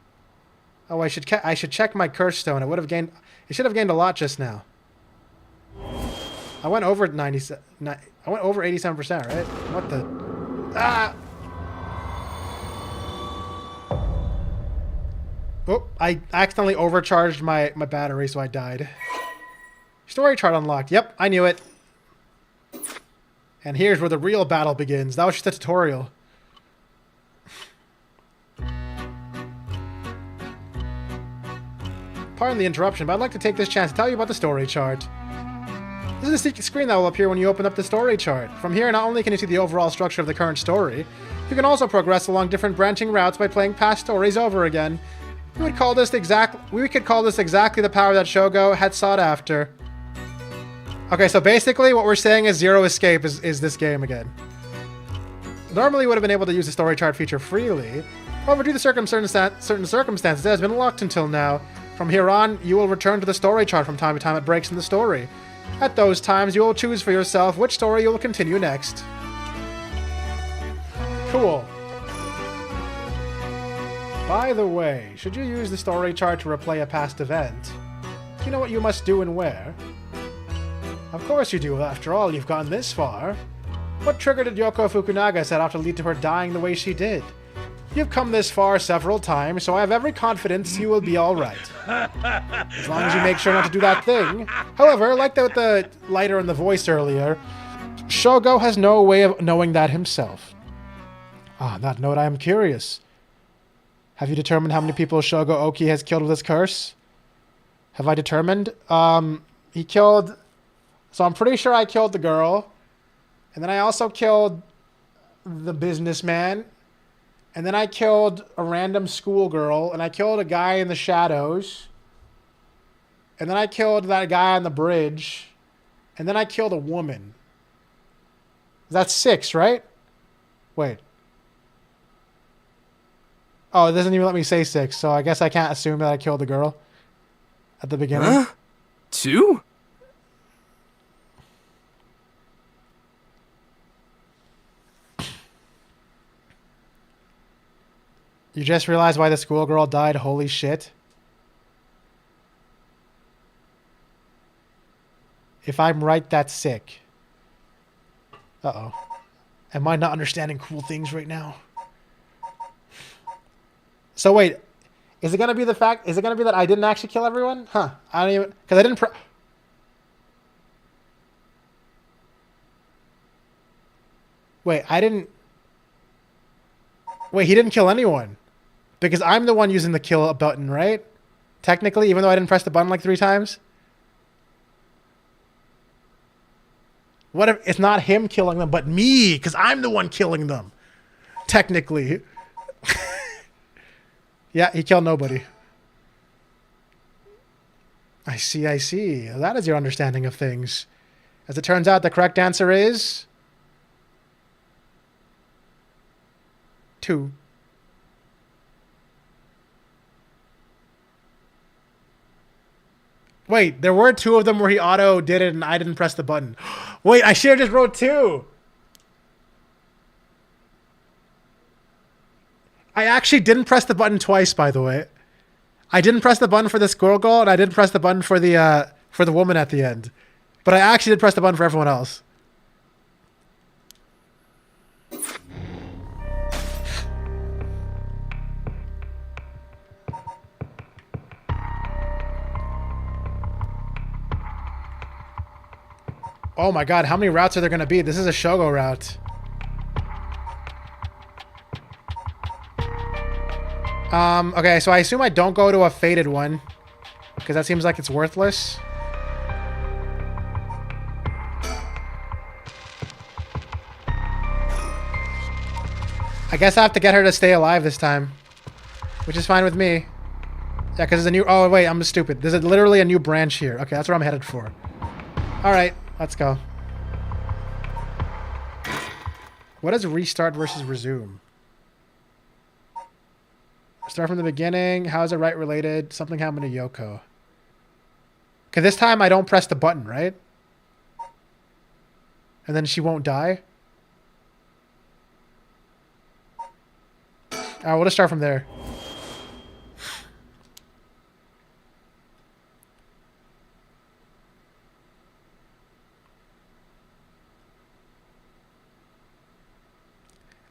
Oh, I should check my curse stone. It should have gained a lot just now. I went over 97. I went over 87%, right? What the? Ah! Oh, I accidentally overcharged my battery, so I died. Story chart unlocked. Yep, I knew it. And here's where the real battle begins. That was just a tutorial. Pardon the interruption, but I'd like to take this chance to tell you about the story chart. This is a secret screen that will appear when you open up the story chart. From here, not only can you see the overall structure of the current story, you can also progress along different branching routes by playing past stories over again. We could call this exactly the power that Shogo had sought after. Okay, so basically what we're saying is Zero Escape is this game again. Normally, you would have been able to use the story chart feature freely. However, due to certain circumstances, it has been locked until now. From here on, you will return to the story chart from time to time at breaks in the story. At those times, you will choose for yourself which story you will continue next. Cool. By the way, should you use the story chart to replay a past event, do you know what you must do and where? Of course you do, after all, you've gone this far. What trigger did Yoko Fukunaga set out to lead to her dying the way she did? You've come this far several times, so I have every confidence you will be alright. As long as you make sure not to do that thing. However, like with the lighter in the voice earlier, Shogo has no way of knowing that himself. On that note, I am curious. Have you determined how many people Shogo Oki has killed with his curse? Have I determined? He killed... So I'm pretty sure I killed the girl. And then I also killed the businessman. And then I killed a random schoolgirl. And I killed a guy in the shadows. And then I killed that guy on the bridge. And then I killed a woman. That's 6, right? Wait. Oh, it doesn't even let me say 6. So I guess I can't assume that I killed the girl at the beginning. Huh? 2? You just realized why the schoolgirl died? Holy shit. If I'm right, that's sick. Uh-oh. Am I not understanding cool things right now? So wait, is it gonna be that I didn't actually kill everyone? Huh. I don't even... Because I didn't... Wait, I didn't... Wait, he didn't kill anyone. Because I'm the one using the kill button, right? Technically, even though I didn't press the button like 3 times. What if it's not him killing them, but me? Because I'm the one killing them. Technically. Yeah, he killed nobody. I see, I see. That is your understanding of things. As it turns out, the correct answer is... 2. Wait, there were 2 of them where he auto did it and I didn't press the button. Wait, I should have just wrote 2. I actually didn't press the button twice, by the way. I didn't press the button for the squirrel girl and I didn't press the button for the woman at the end. But I actually did press the button for everyone else. Oh my god, how many routes are there going to be? This is a Shogo route. Okay, so I assume I don't go to a faded one. Because that seems like it's worthless. I guess I have to get her to stay alive this time. Which is fine with me. Yeah, because there's a new... Oh, wait, I'm stupid. There's literally a new branch here. Okay, that's where I'm headed for. Alright, let's go. What is restart versus resume? Start from the beginning. How is it right related? Something happened to Yoko. Okay, this time I don't press the button, right? And then she won't die? Alright, we'll just start from there.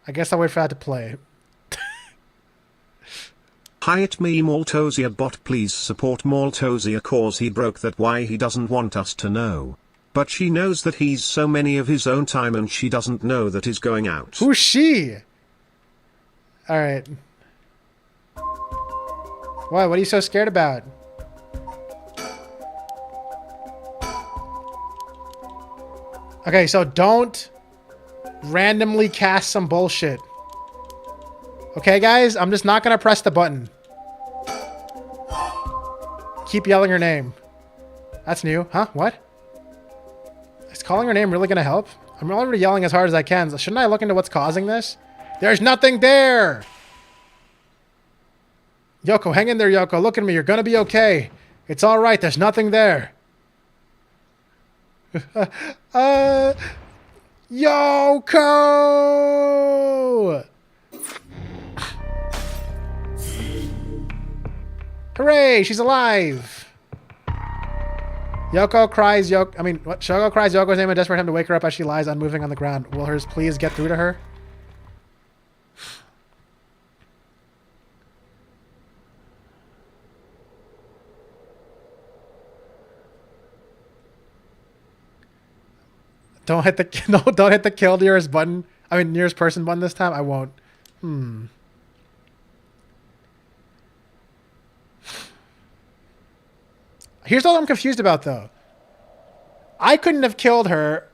I guess I'll wait for that to play. Hi, it me Maltosier bot, please support Maltosier cause he broke that why he doesn't want us to know. But she knows that he's so many of his own time and she doesn't know that he's going out. Who's she? Alright. What are you so scared about? Okay, so don't randomly cast some bullshit. Okay, guys? I'm just not gonna press the button. Keep yelling her name. That's new. Huh? What? Is calling her name really gonna help? I'm already yelling as hard as I can. So shouldn't I look into what's causing this? There's nothing there! Yoko, hang in there, Yoko. Look at me. You're gonna be okay. It's alright. There's nothing there. Yoko! Hooray! She's alive! Shoko cries Yoko's name in a desperate attempt to wake her up as she lies unmoving on the ground. Will hers please get through to her? Don't hit the kill nearest button. Nearest person button this time. I won't. Here's what I'm confused about, though. I couldn't have killed her.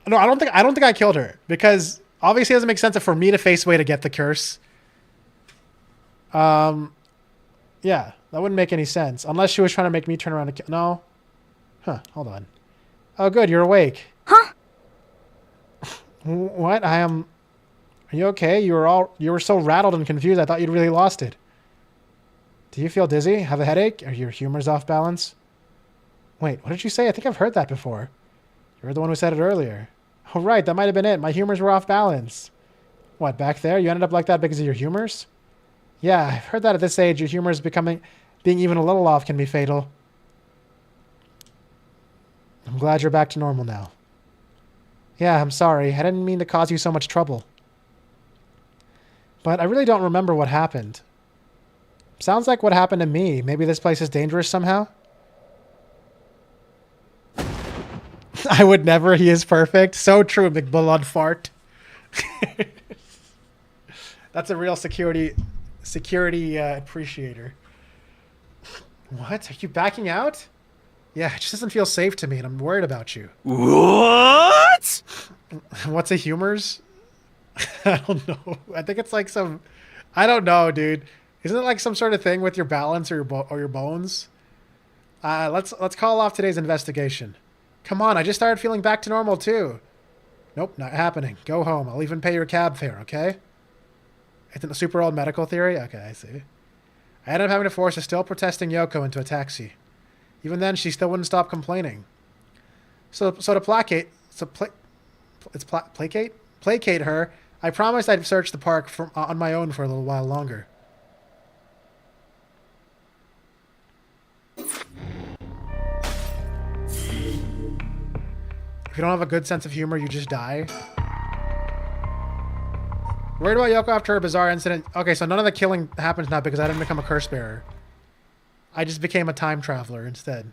No, I don't think I killed her because obviously it doesn't make sense for me to face away to get the curse. Yeah, that wouldn't make any sense unless she was trying to make me turn around and kill. No. Huh? Hold on. Oh, good. You're awake. Huh? What? Are you okay? You were so rattled and confused. I thought you'd really lost it. Do you feel dizzy? Have a headache? Are your humors off balance? Wait, what did you say? I think I've heard that before. You're the one who said it earlier. Oh, right. That might have been it. My humors were off balance. What, back there? You ended up like that because of your humors? Yeah, I've heard that at this age, your humors being even a little off can be fatal. I'm glad you're back to normal now. Yeah, I'm sorry. I didn't mean to cause you so much trouble. But I really don't remember what happened. Sounds like what happened to me. Maybe this place is dangerous somehow? I would never. He is perfect. So true, big blood fart. That's a real security appreciator. What? Are you backing out? Yeah, it just doesn't feel safe to me, and I'm worried about you. What? What's a humors? I don't know. I think it's like some... I don't know, dude. Isn't it like some sort of thing with your balance or your bones? Let's call off today's investigation. Come on, I just started feeling back to normal, too. Nope, not happening. Go home. I'll even pay your cab fare, okay? Isn't a super old medical theory? Okay, I see. I ended up having to force a still protesting Yoko into a taxi. Even then, she still wouldn't stop complaining. So to placate her, I promised I'd search the park on my own for a little while longer. If you don't have a good sense of humor, you just die. Worried about Yoko after her bizarre incident. Okay, so none of the killing happens now because I didn't become a curse bearer. I just became a time traveler instead.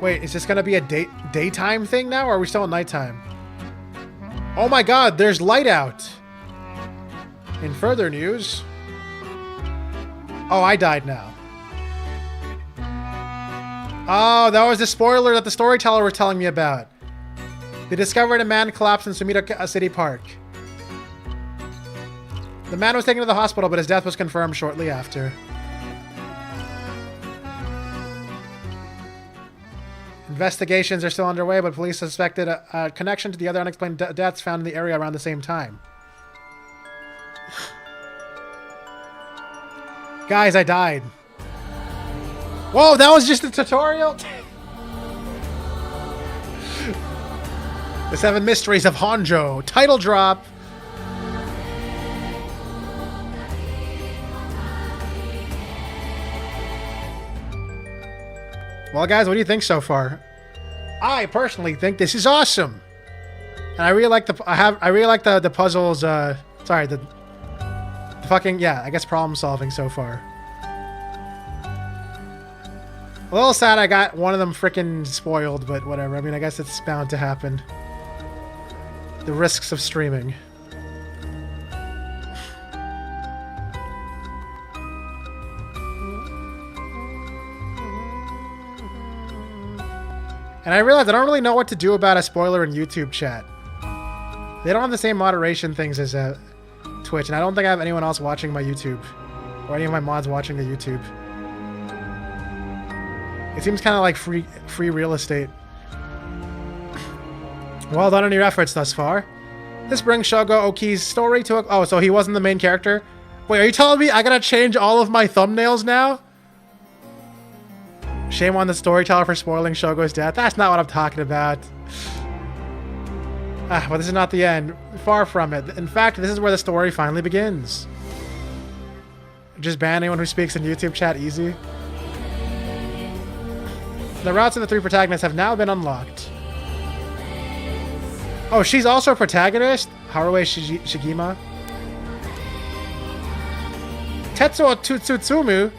Wait, is this going to be a daytime thing now, or are we still at nighttime? Oh my god, there's light out! In further news... Oh, I died now. Oh, that was the spoiler that the storyteller was telling me about. They discovered a man collapsed in Sumida City Park. The man was taken to the hospital, but his death was confirmed shortly after. Investigations are still underway, but police suspected a connection to the other unexplained deaths found in the area around the same time. Guys, I died. Whoa, that was just a tutorial? The 7 Mysteries of Honjo. Title drop. Well, guys, what do you think so far? I personally think this is awesome. And I really like the puzzles. Sorry, the fucking, yeah, I guess problem solving so far. A little sad I got one of them freaking spoiled, but whatever. I mean, I guess it's bound to happen. The risks of streaming. And I realized I don't really know what to do about a spoiler in YouTube chat. They don't have the same moderation things as Twitch, and I don't think I have anyone else watching my YouTube. Or any of my mods watching the YouTube. It seems kind of like free real estate. Well done on your efforts thus far. This brings Shogo Oki's story to a... Oh, so he wasn't the main character? Wait, are you telling me I gotta change all of my thumbnails now? Shame on the storyteller for spoiling Shogo's death. That's not what I'm talking about. But this is not the end. Far from it. In fact, this is where the story finally begins. Just ban anyone who speaks in YouTube chat easy. The routes of the three protagonists have now been unlocked. Oh, she's also a protagonist? Haruo Shigima. Tetsuo Tsutsumu.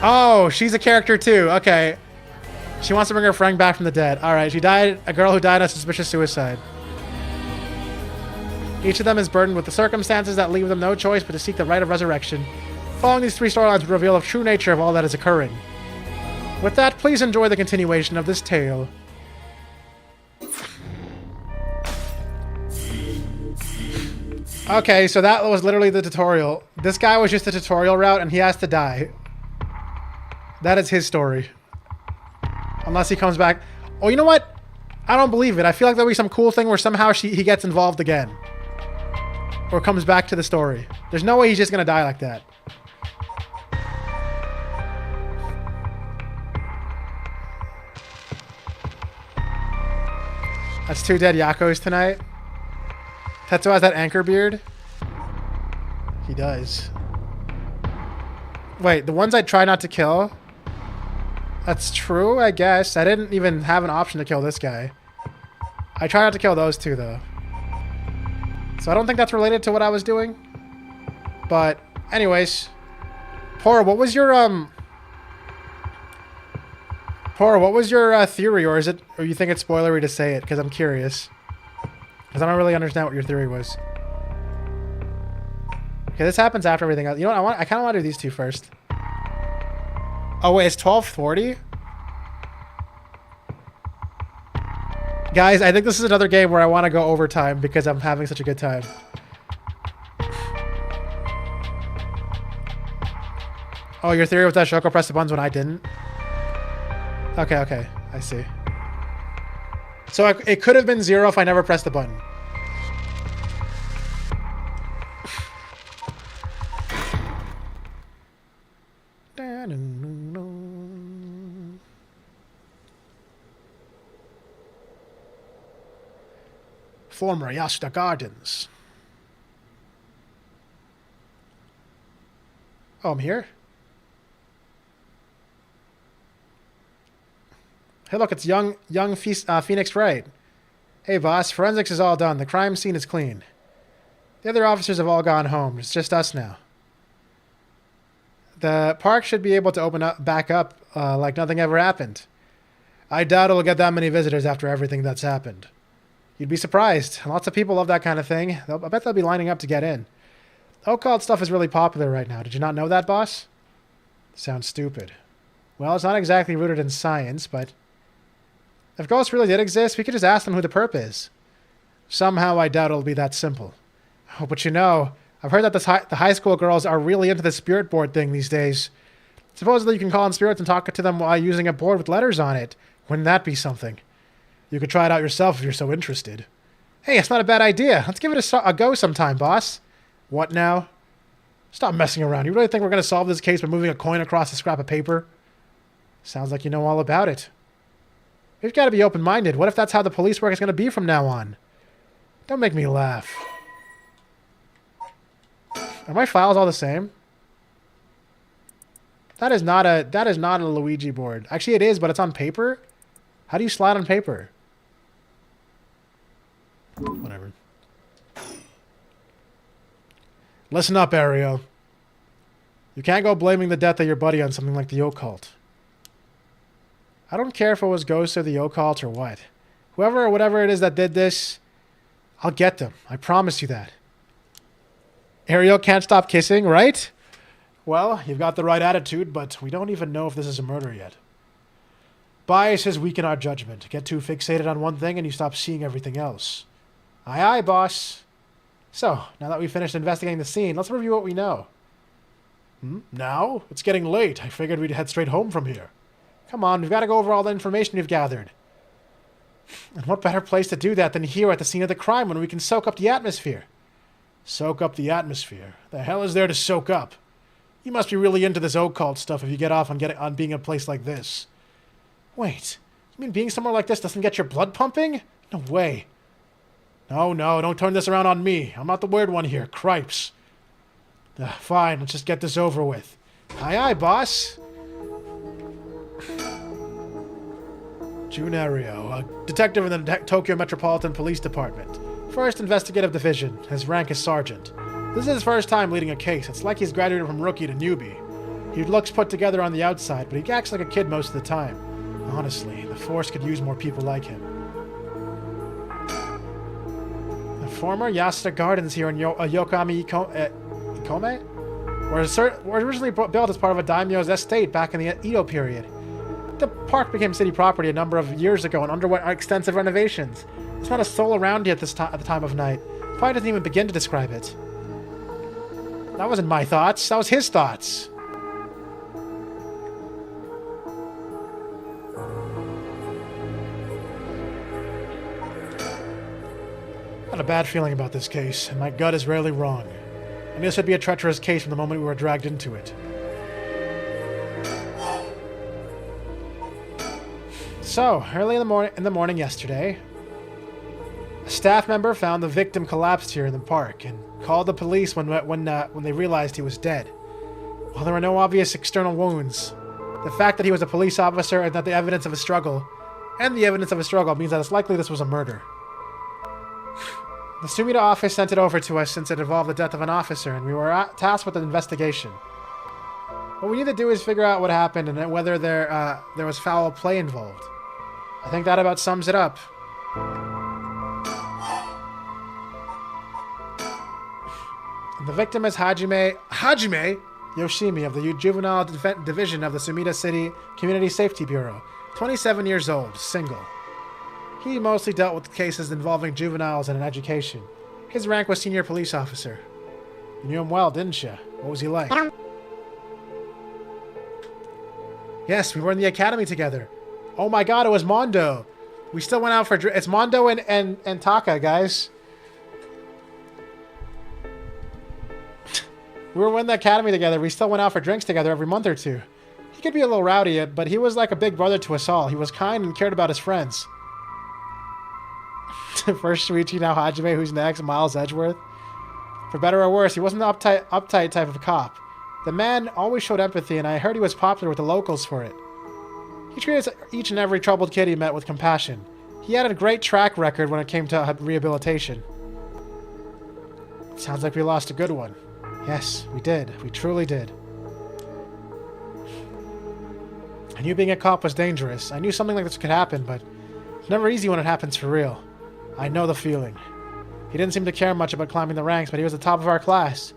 Oh, she's a character too. Okay. She wants to bring her friend back from the dead. Alright, a girl who died of suspicious suicide. Each of them is burdened with the circumstances that leave them no choice but to seek the right of resurrection. Following these three storylines would reveal the true nature of all that is occurring. With that, please enjoy the continuation of this tale. Okay, so that was literally the tutorial. This guy was just the tutorial route and he has to die. That is his story. Unless he comes back. Oh, you know what? I don't believe it. I feel like there'll be some cool thing where somehow he gets involved again. Or comes back to the story. There's no way he's just gonna die like that. That's 2 dead Yakos tonight. Tetsuo has that anchor beard. He does. Wait, the ones I try not to kill? That's true, I guess. I didn't even have an option to kill this guy. I try not to kill those two, though. So I don't think that's related to what I was doing. But, anyways. Pora, what was your, Pora, what was your theory? Or you think it's spoilery to say it? Because I'm curious. Because I don't really understand what your theory was. Okay, this happens after everything else. You know what? I kind of want to do these two first. Oh, wait, it's 12:40? Guys, I think this is another game where I want to go overtime because I'm having such a good time. Oh, your theory was that Shoko pressed the buttons when I didn't? Okay, I see. So it could have been 0 if I never pressed the button. Former Yasuda Gardens. Oh, I'm here? Hey, look, it's young Phoenix Wright. Hey, boss, forensics is all done. The crime scene is clean. The other officers have all gone home. It's just us now. The park should be able to open up back up like nothing ever happened. I doubt it'll get that many visitors after everything that's happened. You'd be surprised. Lots of people love that kind of thing. I bet they'll be lining up to get in. Occult stuff is really popular right now. Did you not know that, boss? Sounds stupid. Well, it's not exactly rooted in science, but... if ghosts really did exist, we could just ask them who the perp is. Somehow I doubt it'll be that simple. Oh, but you know, I've heard that the high school girls are really into the spirit board thing these days. Supposedly you can call in spirits and talk to them while using a board with letters on it. Wouldn't that be something? You could try it out yourself if you're so interested. Hey, it's not a bad idea. Let's give it a go sometime, boss. What now? Stop messing around. You really think we're going to solve this case by moving a coin across a scrap of paper? Sounds like you know all about it. We've got to be open-minded. What if that's how the police work is going to be from now on? Don't make me laugh. Are my files all the same? That is not a Luigi board. Actually, it is, but it's on paper. How do you slide on paper? Whatever. Listen up, Ariel. You can't go blaming the death of your buddy on something like the occult. I don't care if it was ghosts or the occult or what. Whoever or whatever it is that did this, I'll get them. I promise you that. Ariel can't stop kissing, right? Well, you've got the right attitude, but we don't even know if this is a murder yet. Biases weaken our judgment. Get too fixated on one thing and you stop seeing everything else. Aye, aye, boss. So, now that we've finished investigating the scene, let's review what we know. Now? It's getting late. I figured we'd head straight home from here. Come on, we've got to go over all the information we've gathered. And what better place to do that than here at the scene of the crime when we can soak up the atmosphere? Soak up the atmosphere? The hell is there to soak up? You must be really into this occult stuff if you get off on being a place like this. Wait, you mean being somewhere like this doesn't get your blood pumping? No way. No, don't turn this around on me. I'm not the weird one here. Cripes. Fine, let's just get this over with. Aye, aye, boss. Junario, a detective in the Tokyo Metropolitan Police Department. First Investigative Division. His rank is Sergeant. This is his first time leading a case. It's like he's graduated from rookie to newbie. He looks put together on the outside, but he acts like a kid most of the time. Honestly, the force could use more people like him. The former Yasuda Gardens here in Yokohama Ikome were originally built as part of a daimyo's estate back in the Edo period. The park became city property a number of years ago and underwent extensive renovations. There's not a soul around here at the time of night. Probably doesn't even begin to describe it. That wasn't my thoughts. That was his thoughts. I had a bad feeling about this case, and my gut is rarely wrong. I knew this would be a treacherous case from the moment we were dragged into it. So, early in the morning yesterday, a staff member found the victim collapsed here in the park and called the police when they realized he was dead. While there were no obvious external wounds, the fact that he was a police officer and that the evidence of a struggle means that it's likely this was a murder. The Sumida office sent it over to us since it involved the death of an officer, and we were tasked with an investigation. What we need to do is figure out what happened and whether there was foul play involved. I think that about sums it up. The victim is Hajime Yoshimi of the Juvenile Division of the Sumida City Community Safety Bureau. 27 years old, single. He mostly dealt with cases involving juveniles and in education. His rank was senior police officer. You knew him well, didn't you? What was he like? Yes, we were in the academy together. Oh my god, it was Mondo. We still went out for drinks. It's Mondo and Taka, guys. We were in the academy together. We still went out for drinks together every month or two. He could be a little rowdy, but he was like a big brother to us all. He was kind and cared about his friends. First Shuichi, now Hajime, who's next? Miles Edgeworth. For better or worse, he wasn't the uptight type of cop. The man always showed empathy, and I heard he was popular with the locals for it. He treated each and every troubled kid he met with compassion. He had a great track record when it came to rehabilitation. Sounds like we lost a good one. Yes, we did. We truly did. I knew being a cop was dangerous. I knew something like this could happen, but it's never easy when it happens for real. I know the feeling. He didn't seem to care much about climbing the ranks, but he was the top of our class.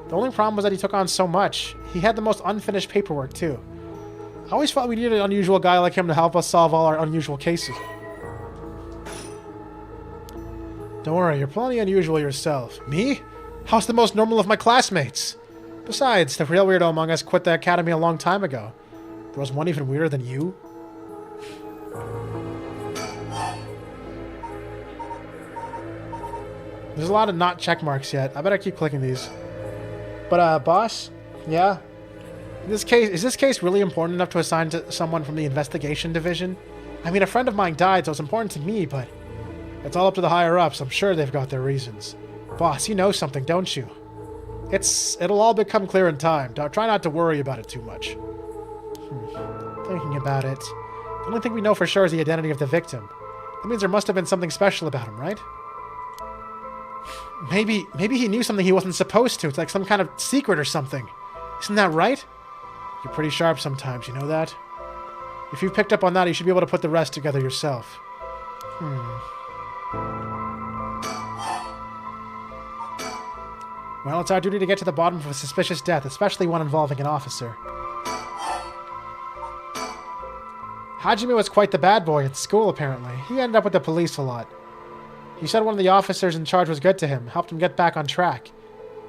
The only problem was that he took on so much. He had the most unfinished paperwork, too. I always felt we needed an unusual guy like him to help us solve all our unusual cases. Don't worry, you're plenty unusual yourself. Me? How's the most normal of my classmates? Besides, the real weirdo among us quit the academy a long time ago. There was one even weirder than you? There's a lot of not check marks yet. I better keep clicking these. But, boss? Yeah? Is this case really important enough to assign to someone from the investigation division? I mean, a friend of mine died, so it's important to me, but it's all up to the higher-ups. I'm sure they've got their reasons. Boss, you know something, don't you? It'll all become clear in time. Try not to worry about it too much. Thinking about it. The only thing we know for sure is the identity of the victim. That means there must have been something special about him, right? Maybe he knew something he wasn't supposed to. It's like some kind of secret or something. Isn't that right? You're pretty sharp sometimes, you know that? If you've picked up on that, you should be able to put the rest together yourself. Well, it's our duty to get to the bottom of a suspicious death, especially one involving an officer. Hajime was quite the bad boy at school, apparently. He ended up with the police a lot. He said one of the officers in charge was good to him, helped him get back on track.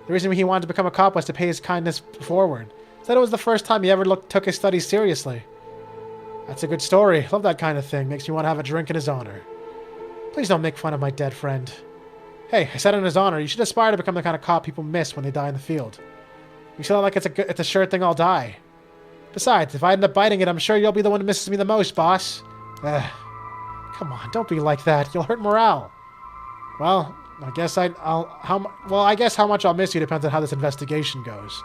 The reason he wanted to become a cop was to pay his kindness forward. Said it was the first time he ever took his studies seriously. That's a good story. Love that kind of thing. Makes me want to have a drink in his honor. Please don't make fun of my dead friend. Hey, I said in his honor, you should aspire to become the kind of cop people miss when they die in the field. You sound like it's a sure thing I'll die. Besides, if I end up biting it, I'm sure you'll be the one who misses me the most, boss. Come on, don't be like that. You'll hurt morale. Well, I guess how much I'll miss you depends on how this investigation goes.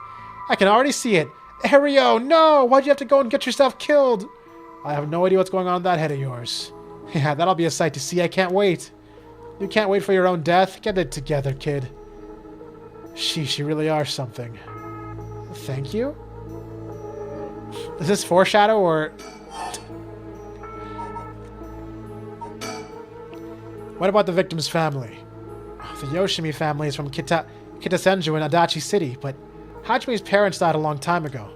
I can already see it. Ario, no! Why'd you have to go and get yourself killed? I have no idea what's going on in that head of yours. Yeah, that'll be a sight to see. I can't wait. You can't wait for your own death? Get it together, kid. Sheesh, you really are something. Thank you? Is this foreshadow or... What about the victim's family? The Yoshimi family is from Kitasenju in Adachi City, but Hajime's parents died a long time ago.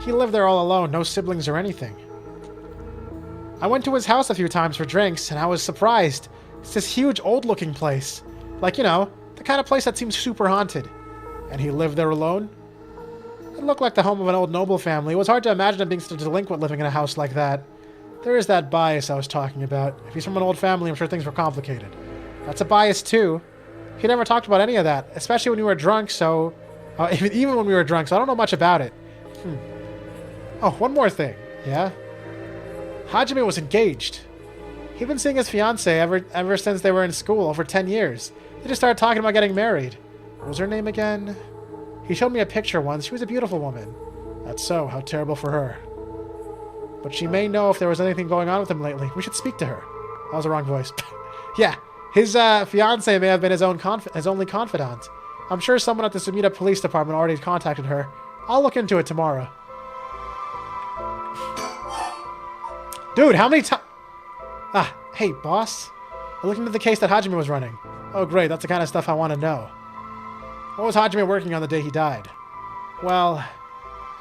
He lived there all alone, no siblings or anything. I went to his house a few times for drinks, and I was surprised. It's this huge, old-looking place. Like, you know, the kind of place that seems super haunted. And he lived there alone? It looked like the home of an old noble family. It was hard to imagine him being such a delinquent living in a house like that. There is that bias I was talking about. If he's from an old family, I'm sure things were complicated. That's a bias, too. He never talked about any of that, especially when we were drunk, so... even when we were drunk, so I don't know much about it. Oh, one more thing. Yeah? Hajime was engaged. He'd been seeing his fiancée ever since they were in school, over 10 years. They just started talking about getting married. What was her name again? He showed me a picture once. She was a beautiful woman. That's so. How terrible for her. But she may know if there was anything going on with him lately. We should speak to her. That was the wrong voice. Yeah, his fiancée may have been his only confidant. I'm sure someone at the Sumida Police Department already contacted her. I'll look into it tomorrow. Dude, how many times... Hey, boss. I looked into the case that Hajime was running. Oh, great, that's the kind of stuff I want to know. What was Hajime working on the day he died? Well,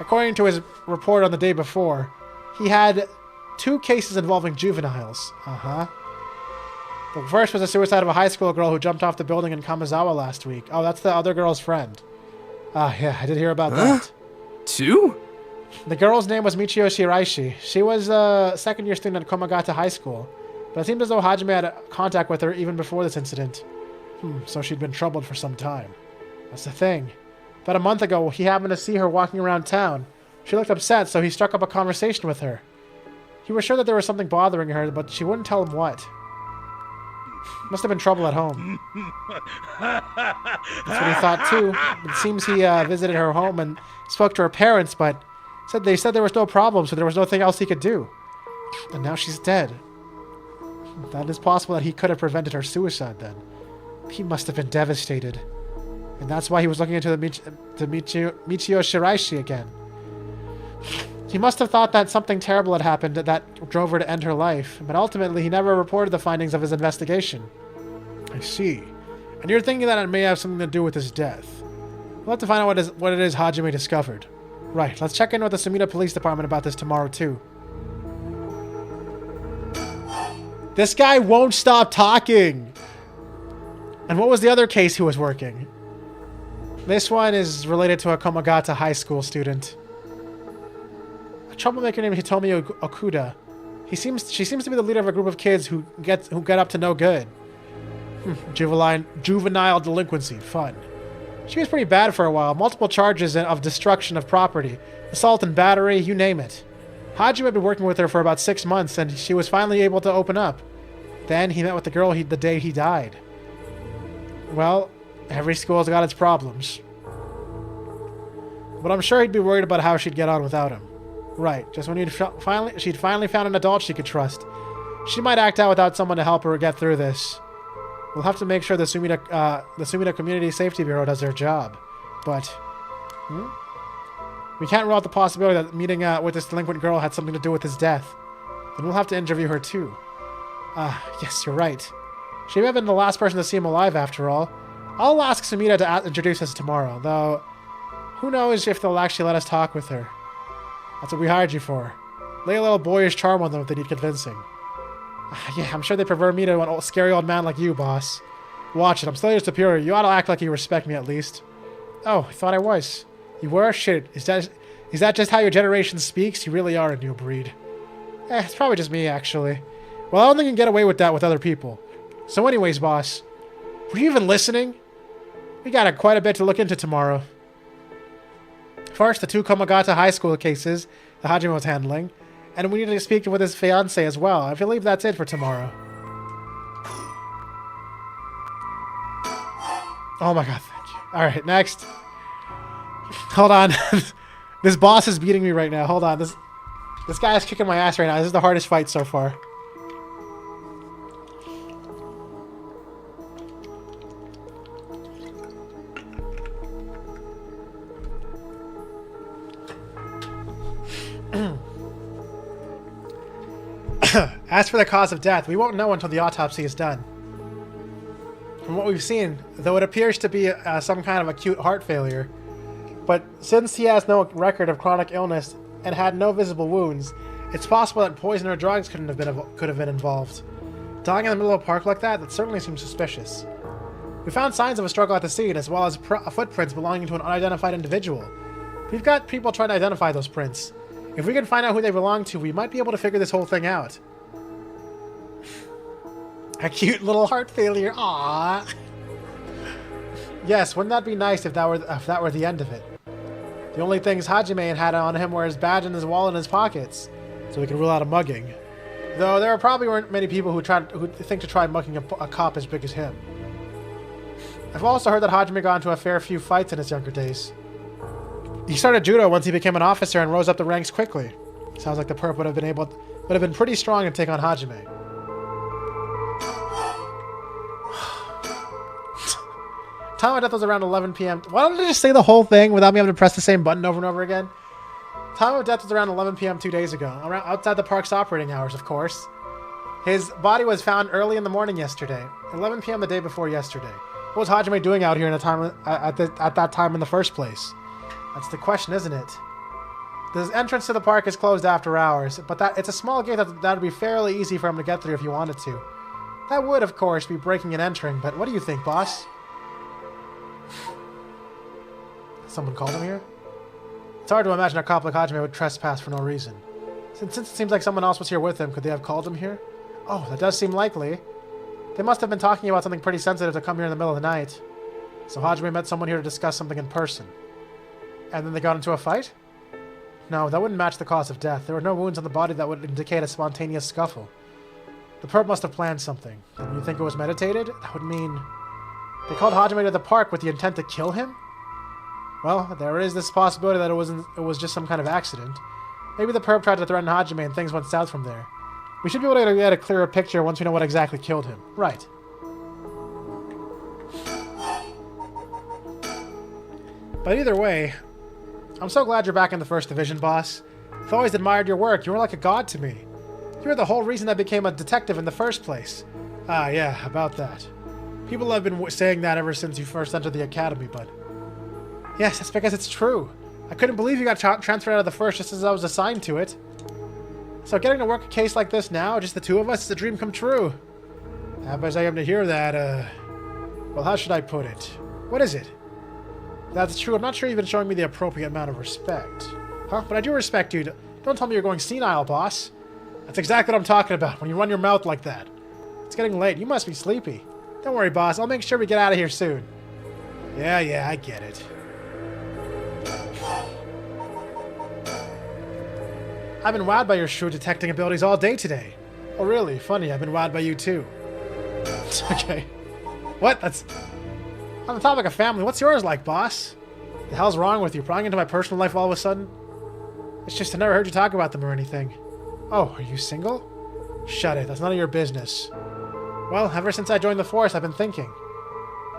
according to his report on the day before, he had 2 cases involving juveniles. The first was a suicide of a high school girl who jumped off the building in Kamizawa last week. Oh, that's the other girl's friend. Yeah, I did hear about that. 2? The girl's name was Michio Shiraishi. She was a second-year student at Komagata High School, but it seemed as though Hajime had contact with her even before this incident. So she'd been troubled for some time. That's the thing. About a month ago, he happened to see her walking around town. She looked upset, so he struck up a conversation with her. He was sure that there was something bothering her, but she wouldn't tell him what. Must have been trouble at home. That's what he thought too. It seems he visited her home and spoke to her parents, but they said there was no problem, so there was nothing else he could do. And now she's dead. That is possible that he could have prevented her suicide then. He must have been devastated. And that's why he was looking into the Michio Shiraishi again. He must have thought that something terrible had happened that drove her to end her life, but ultimately he never reported the findings of his investigation. I see. And you're thinking that it may have something to do with his death. We'll have to find out what it is Hajime discovered. Right, let's check in with the Sumida Police Department about this tomorrow too. This guy won't stop talking! And what was the other case he was working? This one is related to a Komagata High School student. A troublemaker named Hitomi Okuda. She seems to be the leader of a group of kids who get up to no good. Juvenile delinquency. Fun. She was pretty bad for a while. Multiple charges of destruction of property. Assault and battery, you name it. Hajime had been working with her for about 6 months, and she was finally able to open up. Then he met with the girl the day he died. Well, every school's got its problems. But I'm sure he'd be worried about how she'd get on without him. Right, just when she'd finally found an adult she could trust. She might act out without someone to help her get through this. We'll have to make sure the Sumida Community Safety Bureau does their job. But, we can't rule out the possibility that meeting with this delinquent girl had something to do with his death. Then we'll have to interview her too. Yes, you're right. She may have been the last person to see him alive after all. I'll ask Sumida to introduce us tomorrow, though who knows if they'll actually let us talk with her. That's what we hired you for. Lay a little boyish charm on them if they need convincing. Yeah, I'm sure they prefer me to an scary old man like you, boss. Watch it, I'm still your superior. You ought to act like you respect me at least. Oh, I thought I was. You were? Shit, is that just how your generation speaks? You really are a new breed. It's probably just me, actually. Well, I don't think you can get away with that with other people. So anyways, boss, were you even listening? We got quite a bit to look into tomorrow. First, the two Komagata High School cases that Hajime was handling, and we need to speak with his fiancée as well. I believe that's it for tomorrow. Oh my god, thank you. Alright, next. Hold on. This boss is beating me right now. Hold on. This guy is kicking my ass right now. This is the hardest fight so far. As for the cause of death, we won't know until the autopsy is done. From what we've seen, though it appears to be some kind of acute heart failure, but since he has no record of chronic illness and had no visible wounds, it's possible that poison or drugs could have been involved. Dying in the middle of a park like that certainly seems suspicious. We found signs of a struggle at the scene, as well as footprints belonging to an unidentified individual. We've got people trying to identify those prints. If we can find out who they belong to, we might be able to figure this whole thing out. A cute little heart failure, aww. Yes, wouldn't that be nice if that were the end of it? The only things Hajime had on him were his badge and his wallet in his pockets, so we could rule out a mugging. Though there probably weren't many people who think to try mugging a cop as big as him. I've also heard that Hajime got into a fair few fights in his younger days. He started judo once he became an officer and rose up the ranks quickly. Sounds like the perp would have been pretty strong to take on Hajime. Time of death was around 11 p.m. Why don't I just say the whole thing without me having to press the same button over and over again? Time of death was around 11 p.m. 2 days ago, outside the park's operating hours, of course. His body was found early in the morning yesterday, 11 p.m. the day before yesterday. What was Hajime doing out here at that time in the first place? That's the question, isn't it? The entrance to the park is closed after hours, but it's a small gate that would be fairly easy for him to get through if he wanted to. That would, of course, be breaking and entering, but what do you think, boss? Someone called him here? It's hard to imagine a cop like Hajime would trespass for no reason. Since it seems like someone else was here with him, could they have called him here? Oh, that does seem likely. They must have been talking about something pretty sensitive to come here in the middle of the night. So Hajime met someone here to discuss something in person. And then they got into a fight? No, that wouldn't match the cause of death. There were no wounds on the body that would indicate a spontaneous scuffle. The perp must have planned something. And you think it was meditated? That would mean... They called Hajime to the park with the intent to kill him? Well, there is this possibility that it was just some kind of accident. Maybe the perp tried to threaten Hajime and things went south from there. We should be able to get a clearer picture once we know what exactly killed him. Right. But either way, I'm so glad you're back in the First Division, boss. I've always admired your work. You were like a god to me. You were the whole reason I became a detective in the first place. Ah, yeah, about that. People have been saying that ever since you first entered the academy, but... Yes, that's because it's true. I couldn't believe you got transferred out of the First just as I was assigned to it. So getting to work a case like this now, just the two of us, is a dream come true. Happy as I am to hear that, well, how should I put it? What is it? That's true. I'm not sure you've been showing me the appropriate amount of respect. Huh? But I do respect you. Don't tell me you're going senile, boss. That's exactly what I'm talking about, when you run your mouth like that. It's getting late. You must be sleepy. Don't worry, boss. I'll make sure we get out of here soon. Yeah, I get it. I've been wowed by your shrewd detecting abilities all day today. Oh, really? Funny. I've been wowed by you, too. Okay. What? That's... On the topic of family, what's yours like, boss? The hell's wrong with you? Prying into my personal life all of a sudden? It's just I never heard you talk about them or anything. Oh, are you single? Shut it. That's none of your business. Well, ever since I joined the force, I've been thinking.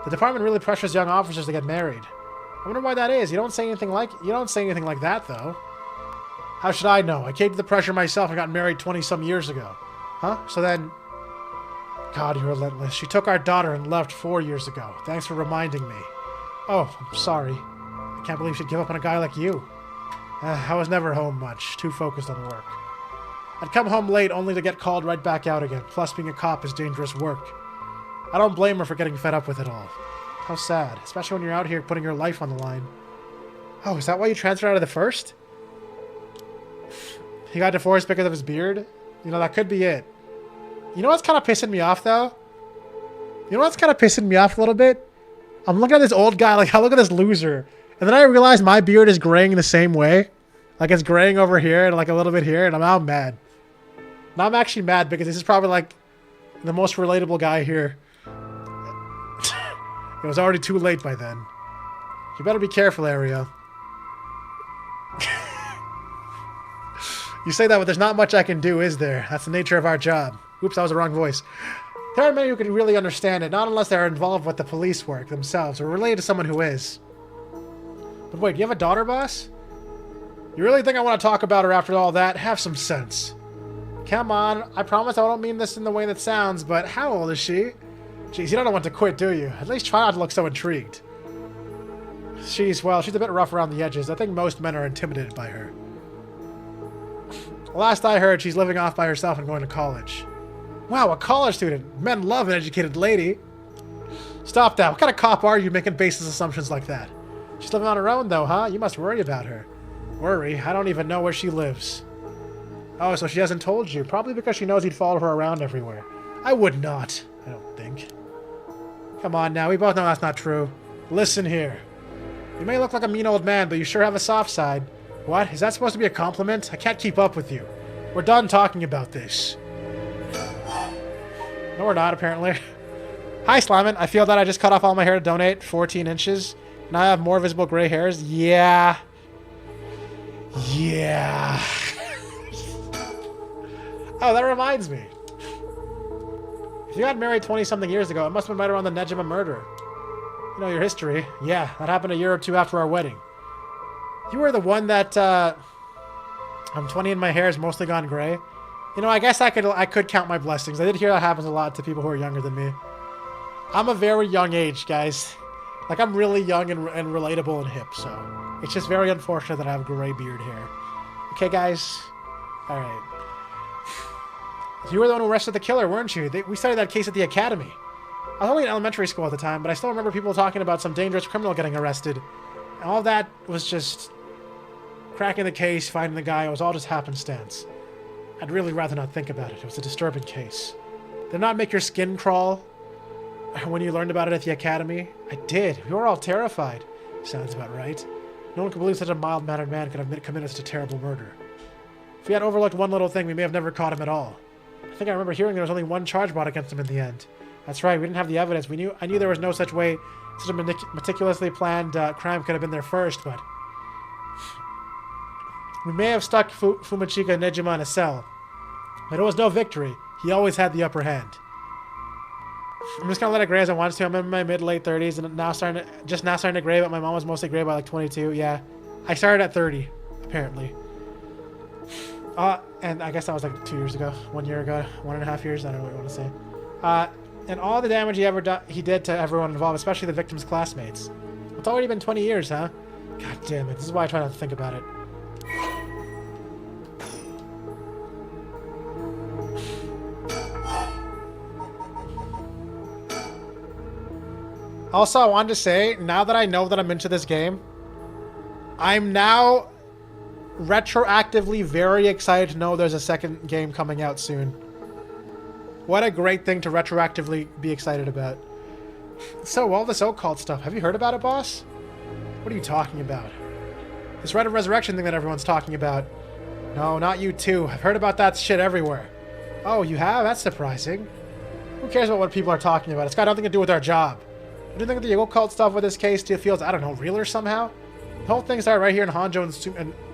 The department really pressures young officers to get married. I wonder why that is. You don't say anything like that, though. How should I know? I caved to the pressure myself and got married 20-some years ago. Huh? So then... God, you're relentless. She took our daughter and left 4 years ago. Thanks for reminding me. Oh, I'm sorry. I can't believe she'd give up on a guy like you. I was never home much. Too focused on work. I'd come home late only to get called right back out again. Plus, being a cop is dangerous work. I don't blame her for getting fed up with it all. How sad. Especially when you're out here putting your life on the line. Oh, is that why you transferred out of the first? He got divorced because of his beard? You know, that could be it. You know what's kind of pissing me off, though? You know what's kind of pissing me off a little bit? I'm looking at this old guy, like, I look at this loser. And then I realize my beard is graying the same way. Like, it's graying over here and, like, a little bit here, and I'm mad. And I'm actually mad because this is probably, like, the most relatable guy here. It was already too late by then. You better be careful, Ariel. You say that, but there's not much I can do, is there? That's the nature of our job. Oops, that was the wrong voice. There are many who can really understand it, not unless they're involved with the police work themselves, or related to someone who is. But wait, do you have a daughter, boss? You really think I want to talk about her after all that? Have some sense. Come on, I promise I don't mean this in the way that sounds, but how old is she? Jeez, you don't want to quit, do you? At least try not to look so intrigued. She's a bit rough around the edges. I think most men are intimidated by her. Last I heard, she's living off by herself and going to college. Wow, a college student. Men love an educated lady. Stop that. What kind of cop are you making baseless assumptions like that? She's living on her own, though, huh? You must worry about her. Worry? I don't even know where she lives. Oh, so she hasn't told you. Probably because she knows you'd follow her around everywhere. I would not, I don't think. Come on now, we both know that's not true. Listen here. You may look like a mean old man, but you sure have a soft side. What? Is that supposed to be a compliment? I can't keep up with you. We're done talking about this. No, we're not, apparently. Hi, Slimin. I feel that I just cut off all my hair to donate 14 inches. Now I have more visible gray hairs. Yeah. Yeah. Oh, that reminds me. If you got married 20-something years ago, it must have been right around the Nejima murder. You know your history. Yeah, that happened a year or two after our wedding. You were the one that, I'm 20 and my hair is mostly gone gray. You know, I guess I could count my blessings. I did hear that happens a lot to people who are younger than me. I'm a very young age, guys. Like, I'm really young and relatable and hip, so... It's just very unfortunate that I have gray beard hair. Okay, guys? Alright. You were the one who arrested the killer, weren't you? We studied that case at the academy. I was only in elementary school at the time, but I still remember people talking about some dangerous criminal getting arrested. And all that was just... cracking the case, finding the guy. It was all just happenstance. I'd really rather not think about it. It was a disturbing case. Did it not make your skin crawl when you learned about it at the academy? I did. We were all terrified. Sounds about right. No one could believe such a mild-mannered man could have committed such a terrible murder. If we had overlooked one little thing, we may have never caught him at all. I think I remember hearing there was only one charge brought against him in the end. That's right, we didn't have the evidence. I knew there was no such way, such a meticulously planned crime could have been there first, but... We may have stuck Fumachika Nejima in a cell, but it was no victory. He always had the upper hand. I'm just gonna let it gray as I want to. I'm in my mid-late 30s and now starting to gray, but my mom was mostly gray by like 22. Yeah, I started at 30, apparently. And I guess that was like 2 years ago, 1 year ago, 1.5 years. I don't know what you want to say. And all the damage he did to everyone involved, especially the victim's classmates. It's already been 20 years, huh? God damn it! This is why I try not to think about it. Also, I wanted to say, now that I know that I'm into this game, I'm now retroactively very excited to know there's a second game coming out soon. What a great thing to retroactively be excited about. So, all this occult stuff, have you heard about it, boss? What are you talking about? This Rite of Resurrection thing that everyone's talking about. No, not you too. I've heard about that shit everywhere. Oh, you have? That's surprising. Who cares about what people are talking about? It's got nothing to do with our job. Do you think the occult stuff with this case feels, I don't know, realer somehow? whole thing started right here in Honjo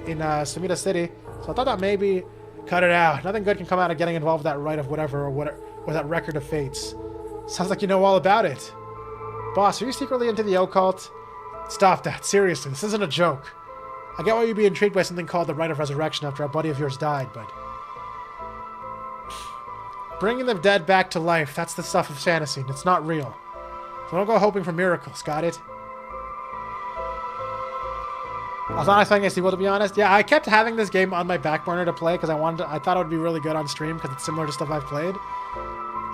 in Sumida City. So I thought that maybe cut it out. Nothing good can come out of getting involved with that rite of whatever or that record of fates. Sounds like you know all about it. Boss, are you secretly into the occult? Stop that. Seriously, this isn't a joke. I get why you'd be intrigued by something called the Rite of Resurrection after a buddy of yours died, but... bringing the dead back to life, that's the stuff of fantasy, and it's not real. So don't go hoping for miracles, got it? I was not expecting a sequel, to be honest. Yeah, I kept having this game on my back burner to play because I thought it would be really good on stream because it's similar to stuff I've played.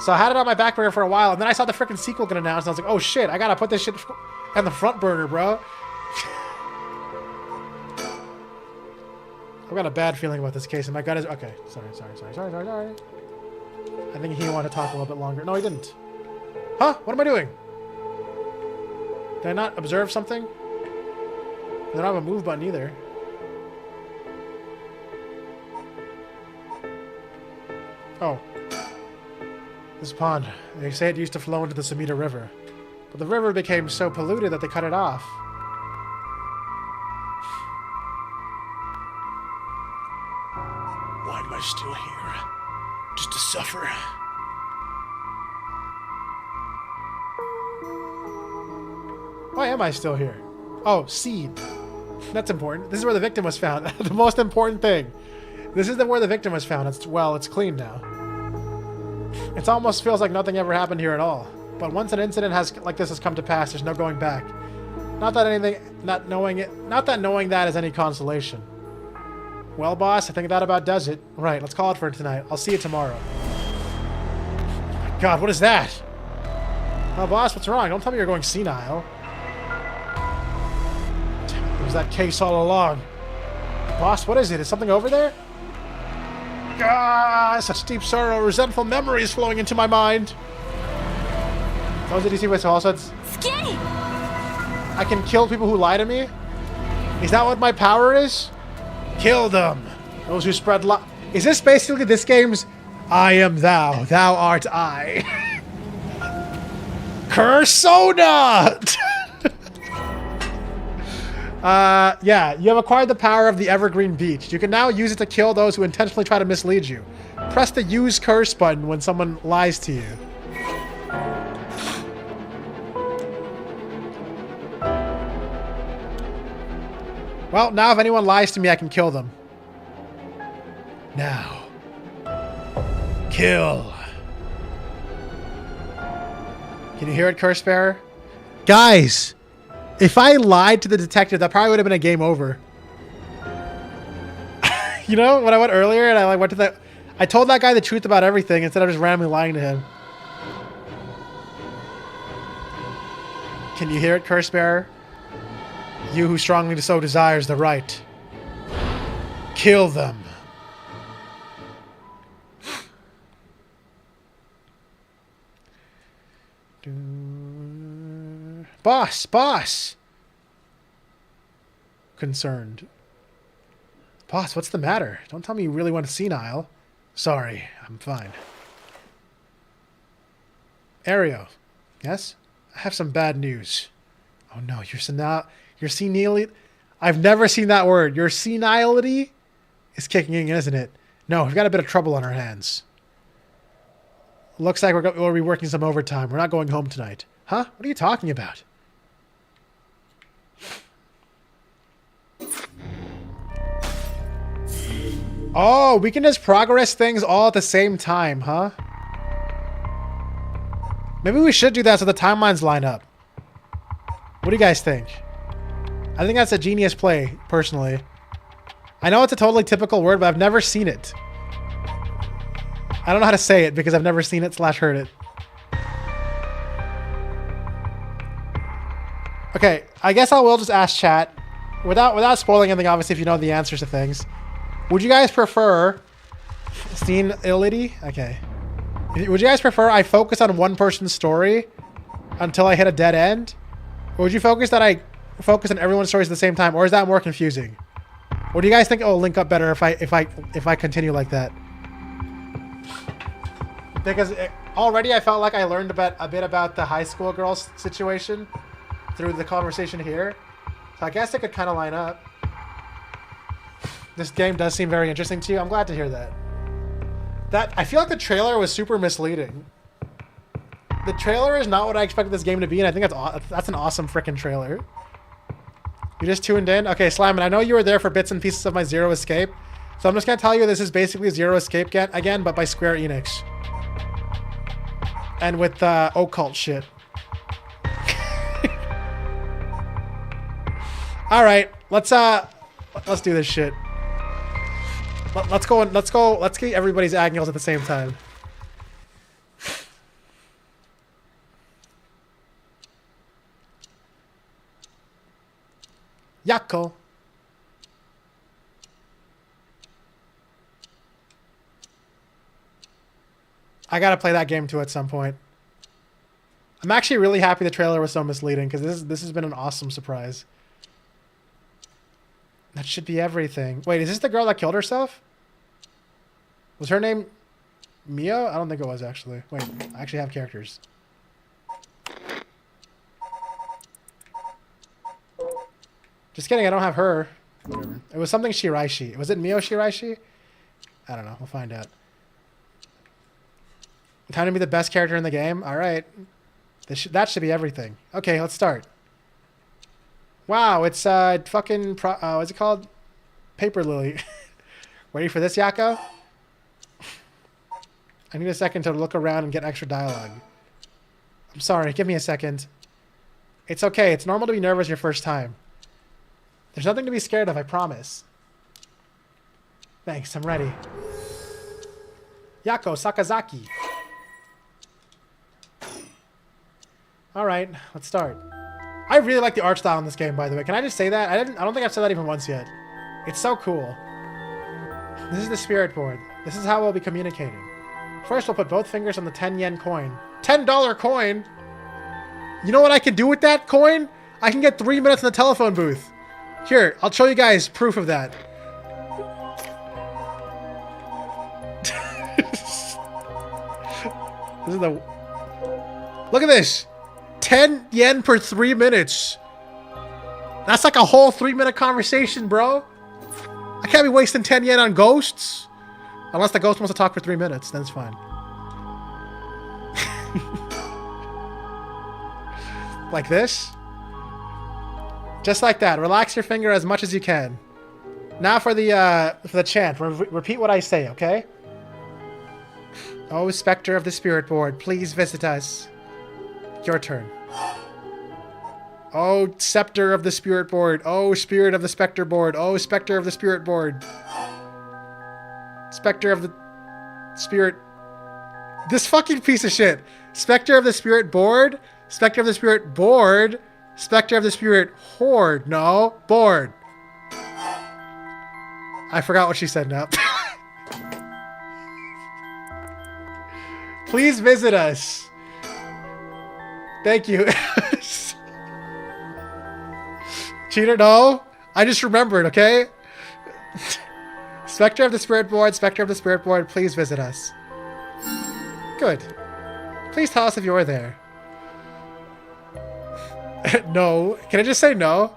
So I had it on my back burner for a while, and then I saw the freaking sequel get announced, and I was like, oh shit, I gotta put this shit on the front burner, bro. I've got a bad feeling about this case, and my gut is... okay, sorry. I think he wanted to talk a little bit longer. No, he didn't. Huh? What am I doing? Did I not observe something? I don't have a move button either. Oh. This pond. They say it used to flow into the Sumida River. But the river became so polluted that they cut it off. Why am I still here? Just to suffer. Why am I still here? Oh, seed. That's important. This is where the victim was found. The most important thing. This is where the victim was found. It's clean now. It almost feels like nothing ever happened here at all. But once an incident like this has come to pass, there's no going back. Not that knowing that is any consolation. Well, boss, I think that about does it. Right, let's call it for tonight. I'll see you tomorrow. God, what is that? Oh, boss, what's wrong? Don't tell me you're going senile. Damn it, there was that case all along. Boss, what is it? Is something over there? Ah, such deep sorrow, resentful memories flowing into my mind. What was it you see with also? I can kill people who lie to me? Is that what my power is? Kill them. Those who spread lie. Is this basically this game's I am thou, thou art I? Persona! Yeah, you have acquired the power of the Evergreen Beach. You can now use it to kill those who intentionally try to mislead you. Press the use curse button when someone lies to you. Well, now if anyone lies to me, I can kill them. Now. Kill. Can you hear it, Curse Bearer? Guys! If I lied to the detective, that probably would have been a game over. You know, when I went earlier and I went to that... I told that guy the truth about everything instead of just randomly lying to him. Can you hear it, Curse Bearer? You who strongly so desires the right. Kill them. Boss! Boss! Concerned. Boss, what's the matter? Don't tell me you really went senile. Sorry, I'm fine. Aereo. Yes? I have some bad news. Oh no, you're senile. Your senility... I've never seen that word. Your senility is kicking in, isn't it? No, we've got a bit of trouble on our hands. Looks like we'll be working some overtime. We're not going home tonight. Huh? What are you talking about? Oh, we can just progress things all at the same time, huh? Maybe we should do that so the timelines line up. What do you guys think? I think that's a genius play, personally. I know it's a totally typical word, but I've never seen it. I don't know how to say it because I've never seen it / heard it. Okay, I guess I will just ask chat. Without spoiling anything, obviously, if you know the answers to things. Would you guys prefer... senility? Okay. Would you guys prefer I focus on one person's story until I hit a dead end? Or would you focus that I focus on everyone's stories at the same time? Or is that more confusing? Or do you guys think it will link up better if I continue like that? Because already I felt like I learned a bit about the high school girls situation through the conversation here. So I guess it could kind of line up. This game does seem very interesting to you. I'm glad to hear that. I feel like the trailer was super misleading. The trailer is not what I expected this game to be, and I think that's an awesome freaking trailer. You just tuned in? Okay, Slimin, I know you were there for bits and pieces of my Zero Escape, so I'm just going to tell you this is basically Zero Escape again, but by Square Enix. And with occult shit. Alright, let's do this shit. Let's get everybody's angles at the same time. Yako. I gotta play that game too at some point. I'm actually really happy the trailer was so misleading because this has been an awesome surprise. That should be everything. Wait, is this the girl that killed herself? Was her name Mio? I don't think it was actually. Wait, I actually have characters. Just kidding, I don't have her. Whatever. It was something Shiraishi. Was it Mio Shiraishi? I don't know. We'll find out. Time to be the best character in the game? Alright. That should be everything. Okay, let's start. Wow, it's fucking... what's it called? Paper Lily. Ready for this, Yako? I need a second to look around and get extra dialogue. I'm sorry, give me a second. It's okay, it's normal to be nervous your first time. There's nothing to be scared of, I promise. Thanks, I'm ready. Yako Sakazaki. Alright, let's start. I really like the art style in this game, by the way. Can I just say that? I don't think I've said that even once yet. It's so cool. This is the spirit board. This is how we'll be communicating. First, we'll put both fingers on the 10 yen coin. $10 coin? You know what I can do with that coin? I can get 3 minutes in the telephone booth. Here, I'll show you guys proof of that. This is the... Look at this! 10 yen per 3 minutes. That's like a whole 3-minute conversation, bro. I can't be wasting 10 yen on ghosts. Unless the ghost wants to talk for 3 minutes, then it's fine. Like this. Just like that. Relax your finger as much as you can. Now for the chant. Repeat what I say, okay? Oh, Spectre of the Spirit Board, please visit us. Your turn. Oh, Scepter of the Spirit Board. Oh, Spirit of the Spectre Board. Oh, Spectre of the Spirit Board. Spectre of the Spirit... This fucking piece of shit. Spectre of the Spirit Board. Spectre of the Spirit Board. Spectre of the Spirit Horde. No, Board. I forgot what she said now. Please visit us. Thank you. Cheater, no. I just remembered, okay? Spectre of the Spirit Board, Spectre of the Spirit Board, please visit us. Good. Please tell us if you were there. No. Can I just say no?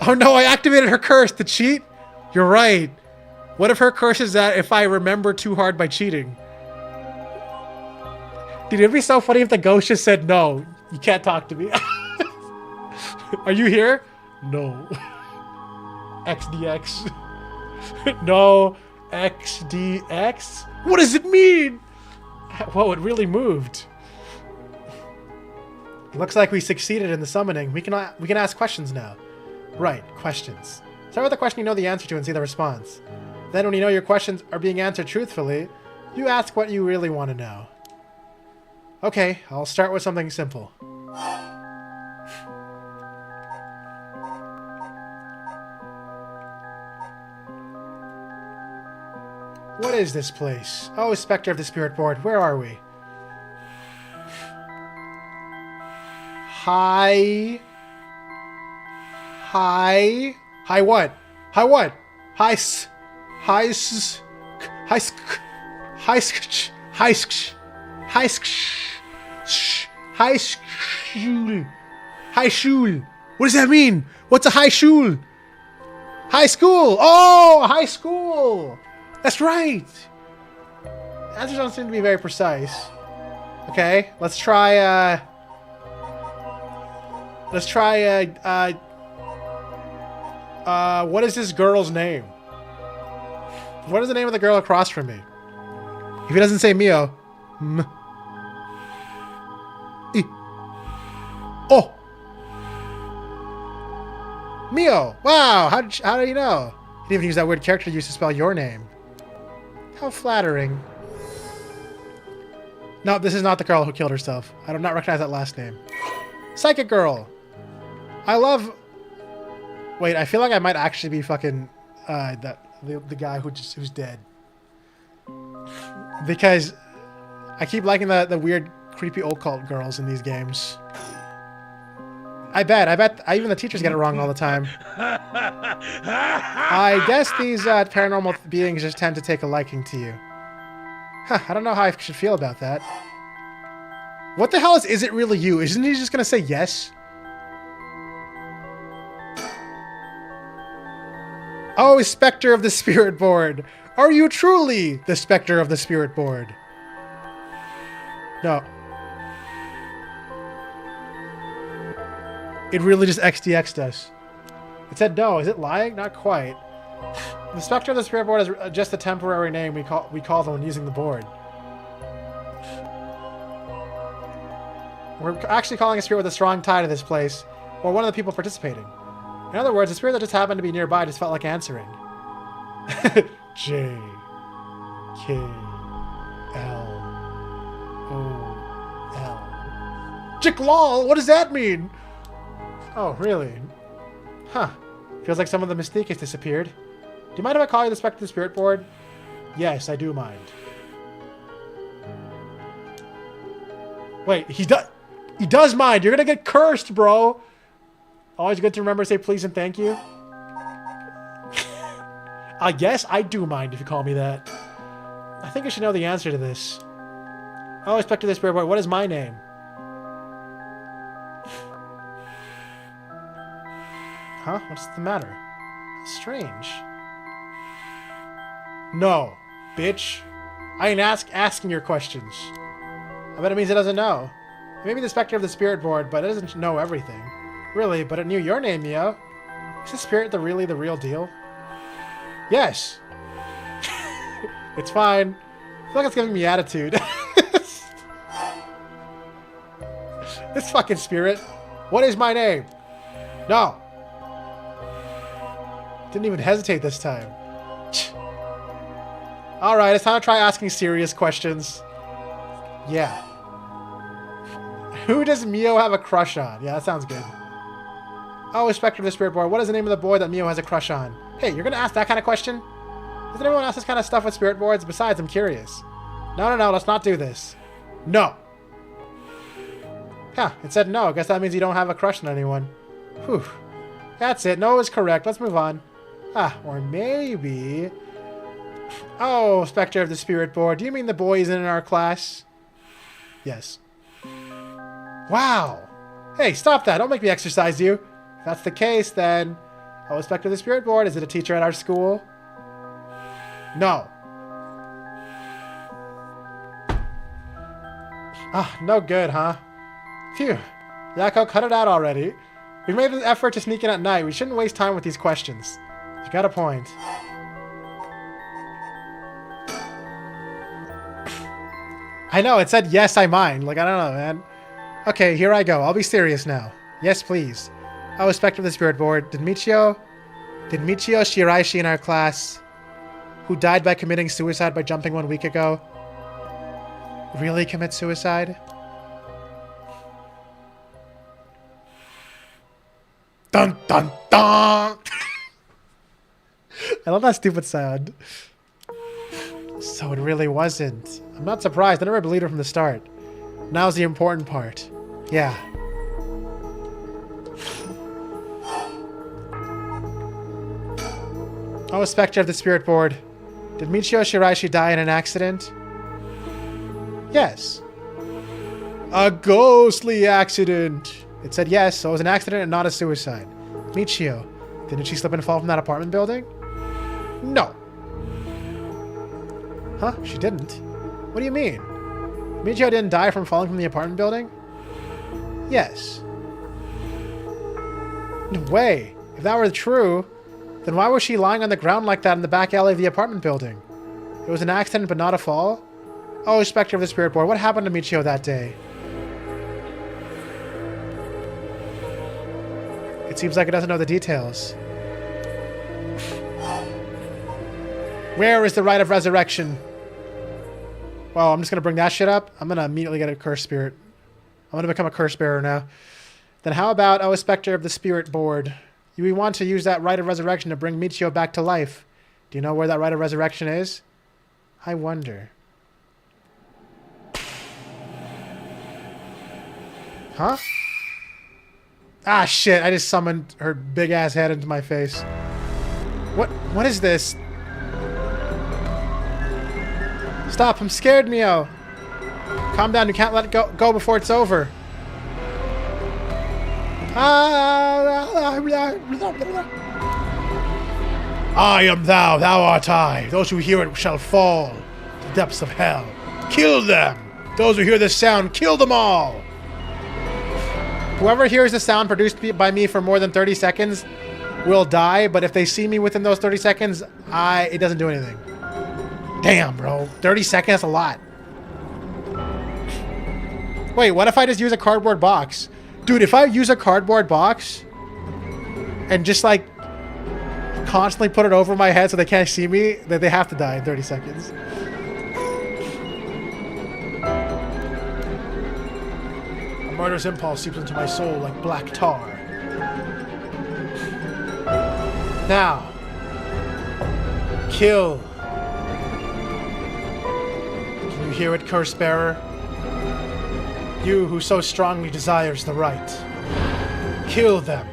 Oh no, I activated her curse to cheat? You're right. What if her curse is that if I remember too hard by cheating? Dude, it'd be so funny if the ghost just said, no, you can't talk to me. Are you here? No. XDX. No. XDX? What does it mean? Whoa, it really moved. Looks like we succeeded in the summoning. We can ask questions now. Right, questions. Start with a question you know the answer to and see the response. Then when you know your questions are being answered truthfully, you ask what you really want to know. Okay, I'll start with something simple. What is this place? Oh, Spectre of the Spirit Board, where are we? Hi. Hi. Hi what? Hi what? Hi s. Hi s. Hi sk. Hi sk. Hi sk. Hi sk. Hi sk. Hi shul. What does that mean? What's a high school? High school! Oh, high school! That's right! Answers don't seem to be very precise. Okay, let's try, what is this girl's name? What is the name of the girl across from me? If he doesn't say Mio. Oh! Mio! Wow! How do you know? You didn't even use that weird character you used to spell your name. How flattering. No, this is not the girl who killed herself. I do not recognize that last name. Psychic Girl! I love... Wait, I feel like I might actually be fucking... the guy who's dead. Because I keep liking the weird, creepy occult girls in these games. I bet even the teachers get it wrong all the time. I guess these paranormal beings just tend to take a liking to you. Huh, I don't know how I should feel about that. What the hell is it really you? Isn't he just gonna say yes? Oh, Spectre of the Spirit Board! Are you truly the Spectre of the Spirit Board? No. It really just XDX'd us. It said no. Is it lying? Not quite. The Spectre of the Spirit Board is just a temporary name we call them when using the board. We're actually calling a spirit with a strong tie to this place, or one of the people participating. In other words, a spirit that just happened to be nearby just felt like answering. J. K. L. O. L. Jiklol! What does that mean? Oh, really? Huh. Feels like some of the mystique has disappeared. Do you mind if I call you the Spectre of the Spirit Board? Yes, I do mind. Wait, he does mind! You're gonna get cursed, bro! Always good to remember to say please and thank you. I guess I do mind if you call me that. I think I should know the answer to this. Oh, Spectre of the Spirit Board, what is my name? Huh? What's the matter? How strange. No, bitch. I ain't asking your questions. I bet it means it doesn't know. Maybe the Spectre of the Spirit Board, but it doesn't know everything. Really, but it knew your name, Mio. Is the spirit really the real deal? Yes. It's fine. I feel like it's giving me attitude. This fucking spirit. What is my name? No. Didn't even hesitate this time. Alright, it's time to try asking serious questions. Yeah. Who does Mio have a crush on? Yeah, that sounds good. Oh, Spectre of the Spirit Board, what is the name of the boy that Mio has a crush on? Hey, you're gonna ask that kind of question? Doesn't everyone ask this kind of stuff with spirit boards? Besides, I'm curious. No, let's not do this. No. Yeah, it said no. I guess that means you don't have a crush on anyone. Whew. That's it. No is correct. Let's move on. Ah, or maybe... Oh, Spectre of the Spirit Board, do you mean the boy isn't in our class? Yes. Wow. Hey, stop that. Don't make me exercise you. If that's the case, then... Oh, Spectre of the Spirit Board, is it a teacher at our school? No. Ah, no good, huh? Phew. Yakko, cut it out already. We've made an effort to sneak in at night. We shouldn't waste time with these questions. You got a point. I know, it said yes, I mind. Like, I don't know, man. Okay, here I go. I'll be serious now. Yes, please. Oh, Spectre of the Spirit Board. Did Michio Shiraishi in our class, who died by committing suicide by jumping 1 week ago, really commit suicide? Dun dun dun! I love that stupid sound. So it really wasn't. I'm not surprised. I never believed her from the start. Now's the important part. Yeah. Oh, Spectre of the Spirit Board. Did Michio Shiraishi die in an accident? Yes. A ghostly accident. It said yes, so it was an accident and not a suicide. Michio, didn't she slip and fall from that apartment building? No. Huh? She didn't? What do you mean? Michio didn't die from falling from the apartment building? Yes. No way. If that were true, then why was she lying on the ground like that in the back alley of the apartment building? It was an accident but not a fall? Oh, Spectre of the Spirit Board, what happened to Michio that day? It seems like it doesn't know the details. Where is the rite of resurrection? Well, I'm just going to bring that shit up. I'm going to immediately get a cursed spirit. I'm going to become a curse bearer now. Then how about, oh, Spectre of the Spirit Board? We want to use that rite of resurrection to bring Michio back to life. Do you know where that rite of resurrection is? I wonder. Huh? Ah, shit. I just summoned her big-ass head into my face. What is this? Stop. I'm scared, Mio. Calm down. You can't let it go before it's over. I am thou, thou art I. Those who hear it shall fall to the depths of hell. Kill them. Those who hear this sound, kill them all. Whoever hears the sound produced by me for more than 30 seconds will die, but if they see me within those 30 seconds, it doesn't do anything. Damn, bro. 30 seconds, that's a lot. Wait, what if I just use a cardboard box? Dude, if I use a cardboard box and just, like, constantly put it over my head so they can't see me, then they have to die in 30 seconds. A murderous impulse seeps into my soul like black tar. Now, kill. Can you hear it, curse bearer? You who so strongly desires the right. Kill them.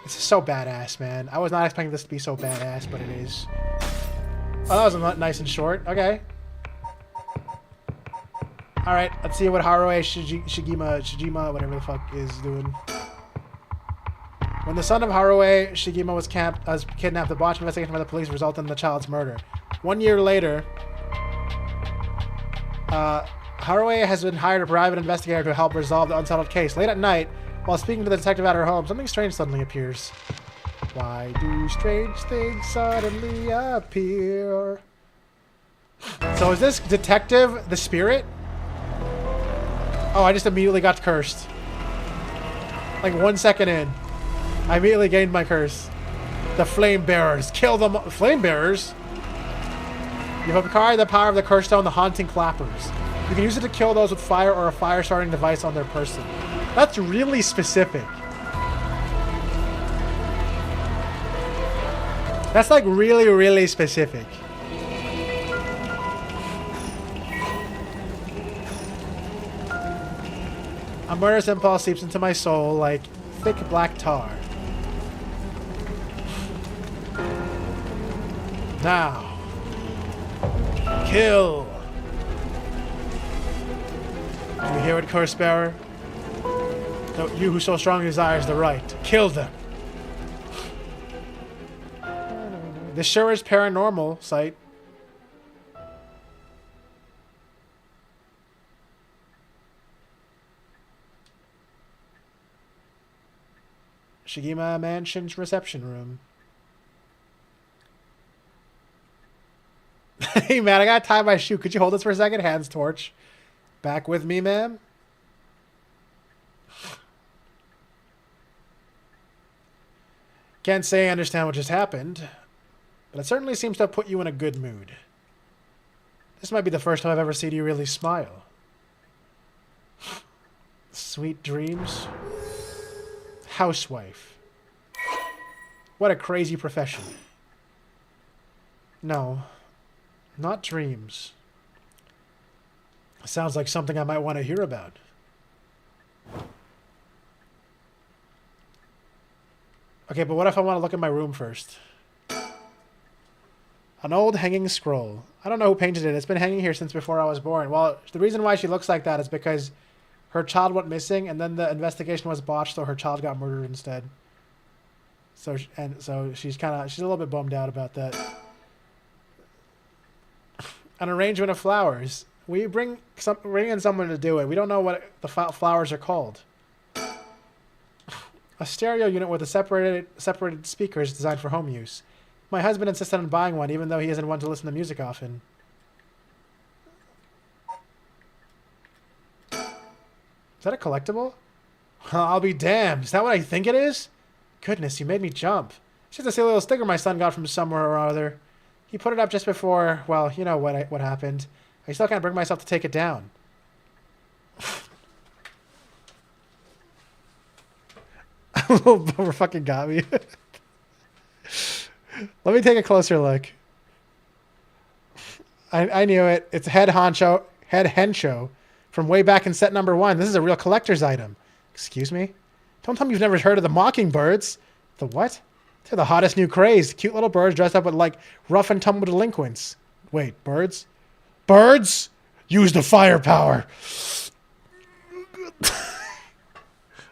This is so badass, man. I was not expecting this to be so badass, but it is. Oh, that was nice and short. Okay. Alright, let's see what Haruo Shijima, whatever the fuck, is doing. When the son of Haruo Shijima was kidnapped, the botched investigation by the police resulted in the child's murder. 1 year later, Haruo has been hired a private investigator to help resolve the unsettled case. Late at night, while speaking to the detective at her home, something strange suddenly appears. Why do strange things suddenly appear? So is this detective the spirit? Oh, I just immediately got cursed. Like 1 second in. I immediately gained my curse. The flame bearers. Kill them. Flame bearers? You have acquired the power of the curse stone, the haunting clappers. You can use it to kill those with fire or a fire-starting device on their person. That's really specific. That's like really, really specific. A murderous impulse seeps into my soul like thick black tar. Now, kill. Do you hear it, curse bearer? You who so strongly desires the right, kill them. This sure is Paranormasight. Shigima Mansion's reception room. Hey man, I gotta tie my shoe. Could you hold this for a second? Hands torch. Back with me, ma'am? Can't say I understand what just happened, but it certainly seems to have put you in a good mood. This might be the first time I've ever seen you really smile. Sweet dreams. Housewife. What a crazy profession. No, not dreams. Sounds like something I might want to hear about. Okay, but what if I want to look at my room first? An old hanging scroll. I don't know who painted it. It's been hanging here since before I was born. Well, the reason why she looks like that is because her child went missing, and then the investigation was botched, so her child got murdered instead. So she's a little bit bummed out about that. An arrangement of flowers. We bring in someone to do it. We don't know what the flowers are called. A stereo unit with a separated speakers designed for home use. My husband insisted on buying one, even though he isn't one to listen to music often. Is that a collectible? I'll be damned. Is that what I think it is? Goodness, you made me jump. It's just a silly little sticker my son got from somewhere or other. He put it up just before, well, you know what happened. I still can't bring myself to take it down. Little bummer fucking got me. Let me take a closer look. I knew it. It's Head Honjo from way back in set number 1. This is a real collector's item. Excuse me? Don't tell me you've never heard of the Mockingbirds. The what? They're the hottest new craze. Cute little birds dressed up with like rough and tumble delinquents. Wait, birds? Birds? Use the firepower.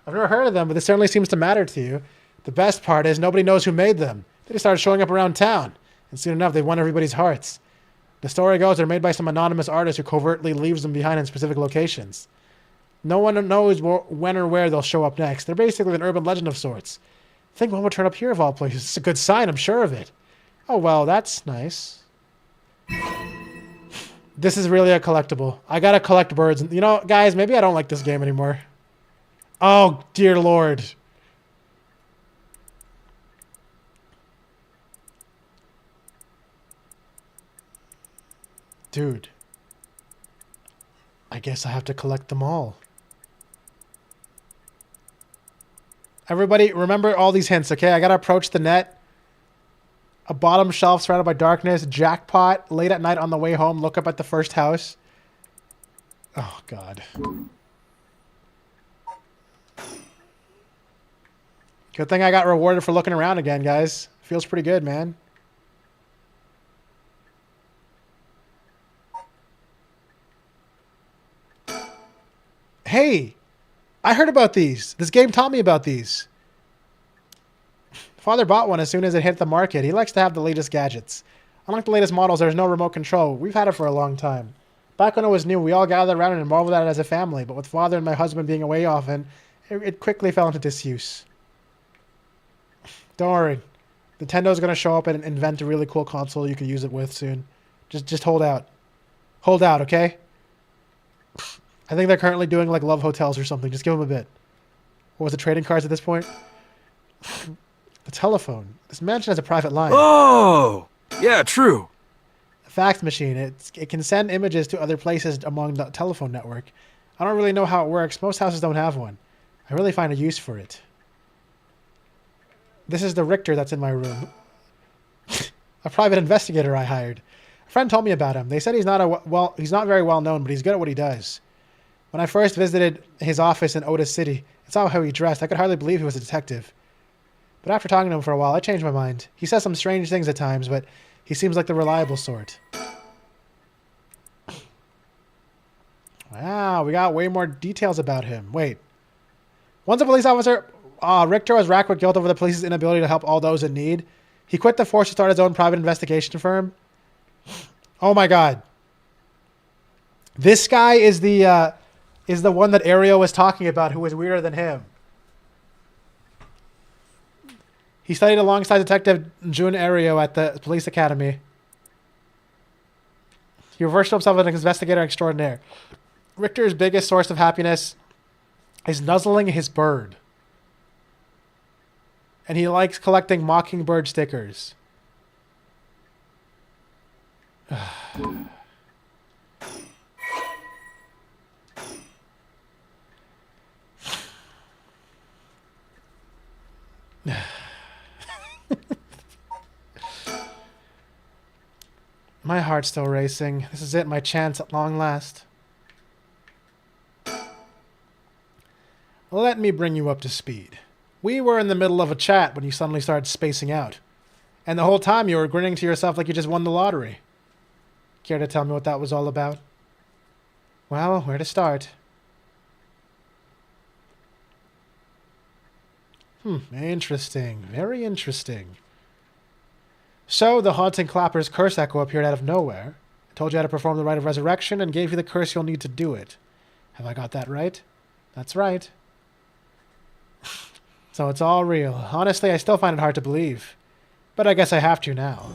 I've never heard of them, but this certainly seems to matter to you. The best part is nobody knows who made them. They just started showing up around town, and soon enough they won everybody's hearts. The story goes they're made by some anonymous artist who covertly leaves them behind in specific locations. No one knows when or where they'll show up next. They're basically an urban legend of sorts. I think one would turn up here of all places. It's a good sign, I'm sure of it. Oh, well, that's nice. This is really a collectible. I gotta collect birds. You know, guys, maybe I don't like this game anymore. Oh, dear Lord. Dude. I guess I have to collect them all. Everybody, remember all these hints, okay? I gotta approach the net. A bottom shelf surrounded by darkness. Jackpot. Late at night on the way home. Look up at the first house. Oh, God. Good thing I got rewarded for looking around again, guys. Feels pretty good, man. Hey! I heard about these. This game taught me about these. Father bought one as soon as it hit the market. He likes to have the latest gadgets. Unlike the latest models, there's no remote control. We've had it for a long time. Back when it was new, we all gathered around and marveled at it as a family, but with Father and my husband being away often, it quickly fell into disuse. Don't worry. Nintendo's going to show up and invent a really cool console you can use it with soon. Just hold out. Hold out, okay? I think they're currently doing like love hotels or something. Just give them a bit. What was it, trading cards at this point? The telephone. This mansion has a private line. Oh! Yeah, true. A fax machine. It can send images to other places among the telephone network. I don't really know how it works. Most houses don't have one. I really find a use for it. This is the Richter that's in my room. A private investigator I hired. A friend told me about him. They said he's not very well known, but he's good at what he does. When I first visited his office in Otis City, and saw how he dressed, I could hardly believe he was a detective. But after talking to him for a while, I changed my mind. He says some strange things at times, but he seems like the reliable sort. Wow, we got way more details about him. Wait. Once a police officer, Richter was racked with guilt over the police's inability to help all those in need. He quit the force to start his own private investigation firm. Oh my God. This guy is the one that Ariel was talking about, who was weirder than him. He studied alongside Detective Jun Ario at the police academy. He reversed himself as an investigator extraordinaire. Richter's biggest source of happiness is nuzzling his bird. And he likes collecting Mockingbird stickers. My heart's still racing. This is it, my chance at long last. Let me bring you up to speed. We were in the middle of a chat when you suddenly started spacing out. And the whole time you were grinning to yourself like you just won the lottery. Care to tell me what that was all about? Well, where to start? Interesting. Very interesting. So, the haunting clapper's curse echo appeared out of nowhere. I told you how to perform the rite of resurrection and gave you the curse you'll need to do it. Have I got that right? That's right. So it's all real. Honestly, I still find it hard to believe. But I guess I have to now.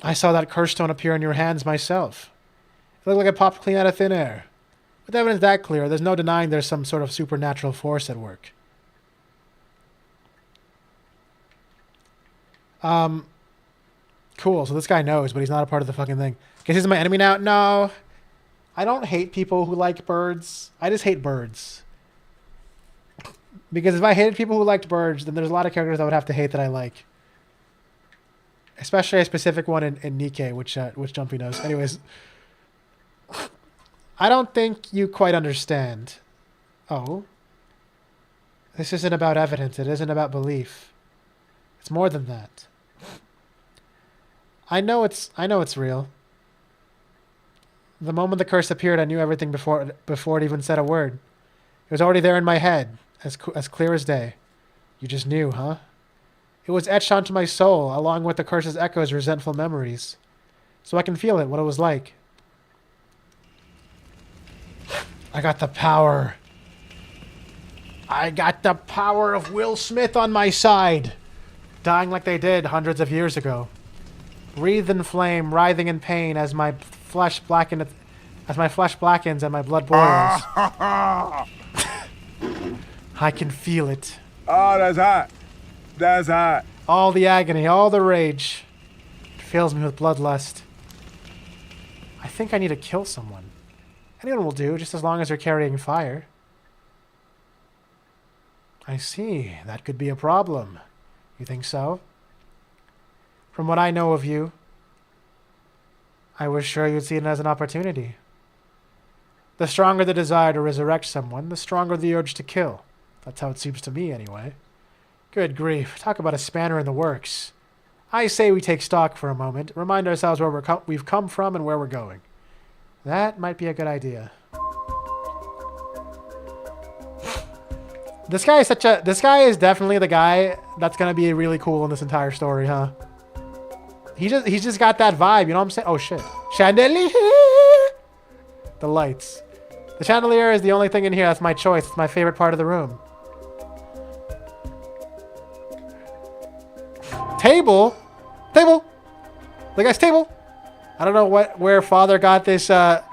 I saw that curse stone appear in your hands myself. It looked like it popped clean out of thin air. With evidence that clear, there's no denying there's some sort of supernatural force at work. Cool, so this guy knows, but he's not a part of the fucking thing. Guess he's my enemy now? No. I don't hate people who like birds. I just hate birds. Because if I hated people who liked birds, then there's a lot of characters I would have to hate that I like. Especially a specific one in Nikkei, which Jumpy knows. Anyways. I don't think you quite understand. Oh. This isn't about evidence. It isn't about belief. It's more than that. I know it's real. The moment the curse appeared, I knew everything before it even said a word. It was already there in my head, as clear as day. You just knew, huh? It was etched onto my soul, along with the curse's echoes, resentful memories. So I can feel it, what it was like. I got the power. I got the power of Will Smith on my side. Dying like they did hundreds of years ago. Wreathed in flame, writhing in pain as my flesh blackens and my blood boils. I can feel it. Oh, that's hot. That's hot. All the agony, all the rage. It fills me with bloodlust. I think I need to kill someone. Anyone will do, just as long as they're carrying fire. I see. That could be a problem. You think so? From what I know of you, I was sure you'd see it as an opportunity. The stronger the desire to resurrect someone, the stronger the urge to kill. That's how it seems to me, anyway. Good grief. Talk about a spanner in the works. I say we take stock for a moment, remind ourselves where we've come from and where we're going. That might be a good idea. This guy is definitely the guy that's gonna be really cool in this entire story, huh? He's just got that vibe, you know what I'm saying? Oh shit. Chandelier! The lights. The chandelier is the only thing in here that's my choice. It's my favorite part of the room. Table? Table! The guy's table! I don't know where father got this, What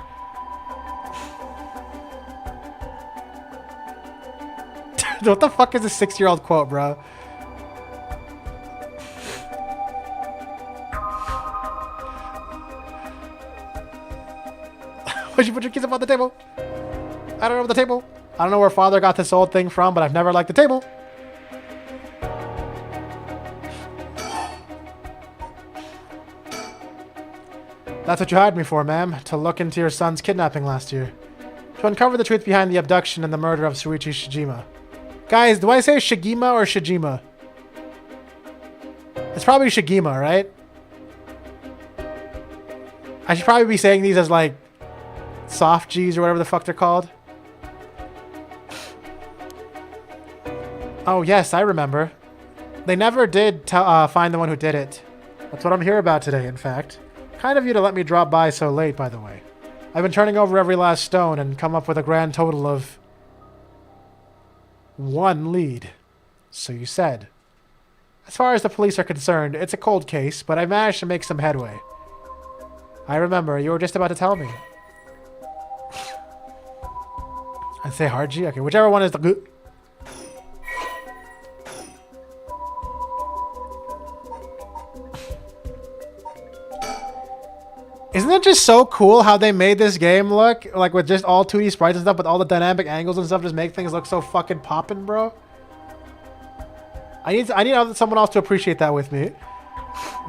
the fuck is a 6-year-old quote, bro? Why'd you put your keys up on the table? I don't know the table. I don't know where father got this old thing from, but I've never liked the table. That's what you hired me for, ma'am. To look into your son's kidnapping last year. To uncover the truth behind the abduction and the murder of Shuichi Shijima. Guys, do I say Shigima or Shijima? It's probably Shigima, right? I should probably be saying these as like soft G's or whatever the fuck they're called. Oh yes, I remember. They never did find the one who did it. That's what I'm here about today, in fact. Kind of you to let me drop by so late, by the way. I've been turning over every last stone and come up with a grand total of 1 lead. So you said. As far as the police are concerned, it's a cold case, but I managed to make some headway. I remember, you were just about to tell me. I'd say hard G? Okay, whichever one is the... Isn't it just so cool how they made this game look? Like with just all 2D sprites and stuff, with all the dynamic angles and stuff, just make things look so fucking poppin', bro. I need someone else to appreciate that with me.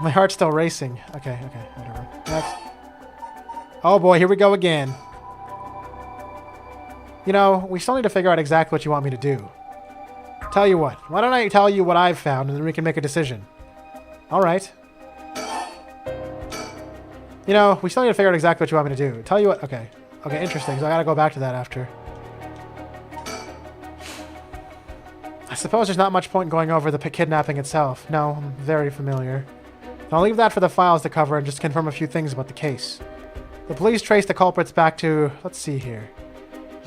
My heart's still racing. Okay, whatever. Next. Oh boy, here we go again. You know, we still need to figure out exactly what you want me to do. Tell you what, why don't I tell you what I've found and then we can make a decision. Alright. You know, we still need to figure out exactly what you want me to do. Tell you what, okay. Okay, interesting, so I gotta go back to that after. suppose there's not much point in going over the kidnapping itself. No, I'm very familiar. I'll leave that for the files to cover and just confirm a few things about the case. The police traced the culprits back to, let's see here,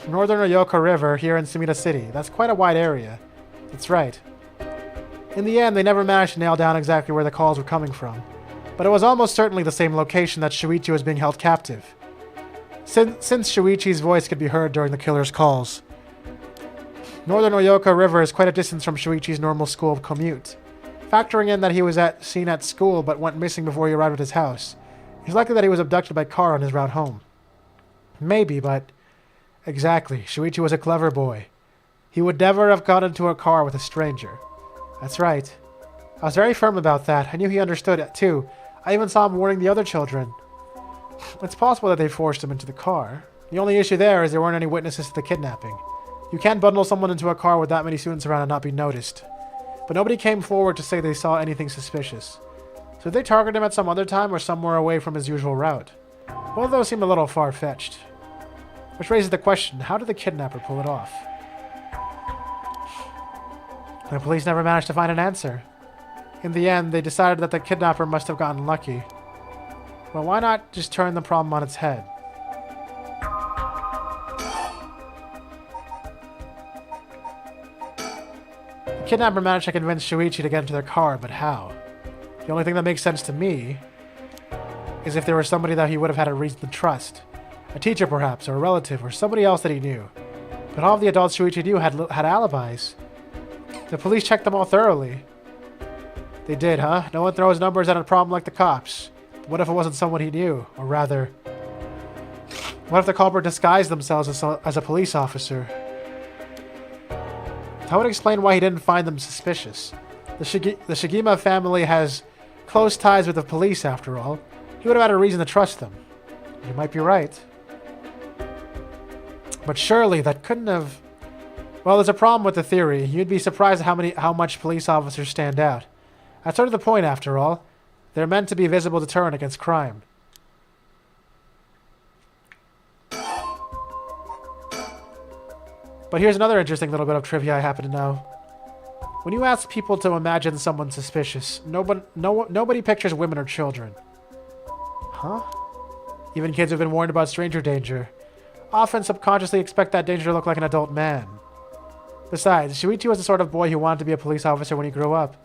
Northern Oyoka River here in Sumida City. That's quite a wide area. That's right. In the end, they never managed to nail down exactly where the calls were coming from, but it was almost certainly the same location that Shuichi was being held captive, since Shuichi's voice could be heard during the killer's calls. Northern Oyoka River is quite a distance from Shuichi's normal school commute. Factoring in that he was seen at school but went missing before he arrived at his house, it's likely that he was abducted by car on his route home. Maybe, but... Exactly, Shuichi was a clever boy. He would never have got into a car with a stranger. That's right. I was very firm about that. I knew he understood it, too. I even saw him warning the other children. It's possible that they forced him into the car. The only issue there is there weren't any witnesses to the kidnapping. You can't bundle someone into a car with that many students around and not be noticed. But nobody came forward to say they saw anything suspicious. So did they target him at some other time or somewhere away from his usual route? Both of those seem a little far-fetched. Which raises the question, how did the kidnapper pull it off? The police never managed to find an answer. In the end, they decided that the kidnapper must have gotten lucky. But why not just turn the problem on its head? The kidnapper managed to convince Shuichi to get into their car, but how? The only thing that makes sense to me is if there was somebody that he would have had a reason to trust. A teacher, perhaps, or a relative, or somebody else that he knew. But all of the adults Shuichi knew had alibis. The police checked them all thoroughly. They did, huh? No one throws numbers at a problem like the cops. But what if it wasn't someone he knew? Or rather, what if the culprit disguised themselves as a police officer? That would explain why he didn't find them suspicious. The Shigima family has close ties with the police, after all. He would have had a reason to trust them. You might be right. But surely that couldn't have... Well, there's a problem with the theory. You'd be surprised at how much police officers stand out. That's sort of the point, after all. They're meant to be a visible deterrent against crime. But here's another interesting little bit of trivia I happen to know. When you ask people to imagine someone suspicious, nobody pictures women or children. Huh? Even kids who've been warned about stranger danger often subconsciously expect that danger to look like an adult man. Besides, Shuichi was the sort of boy who wanted to be a police officer when he grew up.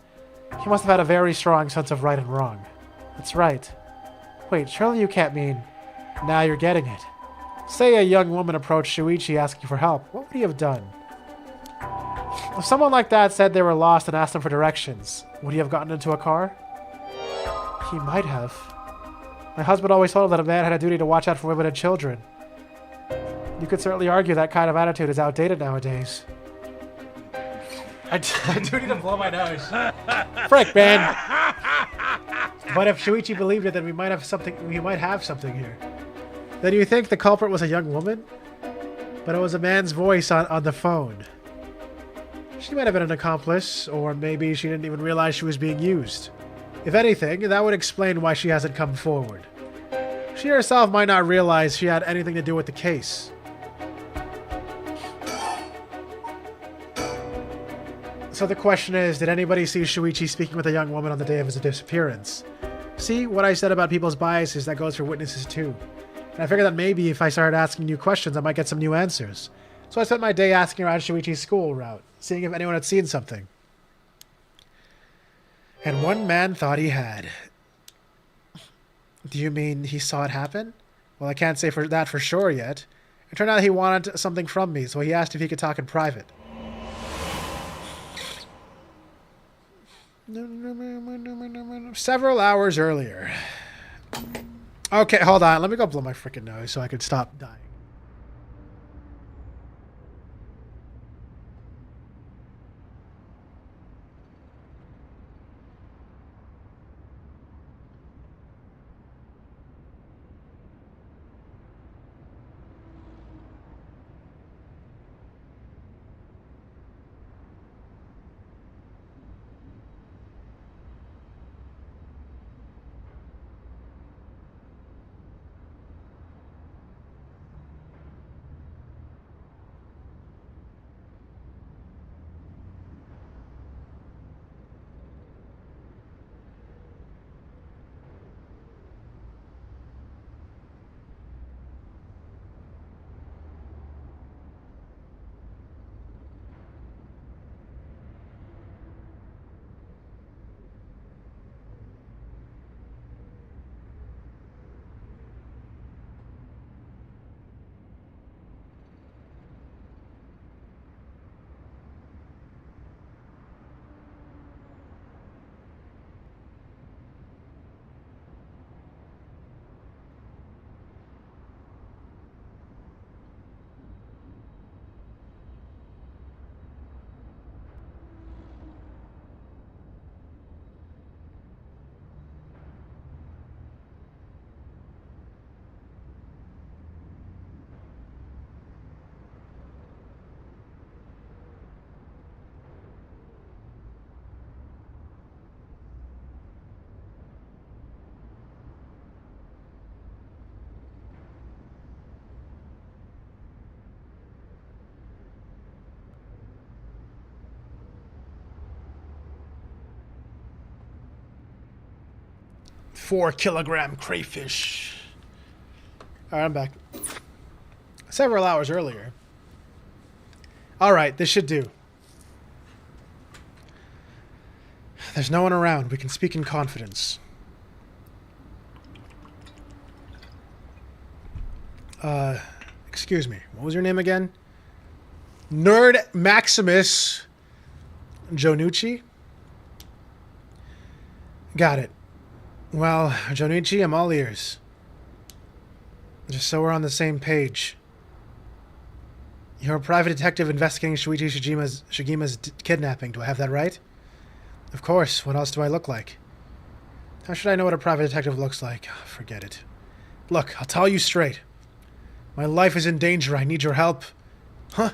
He must have had a very strong sense of right and wrong. That's right. Wait, surely you can't mean... Now you're getting it. Say a young woman approached Shuichi asking for help. What would he have done? If someone like that said they were lost and asked him for directions, would he have gotten into a car? He might have. My husband always told him that a man had a duty to watch out for women and children. You could certainly argue that kind of attitude is outdated nowadays. I do need to blow my nose. Frick, man. But if Shuichi believed it, then we might have something here. Then you think the culprit was a young woman? But it was a man's voice on the phone. She might have been an accomplice, or maybe she didn't even realize she was being used. If anything, that would explain why she hasn't come forward. She herself might not realize she had anything to do with the case. So the question is, did anybody see Shuichi speaking with a young woman on the day of his disappearance? See, what I said about people's biases, that goes for witnesses too. And I figured that maybe if I started asking new questions, I might get some new answers. So I spent my day asking around Shuichi's school route, seeing if anyone had seen something. And one man thought he had. Do you mean he saw it happen? Well, I can't say that for sure yet. It turned out he wanted something from me, so he asked if he could talk in private. Several hours earlier. Okay, hold on. Let me go blow my freaking nose so I can stop dying. 4-kilogram crayfish. Alright, I'm back. Several hours earlier. Alright, this should do. There's no one around. We can speak in confidence. Excuse me. What was your name again? Nerd Maximus Jonucci? Got it. Well, Jonucci, I'm all ears. Just so we're on the same page. You're a private detective investigating Shuichi Shigima's kidnapping. Do I have that right? Of course. What else do I look like? How should I know what a private detective looks like? Oh, forget it. Look, I'll tell you straight. My life is in danger. I need your help. Huh?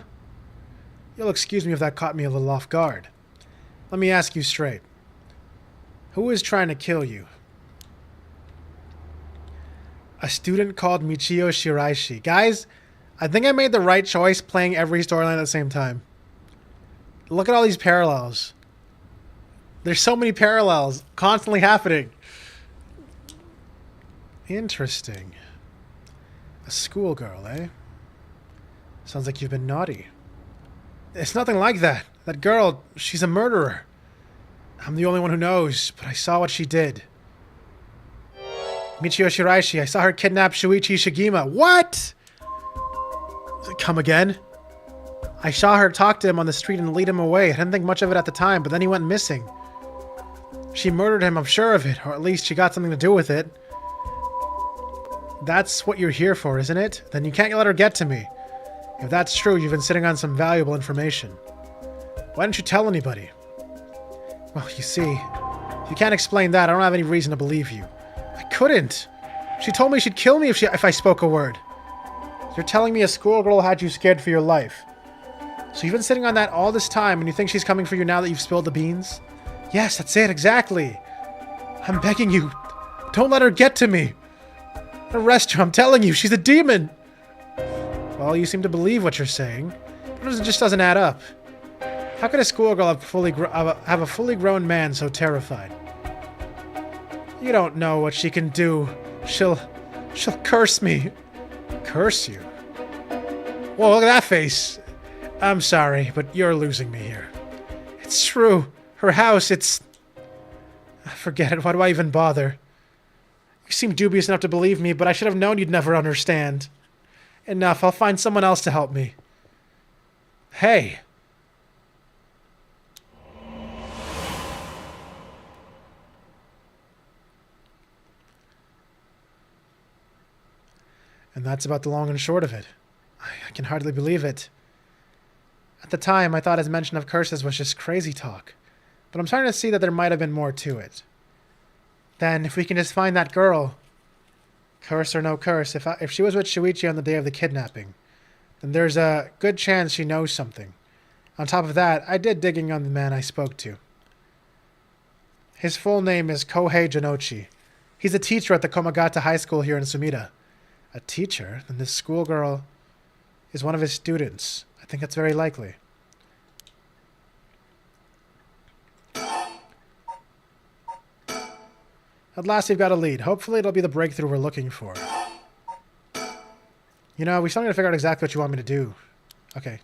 You'll excuse me if that caught me a little off guard. Let me ask you straight. Who is trying to kill you? A student called Michio Shiraishi. Guys, I think I made the right choice playing every storyline at the same time. Look at all these parallels. There's so many parallels constantly happening. Interesting. A schoolgirl, eh? Sounds like you've been naughty. It's nothing like that. That girl, she's a murderer. I'm the only one who knows, but I saw what she did. Michio Shiraishi, I saw her kidnap Shuichi Shigima. What? Come again? I saw her talk to him on the street and lead him away. I didn't think much of it at the time, but then he went missing. She murdered him, I'm sure of it, or at least she got something to do with it. That's what you're here for, isn't it? Then you can't let her get to me. If that's true, you've been sitting on some valuable information. Why didn't you tell anybody? Well, you see, if you can't explain that, I don't have any reason to believe you. I couldn't. She told me she'd kill me if I spoke a word. You're telling me a schoolgirl had you scared for your life. So you've been sitting on that all this time and you think she's coming for you now that you've spilled the beans? Yes, that's it, exactly. I'm begging you, don't let her get to me. Arrest her, I'm telling you, she's a demon. Well, you seem to believe what you're saying, but it just doesn't add up. How could a schoolgirl have a fully grown man so terrified? You don't know what she can do. She'll curse me. Curse you? Whoa, look at that face. I'm sorry, but you're losing me here. It's true. Her house, forget it. Why do I even bother? You seem dubious enough to believe me, but I should have known you'd never understand. Enough. I'll find someone else to help me. Hey. And that's about the long and short of it. I can hardly believe it. At the time, I thought his mention of curses was just crazy talk. But I'm starting to see that there might have been more to it. Then, if we can just find that girl, curse or no curse, if she was with Shuichi on the day of the kidnapping, then there's a good chance she knows something. On top of that, I did digging on the man I spoke to. His full name is Kohei Janochi. He's a teacher at the Komagata High School here in Sumida. A teacher? Then this schoolgirl is one of his students. I think that's very likely. At last we've got a lead. Hopefully it'll be the breakthrough we're looking for. You know, we still need to figure out exactly what you want me to do. Okay.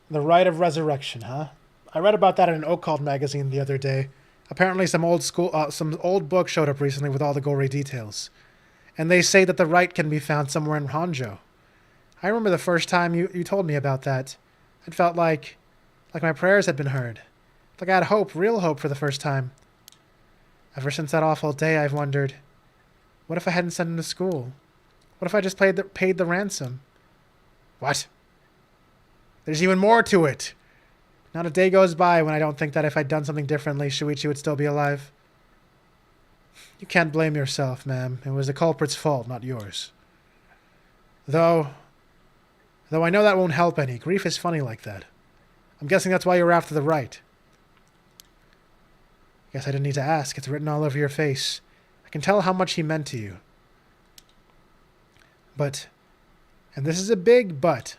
The Rite of Resurrection, huh? I read about that in an occult magazine the other day. Apparently some old book showed up recently with all the gory details. And they say that the rite can be found somewhere in Honjo. I remember the first time you told me about that. It felt like my prayers had been heard. Like I had hope, real hope for the first time. Ever since that awful day, I've wondered, what if I hadn't sent him to school? What if I just paid the ransom? What? There's even more to it. Not a day goes by when I don't think that if I'd done something differently, Shuichi would still be alive. You can't blame yourself, ma'am. It was the culprit's fault, not yours. Though I know that won't help any. Grief is funny like that. I'm guessing that's why you were after the rite. Guess I didn't need to ask. It's written all over your face. I can tell how much he meant to you. But, and this is a big but,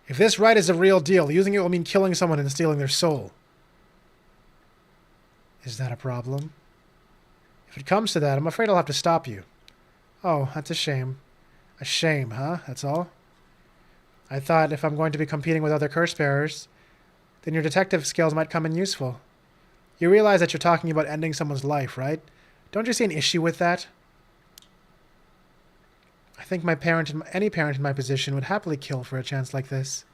if this rite is a real deal, using it will mean killing someone and stealing their soul. Is that a problem? If it comes to that, I'm afraid I'll have to stop you. Oh, that's a shame. A shame, huh? That's all? I thought if I'm going to be competing with other curse bearers, then your detective skills might come in useful. You realize that you're talking about ending someone's life, right? Don't you see an issue with that? I think any parent in my position would happily kill for a chance like this.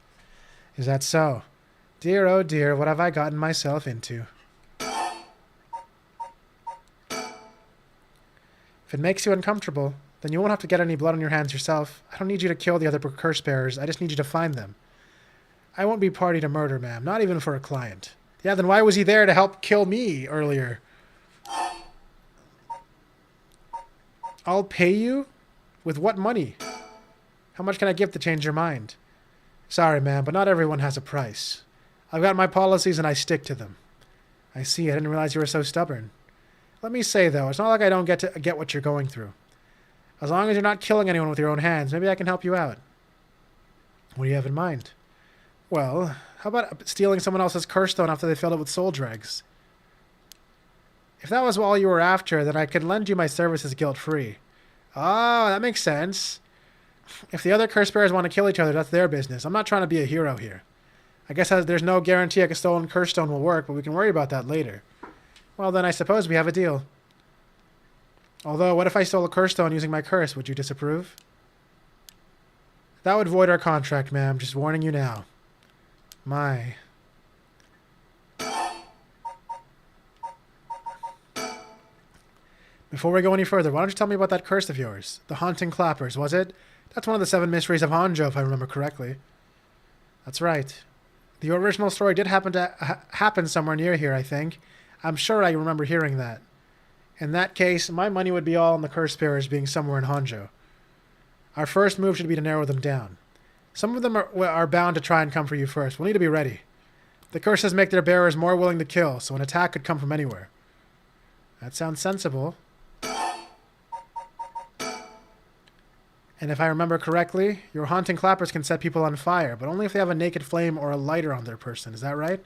Is that so? Dear, oh dear, what have I gotten myself into? If it makes you uncomfortable, then you won't have to get any blood on your hands yourself. I don't need you to kill the other curse bearers. I just need you to find them. I won't be party to murder, ma'am. Not even for a client. Yeah, then why was he there to help kill me earlier? I'll pay you? With what money? How much can I give to change your mind? Sorry, ma'am, but not everyone has a price. I've got my policies and I stick to them. I see. I didn't realize you were so stubborn. Let me say, though, it's not like I don't get what you're going through. As long as you're not killing anyone with your own hands, maybe I can help you out. What do you have in mind? Well, how about stealing someone else's curse stone after they filled it with soul dregs? If that was all you were after, then I could lend you my services guilt-free. Oh, that makes sense. If the other curse bearers want to kill each other, that's their business. I'm not trying to be a hero here. I guess there's no guarantee a stolen curse stone will work, but we can worry about that later. Well, then I suppose we have a deal. Although, what if I stole a curse stone using my curse? Would you disapprove? That would void our contract, ma'am. Just warning you now. My. Before we go any further, why don't you tell me about that curse of yours? The haunting clappers, was it? That's one of the 7 mysteries of Honjo, if I remember correctly. That's right. The original story did happen somewhere near here, I think. I'm sure I remember hearing that. In that case, my money would be all on the curse bearers being somewhere in Honjo. Our first move should be to narrow them down. Some of them are bound to try and come for you first. We'll need to be ready. The curses make their bearers more willing to kill, so an attack could come from anywhere. That sounds sensible. And if I remember correctly, your haunting clappers can set people on fire, but only if they have a naked flame or a lighter on their person. Is that right?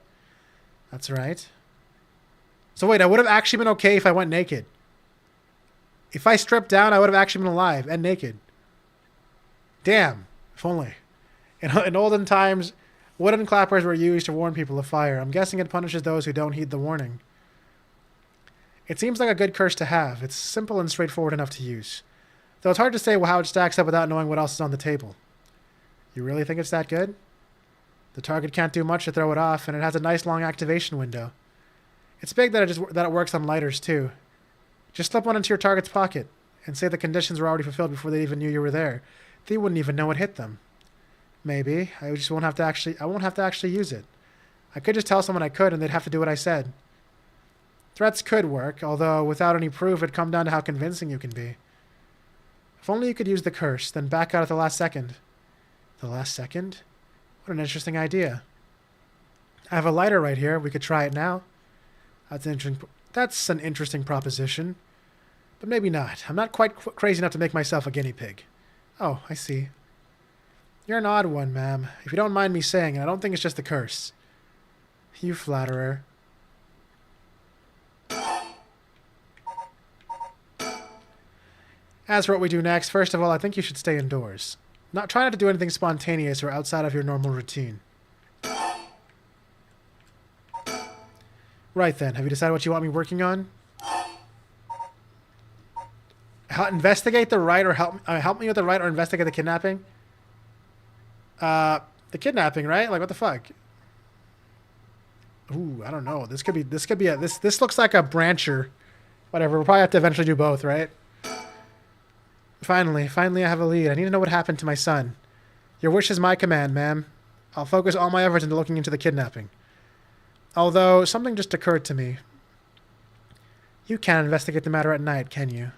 That's right. So wait, I would have actually been okay if I went naked. If I stripped down, I would have actually been alive and naked. Damn. If only. In olden times, wooden clappers were used to warn people of fire. I'm guessing it punishes those who don't heed the warning. It seems like a good curse to have. It's simple and straightforward enough to use. Though it's hard to say how it stacks up without knowing what else is on the table. You really think it's that good? The target can't do much to throw it off, and it has a nice long activation window. It's big that it works on lighters, too. Just slip one into your target's pocket, and say the conditions were already fulfilled before they even knew you were there. They wouldn't even know it hit them. Maybe. I won't have to actually use it. I could just tell someone I could, and they'd have to do what I said. Threats could work, although without any proof, it'd come down to how convincing you can be. If only you could use the curse, then back out at the last second. The last second? What an interesting idea. I have a lighter right here. We could try it now. That's an interesting proposition. But maybe not. I'm not quite crazy enough to make myself a guinea pig. Oh, I see. You're an odd one, ma'am. If you don't mind me saying, and I don't think it's just the curse. You flatterer. As for what we do next, first of all, I think you should stay indoors. Try not to do anything spontaneous or outside of your normal routine. Right then, have you decided what you want me working on? Investigate the right or help me with the right or investigate the kidnapping? The kidnapping, right? Like, what the fuck? Ooh, I don't know. This looks like a brancher. Whatever, we'll probably have to eventually do both, right? Finally I have a lead. I need to know what happened to my son. Your wish is my command, ma'am. I'll focus all my efforts into looking into the kidnapping. Although, something just occurred to me. You can't investigate the matter at night, can you?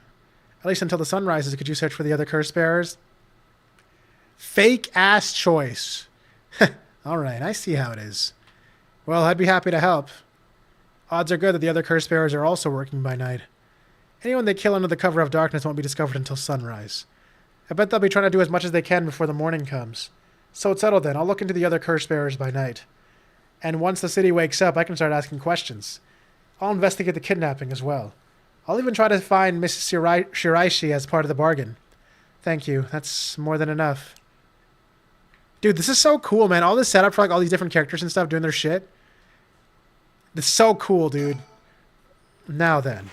At least until the sun rises, could you search for the other curse bearers? Fake-ass choice. Alright, I see how it is. Well, I'd be happy to help. Odds are good that the other curse bearers are also working by night. Anyone they kill under the cover of darkness won't be discovered until sunrise. I bet they'll be trying to do as much as they can before the morning comes. So it's settled then. I'll look into the other curse bearers by night. And once the city wakes up, I can start asking questions. I'll investigate the kidnapping as well. I'll even try to find Mrs. Shiraishi as part of the bargain. Thank you. That's more than enough. Dude, this is so cool, man. All this setup for like all these different characters and stuff doing their shit. It's so cool, dude. Now then.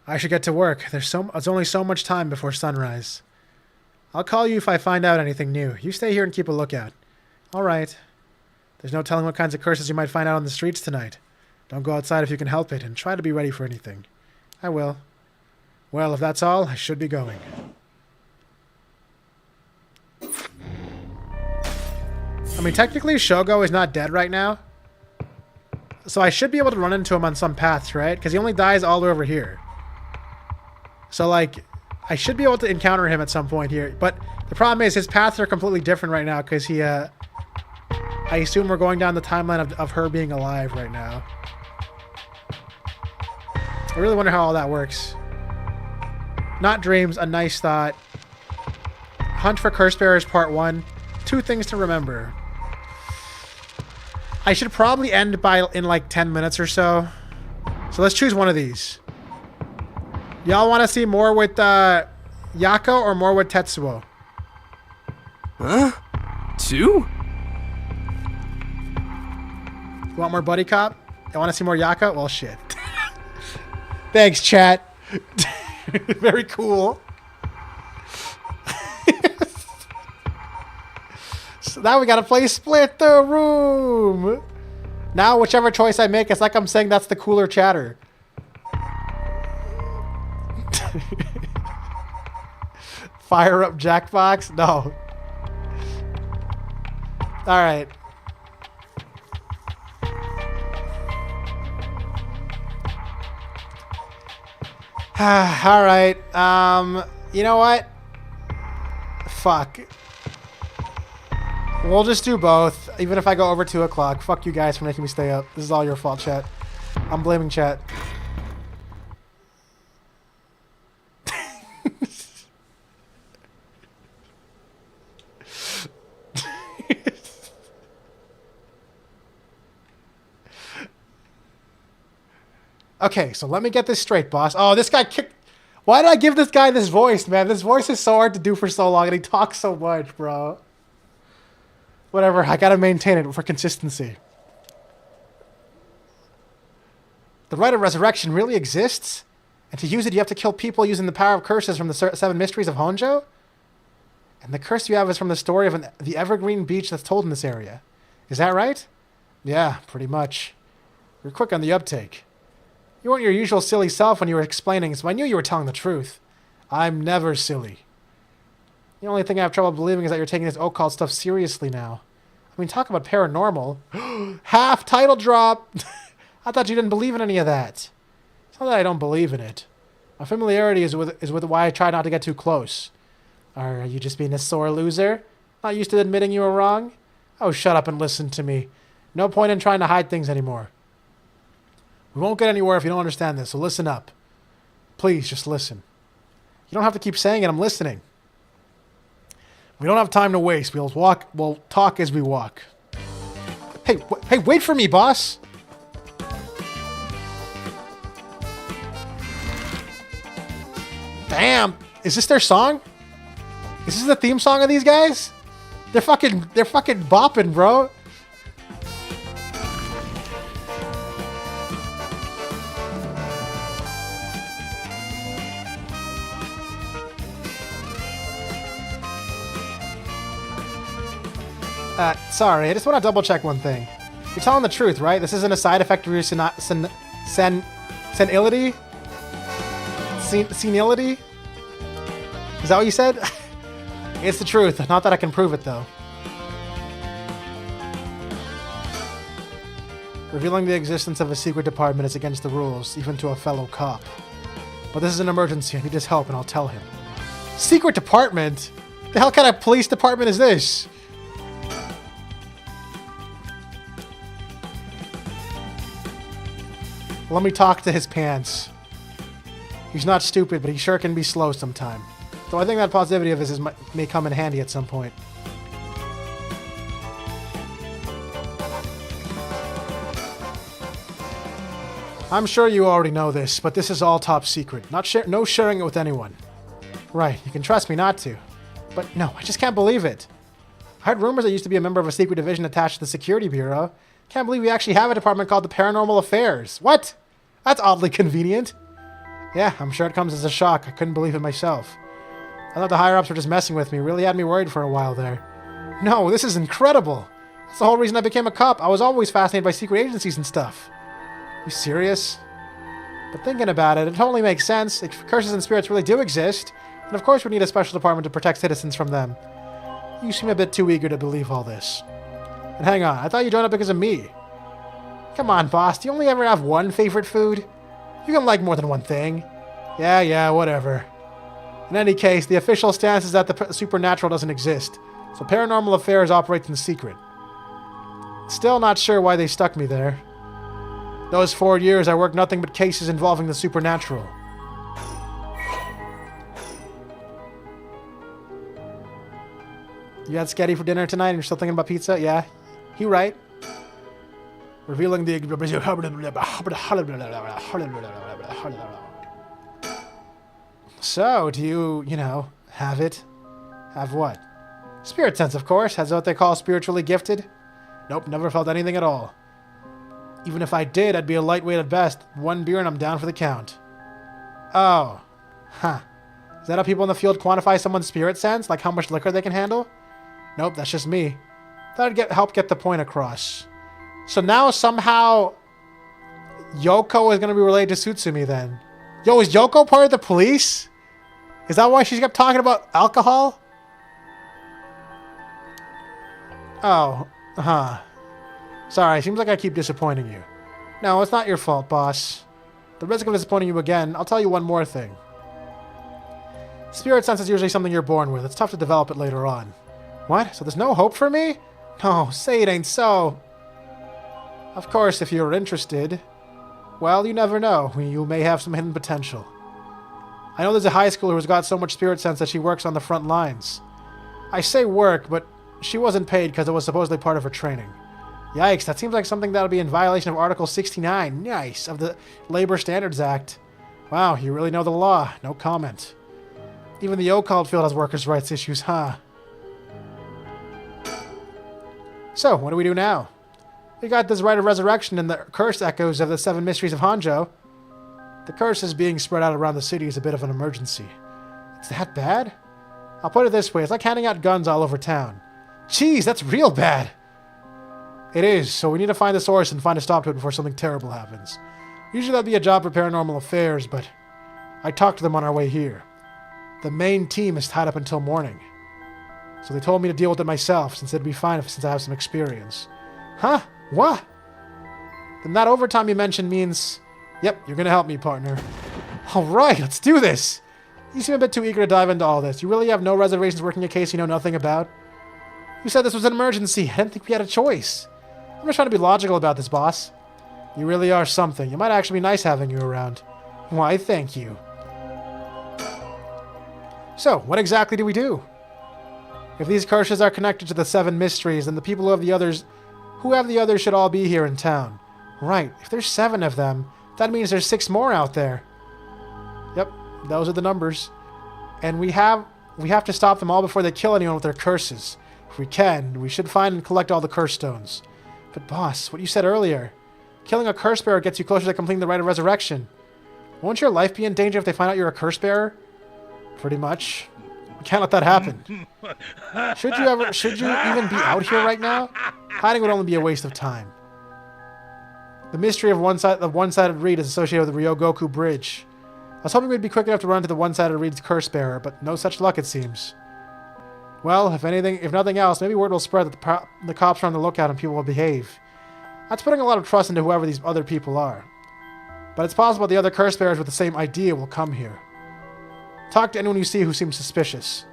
I should get to work. There's only so much time before sunrise. I'll call you if I find out anything new. You stay here and keep a lookout. All right. There's no telling what kinds of curses you might find out on the streets tonight. Don't go outside if you can help it, and try to be ready for anything. I will. Well, if that's all, I should be going. I mean, technically, Shogo is not dead right now. So I should be able to run into him on some paths, right? Because he only dies all over here. So, like, I should be able to encounter him at some point here. But the problem is his paths are completely different right now because he, I assume we're going down the timeline of her being alive right now. I really wonder how all that works. Not dreams, a nice thought. Hunt for Curse Bearers Part 1. 2 things to remember. I should probably end in like 10 minutes or so. So let's choose one of these. Y'all want to see more with Yako or more with Tetsuo? Huh? 2? You want more Buddy Cop? You want to see more Yako? Well, shit. Thanks, chat. Very cool. So now we gotta play Split the Room. Now, whichever choice I make, it's like I'm saying that's the cooler chatter. Fire up Jackbox? No. Alright. Alright. You know what? Fuck. We'll just do both, even if I go over 2 o'clock. Fuck you guys for making me stay up. This is all your fault, chat. I'm blaming chat. Okay, so let me get this straight, boss. Oh, this guy kicked... Why did I give this guy this voice, man? This voice is so hard to do for so long, and he talks so much, bro. Whatever, I gotta maintain it for consistency. The rite of resurrection really exists? And to use it, you have to kill people using the power of curses from the 7 mysteries of Honjo? And the curse you have is from the story of the evergreen beach that's told in this area. Is that right? Yeah, pretty much. You're quick on the uptake. You weren't your usual silly self when you were explaining, so I knew you were telling the truth. I'm never silly. The only thing I have trouble believing is that you're taking this occult stuff seriously now. I mean, talk about paranormal. Half title drop! I thought you didn't believe in any of that. It's not that I don't believe in it. My familiarity is with why I try not to get too close. Are you just being a sore loser? Not used to admitting you were wrong? Oh, shut up and listen to me. No point in trying to hide things anymore. We won't get anywhere if you don't understand this, so listen up. Please, just listen. You don't have to keep saying it, I'm listening. We don't have time to waste. We'll talk as we walk. Hey, wait for me, boss! Damn! Is this their song? Is this the theme song of these guys? They're fucking bopping, bro. Sorry, I just want to double check one thing. You're telling the truth, right? This isn't a side effect of your senility? Senility? Is that what you said? It's the truth. Not that I can prove it, though. Revealing the existence of a secret department is against the rules, even to a fellow cop. But this is an emergency. I need his help, and I'll tell him. Secret department? The hell kind of police department is this? Let me talk to his pants. He's not stupid, but he sure can be slow sometime. So I think that positivity of his may come in handy at some point. I'm sure you already know this, but this is all top secret. No sharing it with anyone. Right, you can trust me not to. But no, I just can't believe it. I heard rumors I used to be a member of a secret division attached to the Security Bureau. Can't believe we actually have a department called the Paranormal Affairs. What? That's oddly convenient. Yeah, I'm sure it comes as a shock. I couldn't believe it myself. I thought the higher-ups were just messing with me. Really had me worried for a while there. No, this is incredible. That's the whole reason I became a cop. I was always fascinated by secret agencies and stuff. You serious? But thinking about it, it totally makes sense. If curses and spirits really do exist, then of course we need a special department to protect citizens from them. You seem a bit too eager to believe all this. And hang on, I thought you joined up because of me. Come on, boss, do you only ever have one favorite food? You can like more than one thing. Yeah, whatever. In any case, the official stance is that the supernatural doesn't exist, so Paranormal Affairs operates in secret. Still not sure why they stuck me there. Those 4 years, I worked nothing but cases involving the supernatural. You had Sketty for dinner tonight and you're still thinking about pizza? Yeah. He right. Revealing the... So, do you, have it? Have what? Spirit sense, of course. Has what they call spiritually gifted. Nope, never felt anything at all. Even if I did, I'd be a lightweight at best. 1 beer and I'm down for the count. Oh. Huh. Is that how people in the field quantify someone's spirit sense? Like how much liquor they can handle? Nope, that's just me. Thought I'd help get the point across. So now somehow Yoko is going to be related to Tsutsumi then. Yo, is Yoko part of the police? Is that why she kept talking about alcohol? Oh, huh. Sorry, seems like I keep disappointing you. No, it's not your fault, boss. The risk of disappointing you again, I'll tell you one more thing. Spirit sense is usually something you're born with. It's tough to develop it later on. What? So there's no hope for me? No, say it ain't so. Of course, if you're interested. Well, you never know. You may have some hidden potential. I know there's a high schooler who's got so much spirit sense that she works on the front lines. I say work, but she wasn't paid because it was supposedly part of her training. Yikes, that seems like something that'll be in violation of Article 69, nice, of the Labor Standards Act. Wow, you really know the law. No comment. Even the occult field has workers' rights issues, huh? So, what do we do now? We got this rite of resurrection and the curse echoes of the 7 mysteries of Honjo. The curses being spread out around the city is a bit of an emergency. It's that bad? I'll put it this way, it's like handing out guns all over town. Jeez, that's real bad. It is, so we need to find the source and find a stop to it before something terrible happens. Usually that'd be a job for Paranormal Affairs, but I talked to them on our way here. The main team is tied up until morning. So they told me to deal with it myself, since it'd be fine since I have some experience. Huh? What? Then that overtime you mentioned means... Yep, you're gonna help me, partner. Alright, let's do this! You seem a bit too eager to dive into all this. You really have no reservations working a case you know nothing about? You said this was an emergency. I didn't think we had a choice. I'm just trying to be logical about this, boss. You really are something. It might actually be nice having you around. Why, thank you. So, what exactly do we do? If these curses are connected to the 7 mysteries, then the people who have the others should all be here in town. Right, if there's 7 of them, that means there's 6 more out there. Yep, those are the numbers. And we have to stop them all before they kill anyone with their curses. If we can, we should find and collect all the curse stones. But boss, what you said earlier, killing a curse bearer gets you closer to completing the rite of resurrection. Won't your life be in danger if they find out you're a curse bearer? Pretty much. We can't let that happen. Should you even be out here right now? Hiding would only be a waste of time. The mystery of one-sided reed is associated with the Ryogoku Bridge. I was hoping we'd be quick enough to run to the one-sided reed's curse bearer, but no such luck it seems. Well, if nothing else, maybe word will spread that the cops are on the lookout and people will behave. That's putting a lot of trust into whoever these other people are. But it's possible the other curse bearers with the same idea will come here. Talk to anyone you see who seems suspicious.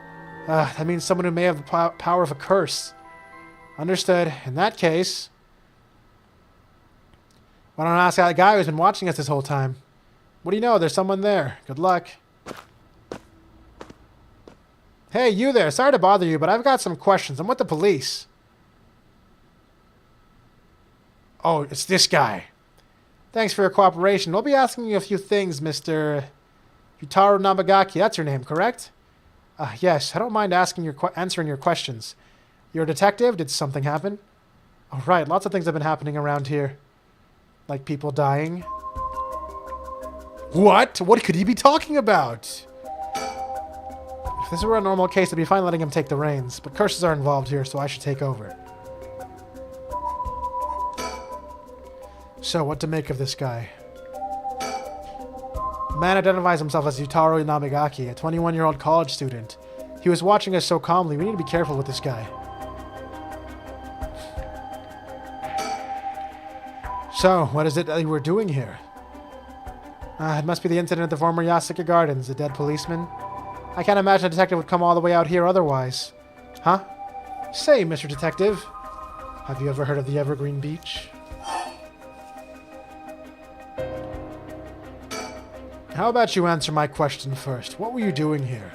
That means someone who may have the power of a curse. Understood. In that case... Why don't I ask that guy who's been watching us this whole time? What do you know? There's someone there. Good luck. Hey, you there. Sorry to bother you, but I've got some questions. I'm with the police. Oh, it's this guy. Thanks for your cooperation. We'll be asking you a few things, Mr. Yutaro Namagaki. That's your name, correct? Yes, I don't mind answering your questions. You're a detective? Did something happen? Oh, right. Lots of things have been happening around here. Like people dying. What? What could he be talking about? If this were a normal case, it'd be fine letting him take the reins. But curses are involved here, so I should take over. So, what to make of this guy? The man identifies himself as Yutaro Namagaki, a 21-year-old college student. He was watching us so calmly. We need to be careful with this guy. So, what is it that you were doing here? It must be the incident at the former Yasuka Gardens, the dead policeman. I can't imagine a detective would come all the way out here otherwise. Huh? Say, Mr. Detective, have you ever heard of the Evergreen Beach? How about you answer my question first? What were you doing here?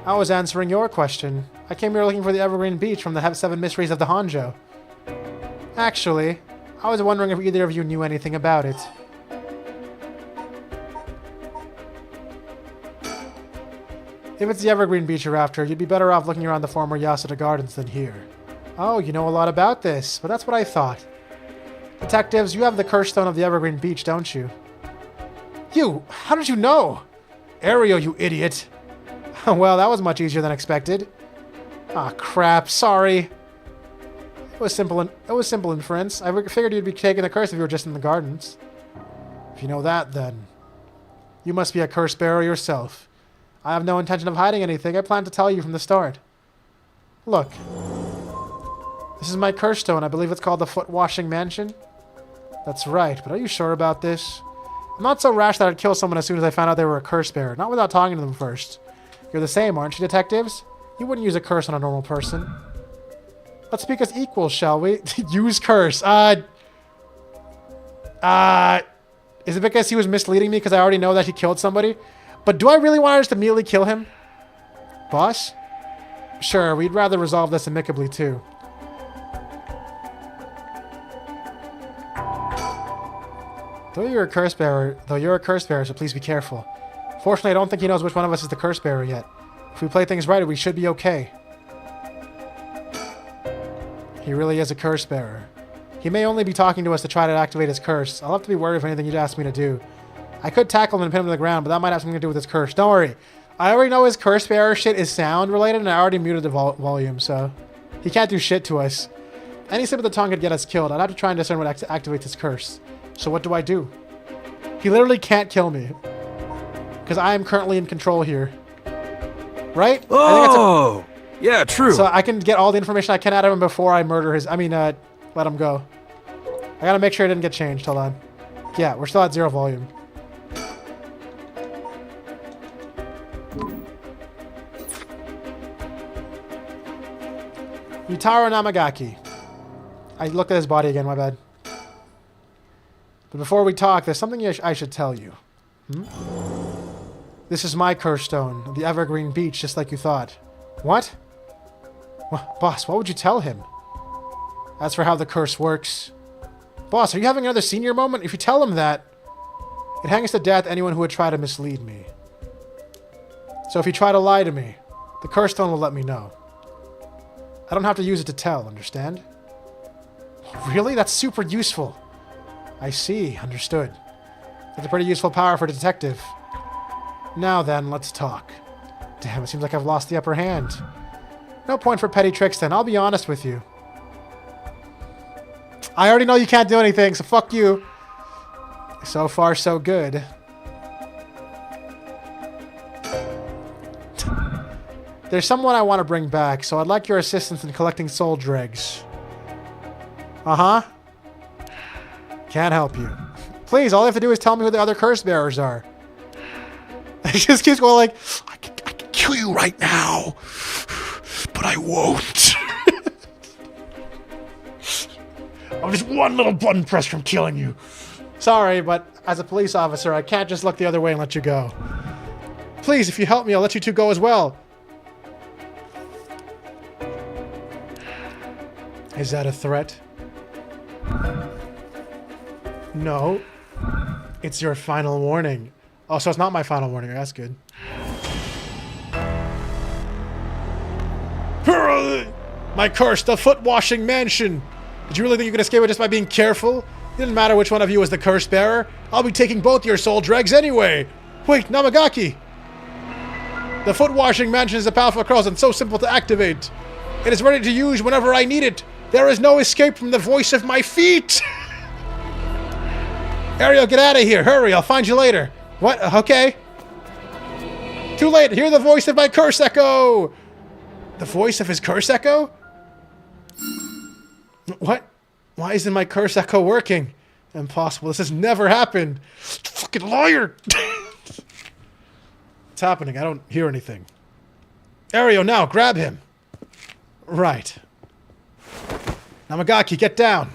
I was answering your question. I came here looking for the Evergreen Beach from the 7 Mysteries of the Honjo. Actually, I was wondering if either of you knew anything about it. If it's the Evergreen Beach you're after, you'd be better off looking around the former Yasuda Gardens than here. Oh, you know a lot about this, but that's what I thought. Detectives, you have the curse stone of the Evergreen Beach, don't you? You! How did you know? Ariel, you idiot! Well, that was much easier than expected. Ah, crap, sorry. It was simple inference. I figured you'd be taking the curse if you were just in the gardens. If you know that, then you must be a curse bearer yourself. I have no intention of hiding anything. I plan to tell you from the start. Look. This is my curse stone. I believe it's called the Foot Washing Mansion. That's right, but are you sure about this? I'm not so rash that I'd kill someone as soon as I found out they were a curse bearer, not without talking to them first. You're the same, aren't you, detectives? You wouldn't use a curse on a normal person. Let's speak as equals, shall we? Use curse. Is it because he was misleading me because I already know that he killed somebody? But do I really want to just immediately kill him? Boss? Sure, we'd rather resolve this amicably, too. Though you're a curse bearer, so please be careful. Fortunately, I don't think he knows which one of us is the curse bearer yet. If we play things right, we should be okay. He really is a curse bearer. He may only be talking to us to try to activate his curse. I'll have to be worried if anything you'd ask me to do. I could tackle him and pin him to the ground, but that might have something to do with his curse. Don't worry. I already know his curse bearer shit is sound related, and I already muted the volume, so he can't do shit to us. Any slip of the tongue could get us killed. I'd have to try and discern what activates his curse. So what do I do? He literally can't kill me. Because I am currently in control here. Right? Oh! Yeah, true. So I can get all the information I can out of him before I murder his... let him go. I gotta make sure it didn't get changed. Hold on. Yeah, we're still at 0 volume. Yutaro Namagaki. I looked at his body again, my bad. But before we talk, there's something I should tell you. This is my curse stone, the Evergreen Beach, just like you thought. What? Boss, what would you tell him? As for how the curse works... Boss, are you having another senior moment? If you tell him that, it hangs to death anyone who would try to mislead me. So if you try to lie to me, the curse stone will let me know. I don't have to use it to tell, understand? Really? That's super useful. I see, understood. That's a pretty useful power for a detective. Now then, let's talk. Damn, it seems like I've lost the upper hand. No point for petty tricks then, I'll be honest with you. I already know you can't do anything, so fuck you. So far, so good. There's someone I want to bring back, so I'd like your assistance in collecting soul dregs. Uh-huh. Can't help you. Please, all you have to do is tell me who the other curse bearers are. He just keeps going like, I can kill you right now, but I won't. I'm just one little button press from killing you. Sorry, but as a police officer, I can't just look the other way and let you go. Please, if you help me, I'll let you two go as well. Is that a threat? No. It's your final warning. Oh, so it's not my final warning. That's good. My curse, the foot-washing mansion. Did you really think you could escape it just by being careful? It didn't matter which one of you is the curse bearer. I'll be taking both your soul dregs anyway. Wait, Namagaki. The foot-washing mansion is a powerful curse and so simple to activate. It is ready to use whenever I need it. There is no escape from the voice of my feet. Ariel, get out of here. Hurry, I'll find you later. What? Okay. Too late. Hear the voice of my curse echo. The voice of his curse echo? What? Why isn't my curse echo working? Impossible. This has never happened. Fucking liar. What's happening? I don't hear anything. Ariel, now, grab him. Right. Namagaki, get down.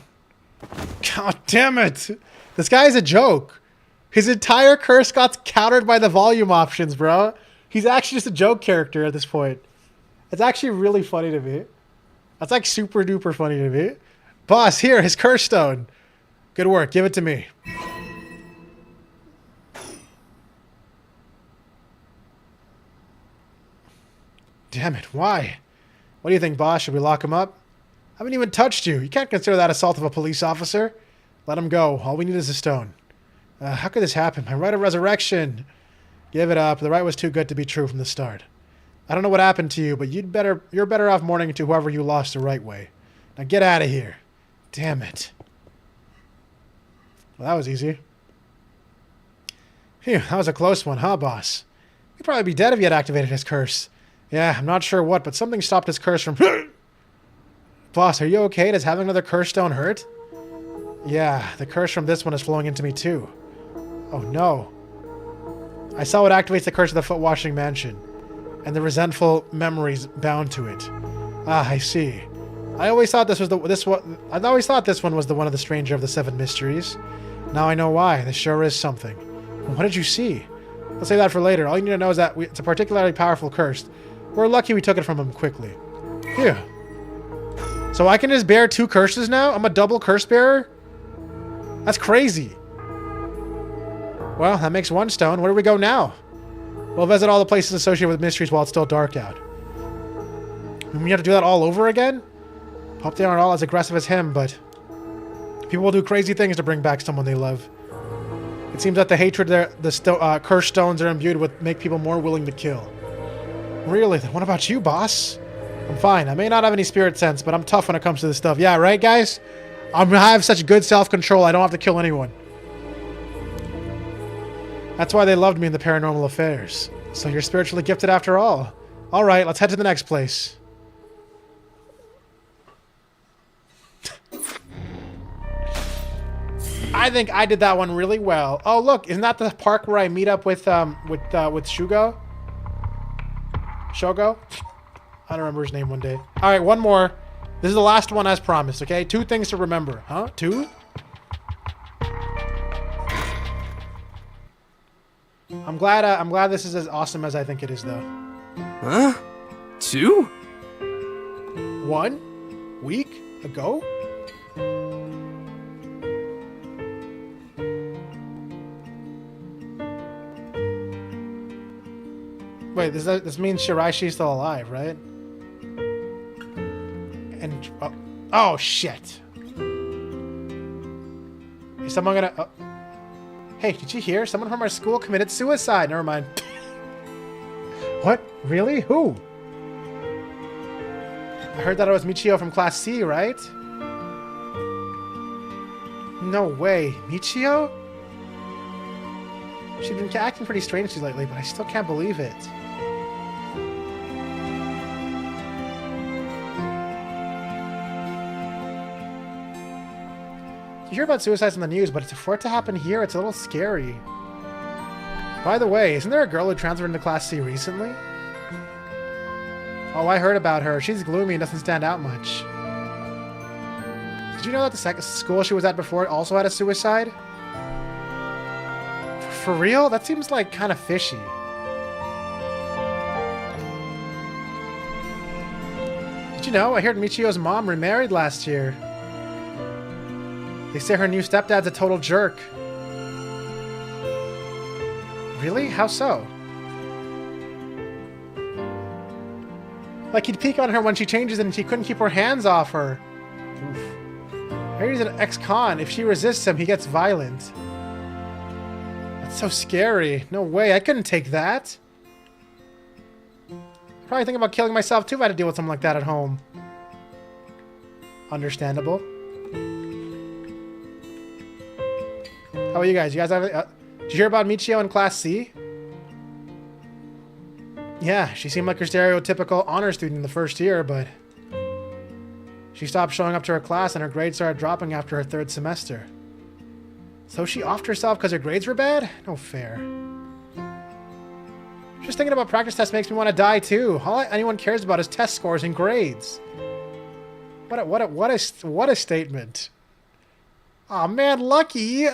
God damn it. This guy is a joke. His entire curse got countered by the volume options, bro. He's actually just a joke character at this point. It's actually really funny to me. That's like super duper funny to me. Boss, here, his curse stone. Good work. Give it to me. Damn it. Why? What do you think, boss? Should we lock him up? I haven't even touched you. You can't consider that assault of a police officer. Let him go. All we need is a stone. How could this happen? My right of resurrection. Give it up. The right was too good to be true from the start. I don't know what happened to you, but you're better off mourning to whoever you lost the right way. Now get out of here. Damn it. Well, that was easy. Phew, that was a close one, huh, boss? He'd probably be dead if he had activated his curse. Yeah, I'm not sure what, but something stopped his curse from... Boss, are you okay? Does having another curse stone hurt? Yeah, the curse from this one is flowing into me too. Oh no. I saw what activates the curse of the foot-washing mansion, and the resentful memories bound to it. Ah, I see. I always thought this one was the one of the stranger of the 7 mysteries. Now I know why. This sure is something. What did you see? Let's say that for later. All you need to know is that it's a particularly powerful curse. We're lucky we took it from him quickly. Here. So I can just bear 2 curses now? I'm a double curse bearer? That's crazy. Well, that makes 1 stone. Where do we go now? We'll visit all the places associated with mysteries while it's still dark out. And we have to do that all over again? Hope they aren't all as aggressive as him, but people will do crazy things to bring back someone they love. It seems that the hatred the curse stones are imbued with make people more willing to kill. Really? Then what about you, boss? I'm fine. I may not have any spirit sense, but I'm tough when it comes to this stuff. Yeah, right, guys? I have such good self-control, I don't have to kill anyone. That's why they loved me in the paranormal affairs. So you're spiritually gifted after all. Alright, let's head to the next place. I think I did that one really well. Oh, look, isn't that the park where I meet up with Shugo? Shogo? I don't remember his name one day. All right, one more. This is the last one as promised, okay? 2 things to remember. Huh? 2? I'm glad this is as awesome as I think it is, though. Huh? 2? 1 week ago? Wait, this means Shiraishi's still alive, right? And oh shit! Is someone gonna? Oh. Hey, did you hear? Someone from our school committed suicide. Never mind. What? Really? Who? I heard that it was Michio from Class C, right? No way, Michio? She's been acting pretty strangely lately, but I still can't believe it. You hear about suicides in the news, but for it to happen here, it's a little scary. By the way, isn't there a girl who transferred into Class C recently? Oh, I heard about her. She's gloomy and doesn't stand out much. Did you know that the second school she was at before also had a suicide? For real? That seems like kind of fishy. Did you know? I heard Michio's mom remarried last year. They say her new stepdad's a total jerk. Really? How so? Like, he'd peek on her when she changes and she couldn't keep her hands off her. Oof. Harry's an ex-con. If she resists him, he gets violent. That's so scary. No way. I couldn't take that. Probably thinking about killing myself, too, if I had to deal with something like that at home. Understandable. How about you guys? You guys have... did you hear about Michio in Class C? Yeah, she seemed like your stereotypical honor student in the first year, but... she stopped showing up to her class and her grades started dropping after her third semester. So she offed herself because her grades were bad? No fair. Just thinking about practice tests makes me want to die too. All anyone cares about is test scores and grades. What a statement. Aw, man, Lucky!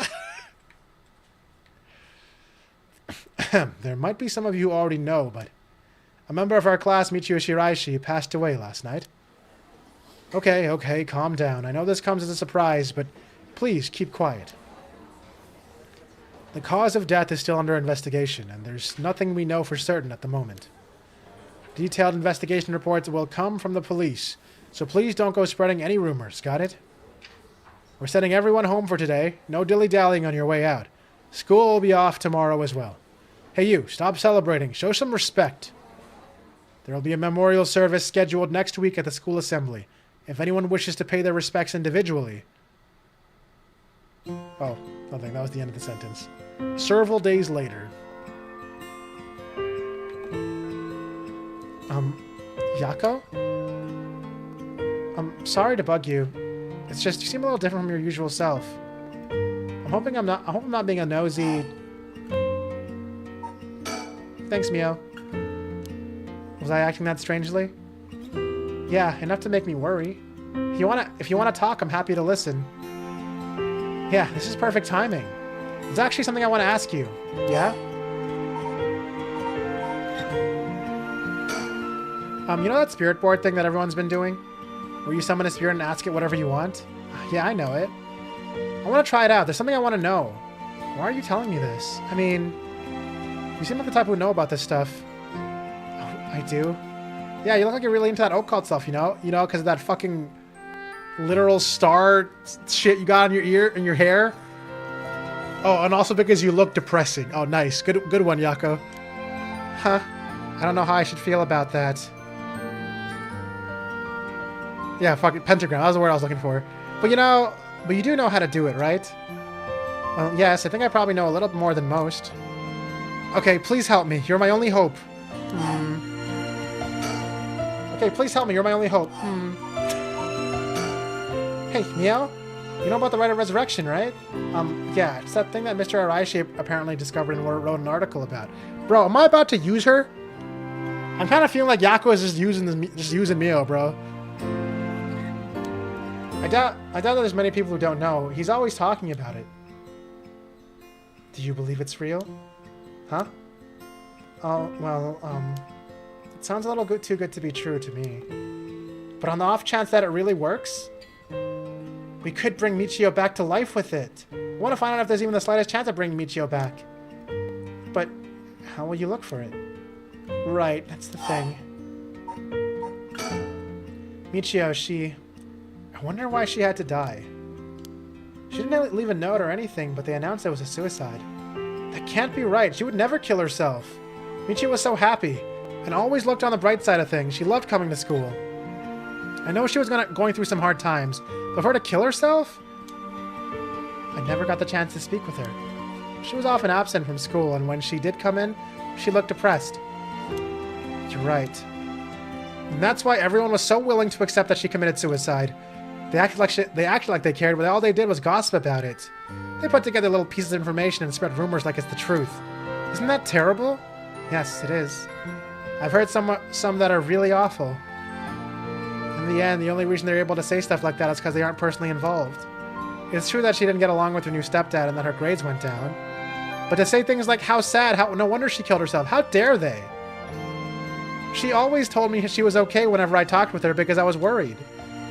There might be some of you who already know, but a member of our class, Michio Shiraishi, passed away last night. Okay, calm down. I know this comes as a surprise, but please keep quiet. The cause of death is still under investigation, and there's nothing we know for certain at the moment. Detailed investigation reports will come from the police, so please don't go spreading any rumors, got it? We're sending everyone home for today. No dilly-dallying on your way out. School will be off tomorrow as well. Hey you, stop celebrating. Show some respect. There will be a memorial service scheduled next week at the school assembly. If anyone wishes to pay their respects individually... Oh, nothing. That was the end of the sentence. Several days later. Yako? I'm sorry to bug you. It's just you seem a little different from your usual self. I hope I'm not being a nosy... Thanks, Mio. Was I acting that strangely? Yeah, enough to make me worry. If you wanna talk, I'm happy to listen. Yeah, this is perfect timing. There's actually something I want to ask you. Yeah? You know that spirit board thing that everyone's been doing? Where you summon a spirit and ask it whatever you want? Yeah, I know it. I want to try it out. There's something I want to know. Why are you telling me this? I mean, you seem like the type who would know about this stuff. Oh, I do? Yeah, you look like you're really into that occult stuff, you know? You know, because of that fucking literal star shit you got on your ear and your hair. Oh, and also because you look depressing. Oh, nice. Good one, Yako. Huh. I don't know how I should feel about that. Yeah, fucking pentagram. That was the word I was looking for. But you do know how to do it, right? Well, yes, I think I probably know a little more than most. Okay, please help me. You're my only hope. Okay, please help me. You're my only hope. Hey, Mio? You know about the Rite of Resurrection, right? Yeah, it's that thing that Mr. Araishi apparently discovered and wrote an article about. Bro, am I about to use her? I'm kind of feeling like Yako is just using Mio, bro. I doubt that there's many people who don't know. He's always talking about it. Do you believe it's real? Huh? Oh, well, it sounds a little too good to be true to me. But on the off chance that it really works, we could bring Michio back to life with it. I want to find out if there's even the slightest chance of bringing Michio back. But how will you look for it? Right, that's the thing. Michio, I wonder why she had to die. She didn't leave a note or anything, but they announced it was a suicide. That can't be right. She would never kill herself. Michio was so happy, and always looked on the bright side of things. She loved coming to school. I know she was going through some hard times, but for her to kill herself? I never got the chance to speak with her. She was often absent from school, and when she did come in, she looked depressed. You're right. And that's why everyone was so willing to accept that she committed suicide. They acted like they cared, but all they did was gossip about it. They put together little pieces of information and spread rumors like it's the truth. Isn't that terrible? Yes, it is. I've heard some that are really awful. In the end, the only reason they're able to say stuff like that is because they aren't personally involved. It's true that she didn't get along with her new stepdad and that her grades went down. But to say things like, how sad, no wonder she killed herself, how dare they? She always told me she was okay whenever I talked with her because I was worried.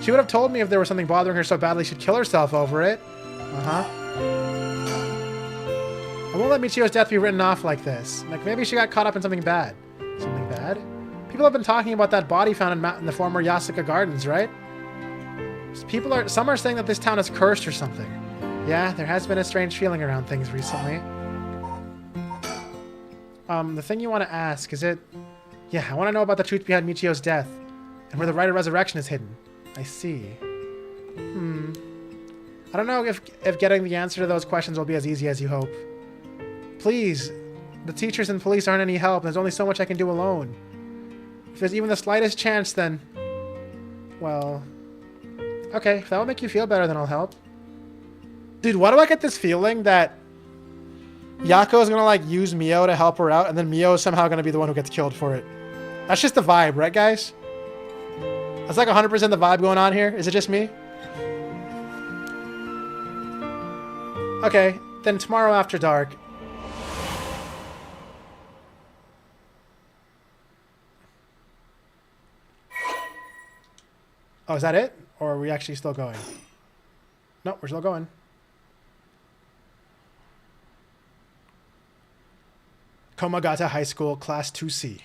She would have told me if there was something bothering her so badly she'd kill herself over it. Uh-huh. I won't let Michio's death be written off like this. Like, maybe she got caught up in something bad. Something bad? People have been talking about that body found in the former Yasuka Gardens, right? Some are saying that this town is cursed or something. Yeah, there has been a strange feeling around things recently. The thing you want to ask, is it... Yeah, I want to know about the truth behind Michio's death, and where the Rite of Resurrection is hidden. I see. I don't know if getting the answer to those questions will be as easy as you hope. Please, the teachers and police aren't any help, and there's only so much I can do alone. If there's even the slightest chance, then... Well... Okay, if that will make you feel better, then I'll help. Dude, why do I get this feeling that Yako's gonna, like, use Mio to help her out, and then Mio is somehow gonna be the one who gets killed for it? That's just the vibe, right, guys? That's like 100% the vibe going on here. Is it just me? Okay, then tomorrow after dark. Oh, is that it? Or are we actually still going? No, we're still going. Komagata High School, Class 2C.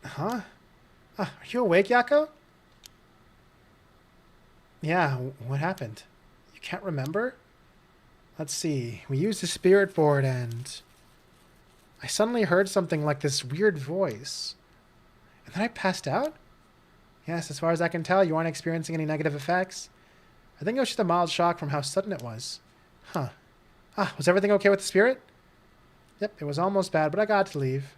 Huh? Are you awake, Yako? Yeah, what happened? You can't remember? Let's see. We used the spirit board and... I suddenly heard something like this weird voice. And then I passed out? Yes, as far as I can tell, you aren't experiencing any negative effects. I think it was just a mild shock from how sudden it was. Huh. Was everything okay with the spirit? Yep, it was almost bad, but I got to leave.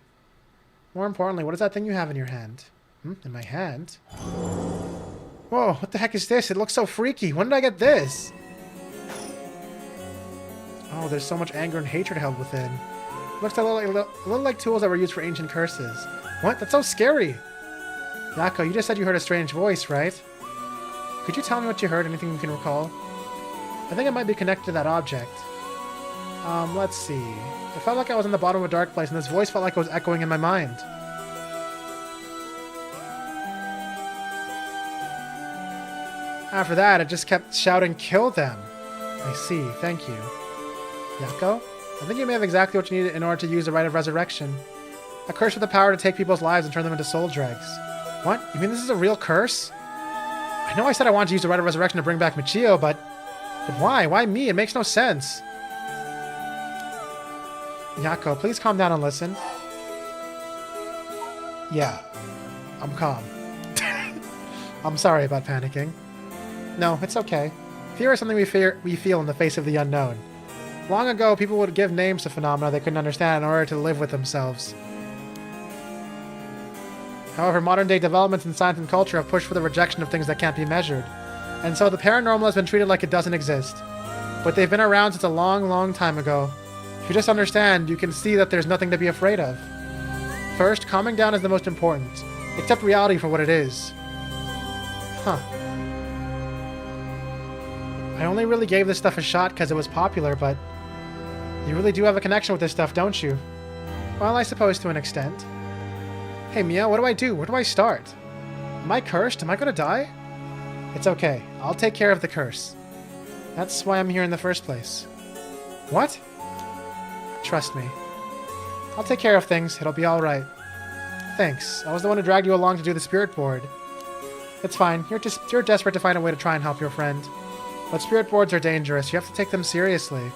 More importantly, what is that thing you have in your hand? In my hand? Whoa, what the heck is this? It looks so freaky. When did I get this? Oh, there's so much anger and hatred held within. Looks a little like tools that were used for ancient curses. What? That's so scary! Yako, you just said you heard a strange voice, right? Could you tell me what you heard? Anything you can recall? I think it might be connected to that object. Let's see. It felt like I was in the bottom of a dark place, and this voice felt like it was echoing in my mind. After that, it just kept shouting, "Kill them!" I see, thank you. Yako? I think you may have exactly what you need in order to use the Rite of Resurrection. A curse with the power to take people's lives and turn them into soul dregs. What? You mean this is a real curse? I know I said I wanted to use the Rite of Resurrection to bring back Michio, but why? Why me? It makes no sense. Yako, please calm down and listen. Yeah, I'm calm. I'm sorry about panicking. No, it's okay. Fear is something we feel in the face of the unknown. Long ago, people would give names to phenomena they couldn't understand in order to live with themselves. However, modern-day developments in science and culture have pushed for the rejection of things that can't be measured, and so the paranormal has been treated like it doesn't exist. But they've been around since a long, long time ago. If you just understand, you can see that there's nothing to be afraid of. First, calming down is the most important. Accept reality for what it is. Huh. I only really gave this stuff a shot because it was popular, but you really do have a connection with this stuff, don't you? Well, I suppose to an extent. Hey, Mia, what do I do? Where do I start? Am I cursed? Am I gonna die? It's okay. I'll take care of the curse. That's why I'm here in the first place. What? Trust me. I'll take care of things. It'll be alright. Thanks. I was the one who dragged you along to do the spirit board. It's fine. You're desperate to find a way to try and help your friend. But spirit boards are dangerous. You have to take them seriously.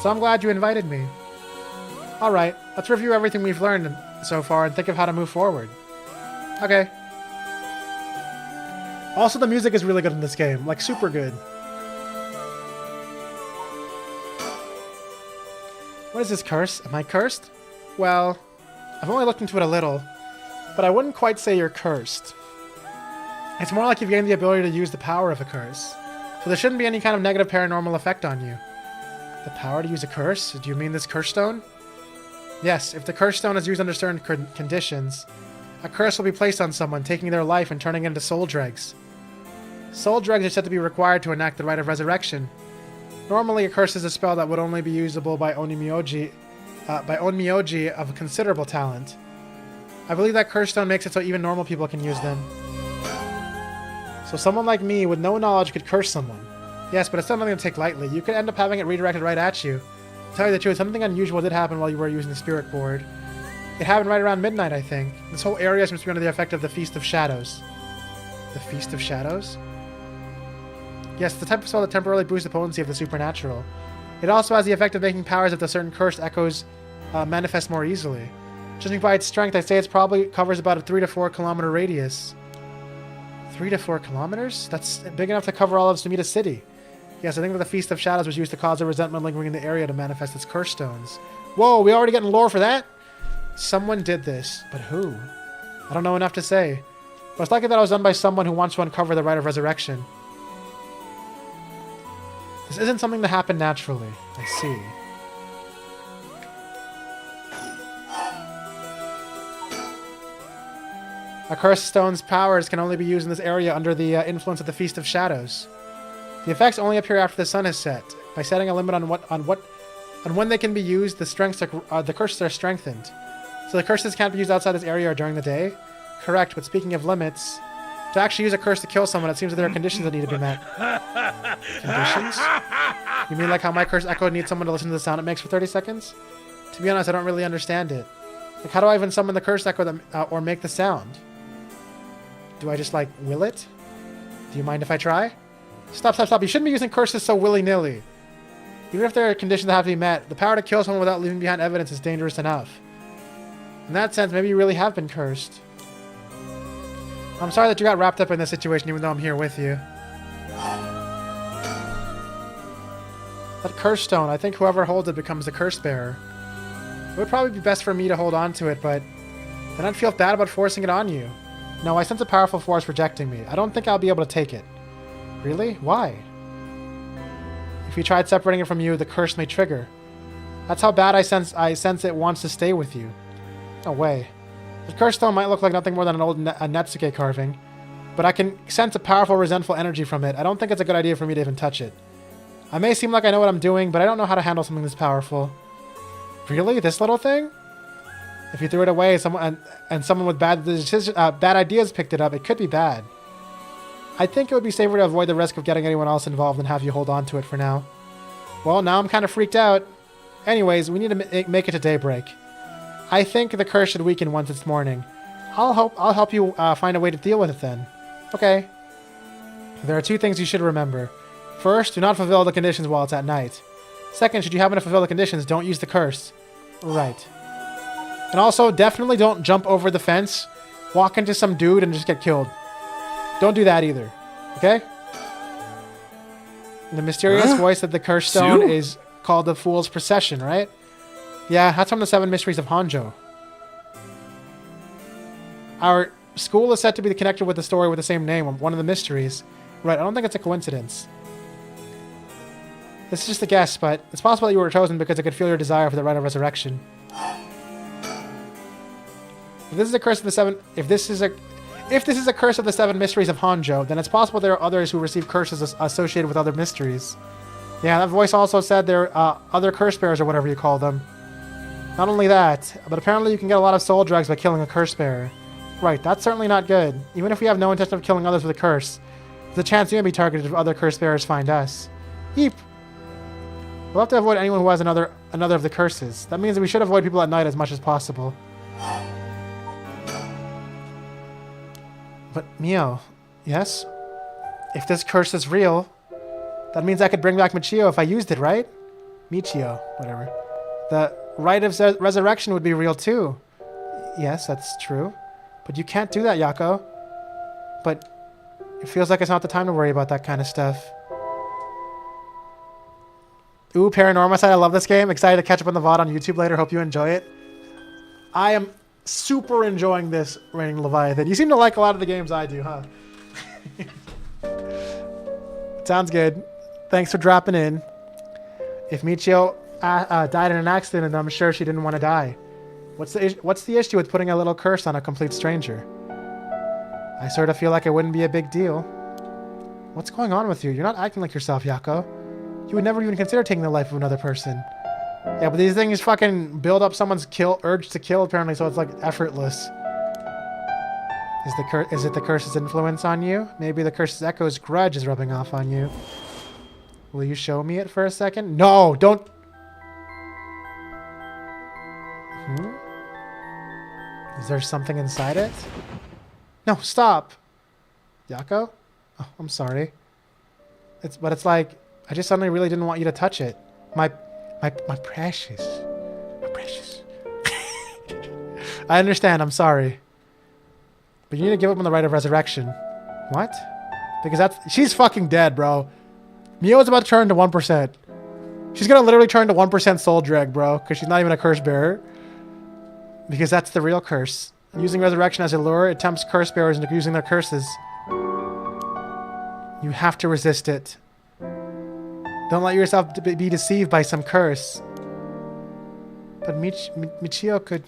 So I'm glad you invited me. Alright, let's review everything we've learned so far and think of how to move forward. Okay. Also, the music is really good in this game. Like, super good. What is this curse? Am I cursed? Well, I've only looked into it a little, but I wouldn't quite say you're cursed. It's more like you've gained the ability to use the power of a curse. So there shouldn't be any kind of negative paranormal effect on you. The power to use a curse? Do you mean this curse stone? Yes, if the curse stone is used under certain conditions, a curse will be placed on someone, taking their life and turning it into soul dregs. Soul dregs are said to be required to enact the Rite of Resurrection. Normally, a curse is a spell that would only be usable by onmyoji of considerable talent. I believe that curse stone makes it so even normal people can use them. So someone like me with no knowledge could curse someone. Yes, but it's not something to take lightly. You could end up having it redirected right at you. To tell you the truth, something unusual did happen while you were using the spirit board. It happened right around midnight, I think. This whole area seems to be under the effect of the Feast of Shadows. The Feast of Shadows? Yes, the type of spell that temporarily boosts the potency of the supernatural. It also has the effect of making powers of the certain cursed echoes manifest more easily. Judging by its strength, I'd say it probably covers about a 3 to 4 kilometer radius. 3 to 4 kilometers? That's big enough to cover all of Sumida City. Yes, I think that the Feast of Shadows was used to cause a resentment lingering in the area to manifest its curse stones. Whoa, we already getting lore for that? Someone did this, but who? I don't know enough to say. But it's likely that it was done by someone who wants to uncover the rite of resurrection. This isn't something that happened naturally. I see. A cursed stone's powers can only be used in this area under the influence of the Feast of Shadows. The effects only appear after the sun has set. By setting a limit on when they can be used, the curses are strengthened. So the curses can't be used outside this area or during the day? Correct, but speaking of limits, to actually use a curse to kill someone, it seems that there are conditions that need to be met. Conditions? You mean like how my curse echo needs someone to listen to the sound it makes for 30 seconds? To be honest, I don't really understand it. Like, how do I even summon the curse echo or make the sound? Do I just, like, will it? Do you mind if I try? Stop. You shouldn't be using curses so willy-nilly. Even if there are conditions that have to be met, the power to kill someone without leaving behind evidence is dangerous enough. In that sense, maybe you really have been cursed. I'm sorry that you got wrapped up in this situation even though I'm here with you. That curse stone, I think whoever holds it becomes the curse bearer. It would probably be best for me to hold on to it, but then I'd feel bad about forcing it on you. No, I sense a powerful force rejecting me. I don't think I'll be able to take it. Really? Why? If you tried separating it from you, the curse may trigger. That's how bad I sense it wants to stay with you. No way. The curse stone might look like nothing more than an old Netsuke carving, but I can sense a powerful, resentful energy from it. I don't think it's a good idea for me to even touch it. I may seem like I know what I'm doing, but I don't know how to handle something this powerful. Really? This little thing? If you threw it away and someone with bad ideas picked it up, it could be bad. I think it would be safer to avoid the risk of getting anyone else involved and have you hold on to it for now. Well, now I'm kind of freaked out. Anyways, we need to make it to daybreak. I think the curse should weaken once it's morning. I'll help you find a way to deal with it then. Okay. There are 2 things you should remember. First, do not fulfill the conditions while it's at night. Second, should you happen to fulfill the conditions, don't use the curse. Right. And also, definitely don't jump over the fence, walk into some dude, and just get killed. Don't do that either. Okay? The mysterious voice of the curse stone is called the Fool's Procession, right? Yeah, that's from the 7 Mysteries of Honjo. Our school is said to be connected with the story with the same name, one of the mysteries. Right, I don't think it's a coincidence. This is just a guess, but it's possible that you were chosen because it could feel your desire for the rite of resurrection. If this is a curse of the 7... If this is a curse of the 7 Mysteries of Honjo, then it's possible there are others who receive curses associated with other mysteries. Yeah, that voice also said there are other curse bearers or whatever you call them. Not only that, but apparently you can get a lot of soul drugs by killing a curse bearer. Right, that's certainly not good. Even if we have no intention of killing others with a curse, there's a chance you may be targeted if other curse bearers find us. Yeep. We'll have to avoid anyone who has another of the curses. That means that we should avoid people at night as much as possible. But, Mio, yes? If this curse is real, that means I could bring back Michio if I used it, right? Michio, whatever. The rite of resurrection would be real too. Yes, that's true. But you can't do that, Yako. But it feels like it's not the time to worry about that kind of stuff. Ooh, Paranormasight, I love this game. Excited to catch up on the VOD on YouTube later. Hope you enjoy it. I am super enjoying this Raining Leviathan. You seem to like a lot of the games I do, huh? Sounds good. Thanks for dropping in. If Michio died in an accident, and I'm sure she didn't want to die. What's the issue with putting a little curse on a complete stranger? I sort of feel like it wouldn't be a big deal. What's going on with you? You're not acting like yourself, Yako. You would never even consider taking the life of another person. Yeah, but these things fucking build up someone's urge to kill, apparently, so it's like effortless. Is it the curse's influence on you? Maybe the curse's echo's grudge is rubbing off on you. Will you show me it for a second? No, don't. Is there something inside it? No, stop. Yako? Oh, I'm sorry. But it's like, I just suddenly really didn't want you to touch it. My precious. My precious. I understand, I'm sorry. But you need to give up on the right of resurrection. What? Because she's fucking dead, bro. Mio's about to turn to 1%. She's gonna literally turn to 1% soul drag, bro, because she's not even a curse bearer. Because that's the real curse. Using resurrection as a lure, it tempts curse bearers into using their curses. You have to resist it. Don't let yourself be deceived by some curse. But Michio could...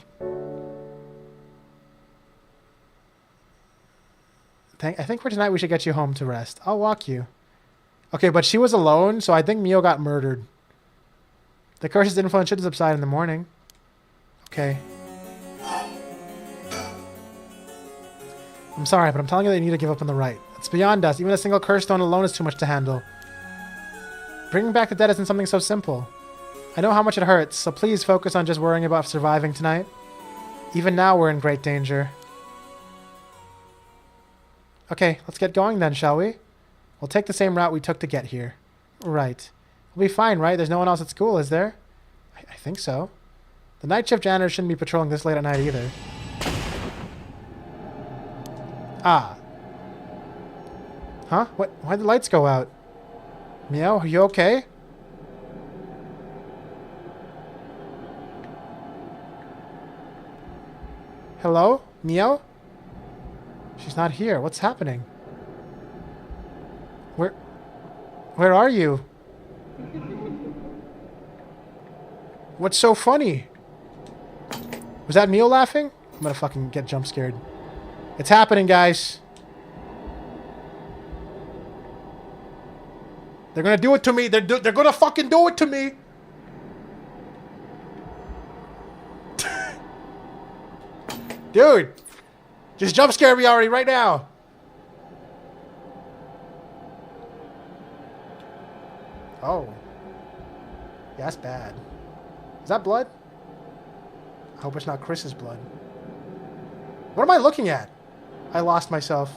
I think for tonight we should get you home to rest. I'll walk you. Okay, but she was alone, so I think Mio got murdered. The curse's influence should subside in the morning. Okay. I'm sorry, but I'm telling you that you need to give up on the right. It's beyond us. Even a single curse stone alone is too much to handle. Bringing back the dead isn't something so simple. I know how much it hurts, so please focus on just worrying about surviving tonight. Even now, we're in great danger. Okay, let's get going then, shall we? We'll take the same route we took to get here. Right. We'll be fine, right? There's no one else at school, is there? I think so. The night shift janitor shouldn't be patrolling this late at night either. Ah. Huh? What? Why'd the lights go out? Meow, are you okay? Hello? Meow? She's not here. What's happening? Where are you? What's so funny? Was that Meow laughing? I'm gonna fucking get jump scared. It's happening, guys. They're gonna do it to me. They're gonna fucking do it to me. Dude, just jump scare me already right now. Oh. Yeah, that's bad. Is that blood? I hope it's not Chris's blood. What am I looking at? I lost myself.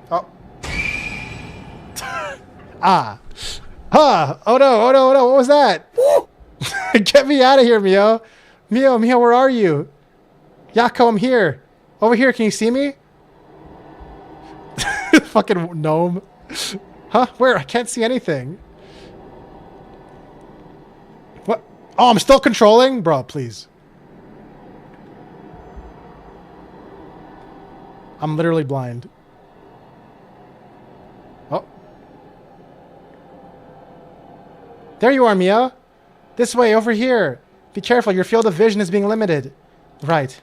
Oh. Ah. Huh. Oh no, oh no, oh no. What was that? Get me out of here, Mio. Mio, where are you? Yako, I'm here. Over here, can you see me? Fucking gnome. Huh? Where? I can't see anything. What? Oh, I'm still controlling? Bro, please. I'm literally blind. Oh. There you are, Mia. This way, over here. Be careful, your field of vision is being limited. Right.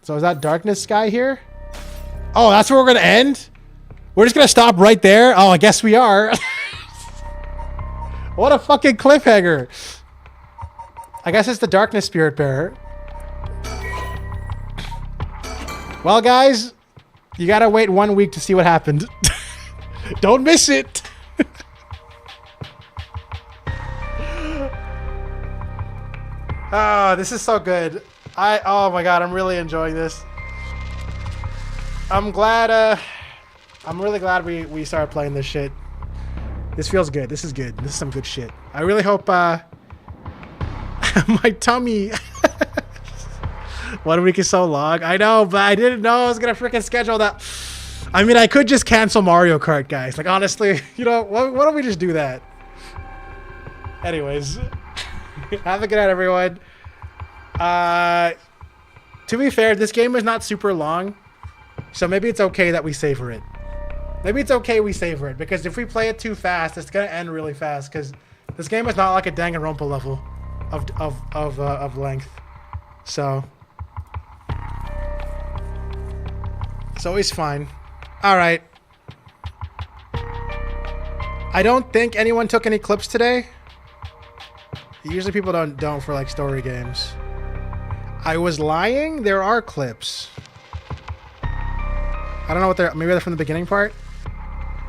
So is that darkness sky here? Oh, that's where we're going to end? We're just going to stop right there? Oh, I guess we are. What a fucking cliffhanger. I guess it's the darkness spirit bearer. Well, guys, you got to wait 1 week to see what happened. Don't miss it. Oh, this is so good. Oh my god, I'm really enjoying this. I'm really glad we started playing this shit. This feels good. This is good. This is some good shit. I really hope my tummy 1 week is so long. I know, but I didn't know I was gonna freaking schedule that. I mean, I could just cancel Mario Kart, guys. Like, honestly, you know, why don't we just do that? Anyways, have a good night, everyone. To be fair, this game is not super long, so maybe it's okay that we savor it. Maybe it's okay we savor it, because if we play it too fast, it's gonna end really fast, because this game is not like a Danganronpa level of length. So it's always fine. Alright. I don't think anyone took any clips today. Usually people don't for like story games. I was lying. There are clips. I don't know what they're. Maybe they're from the beginning part.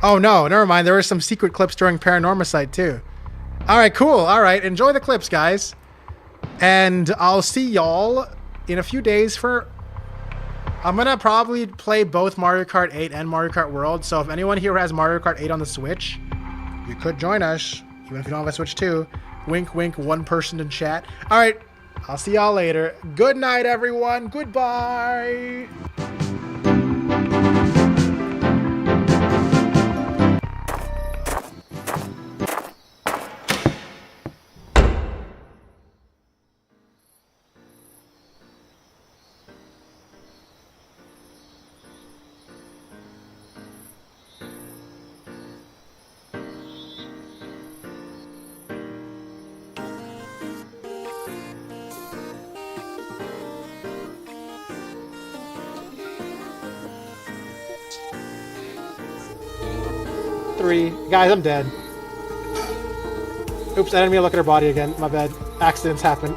Oh no, never mind. There were some secret clips during Paranormasight too. All right, cool. All right, enjoy the clips, guys. And I'll see y'all in a few days for... I'm going to probably play both Mario Kart 8 and Mario Kart World. So if anyone here has Mario Kart 8 on the Switch, you could join us. Even if you don't have a Switch too. Wink, wink, one person in chat. All right, I'll see y'all later. Good night, everyone. Goodbye. Guys, I'm dead. Oops, I didn't mean to look at her body again. My bad. Accidents happen.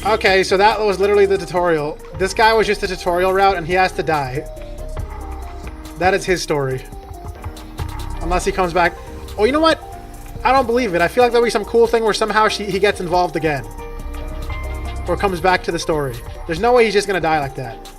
Okay, so that was literally the tutorial. This guy was just the tutorial route and he has to die. That is his story. Unless he comes back. Oh, you know what? I don't believe it. I feel like there'll be some cool thing where somehow he gets involved again. Or comes back to the story. There's no way he's just gonna die like that.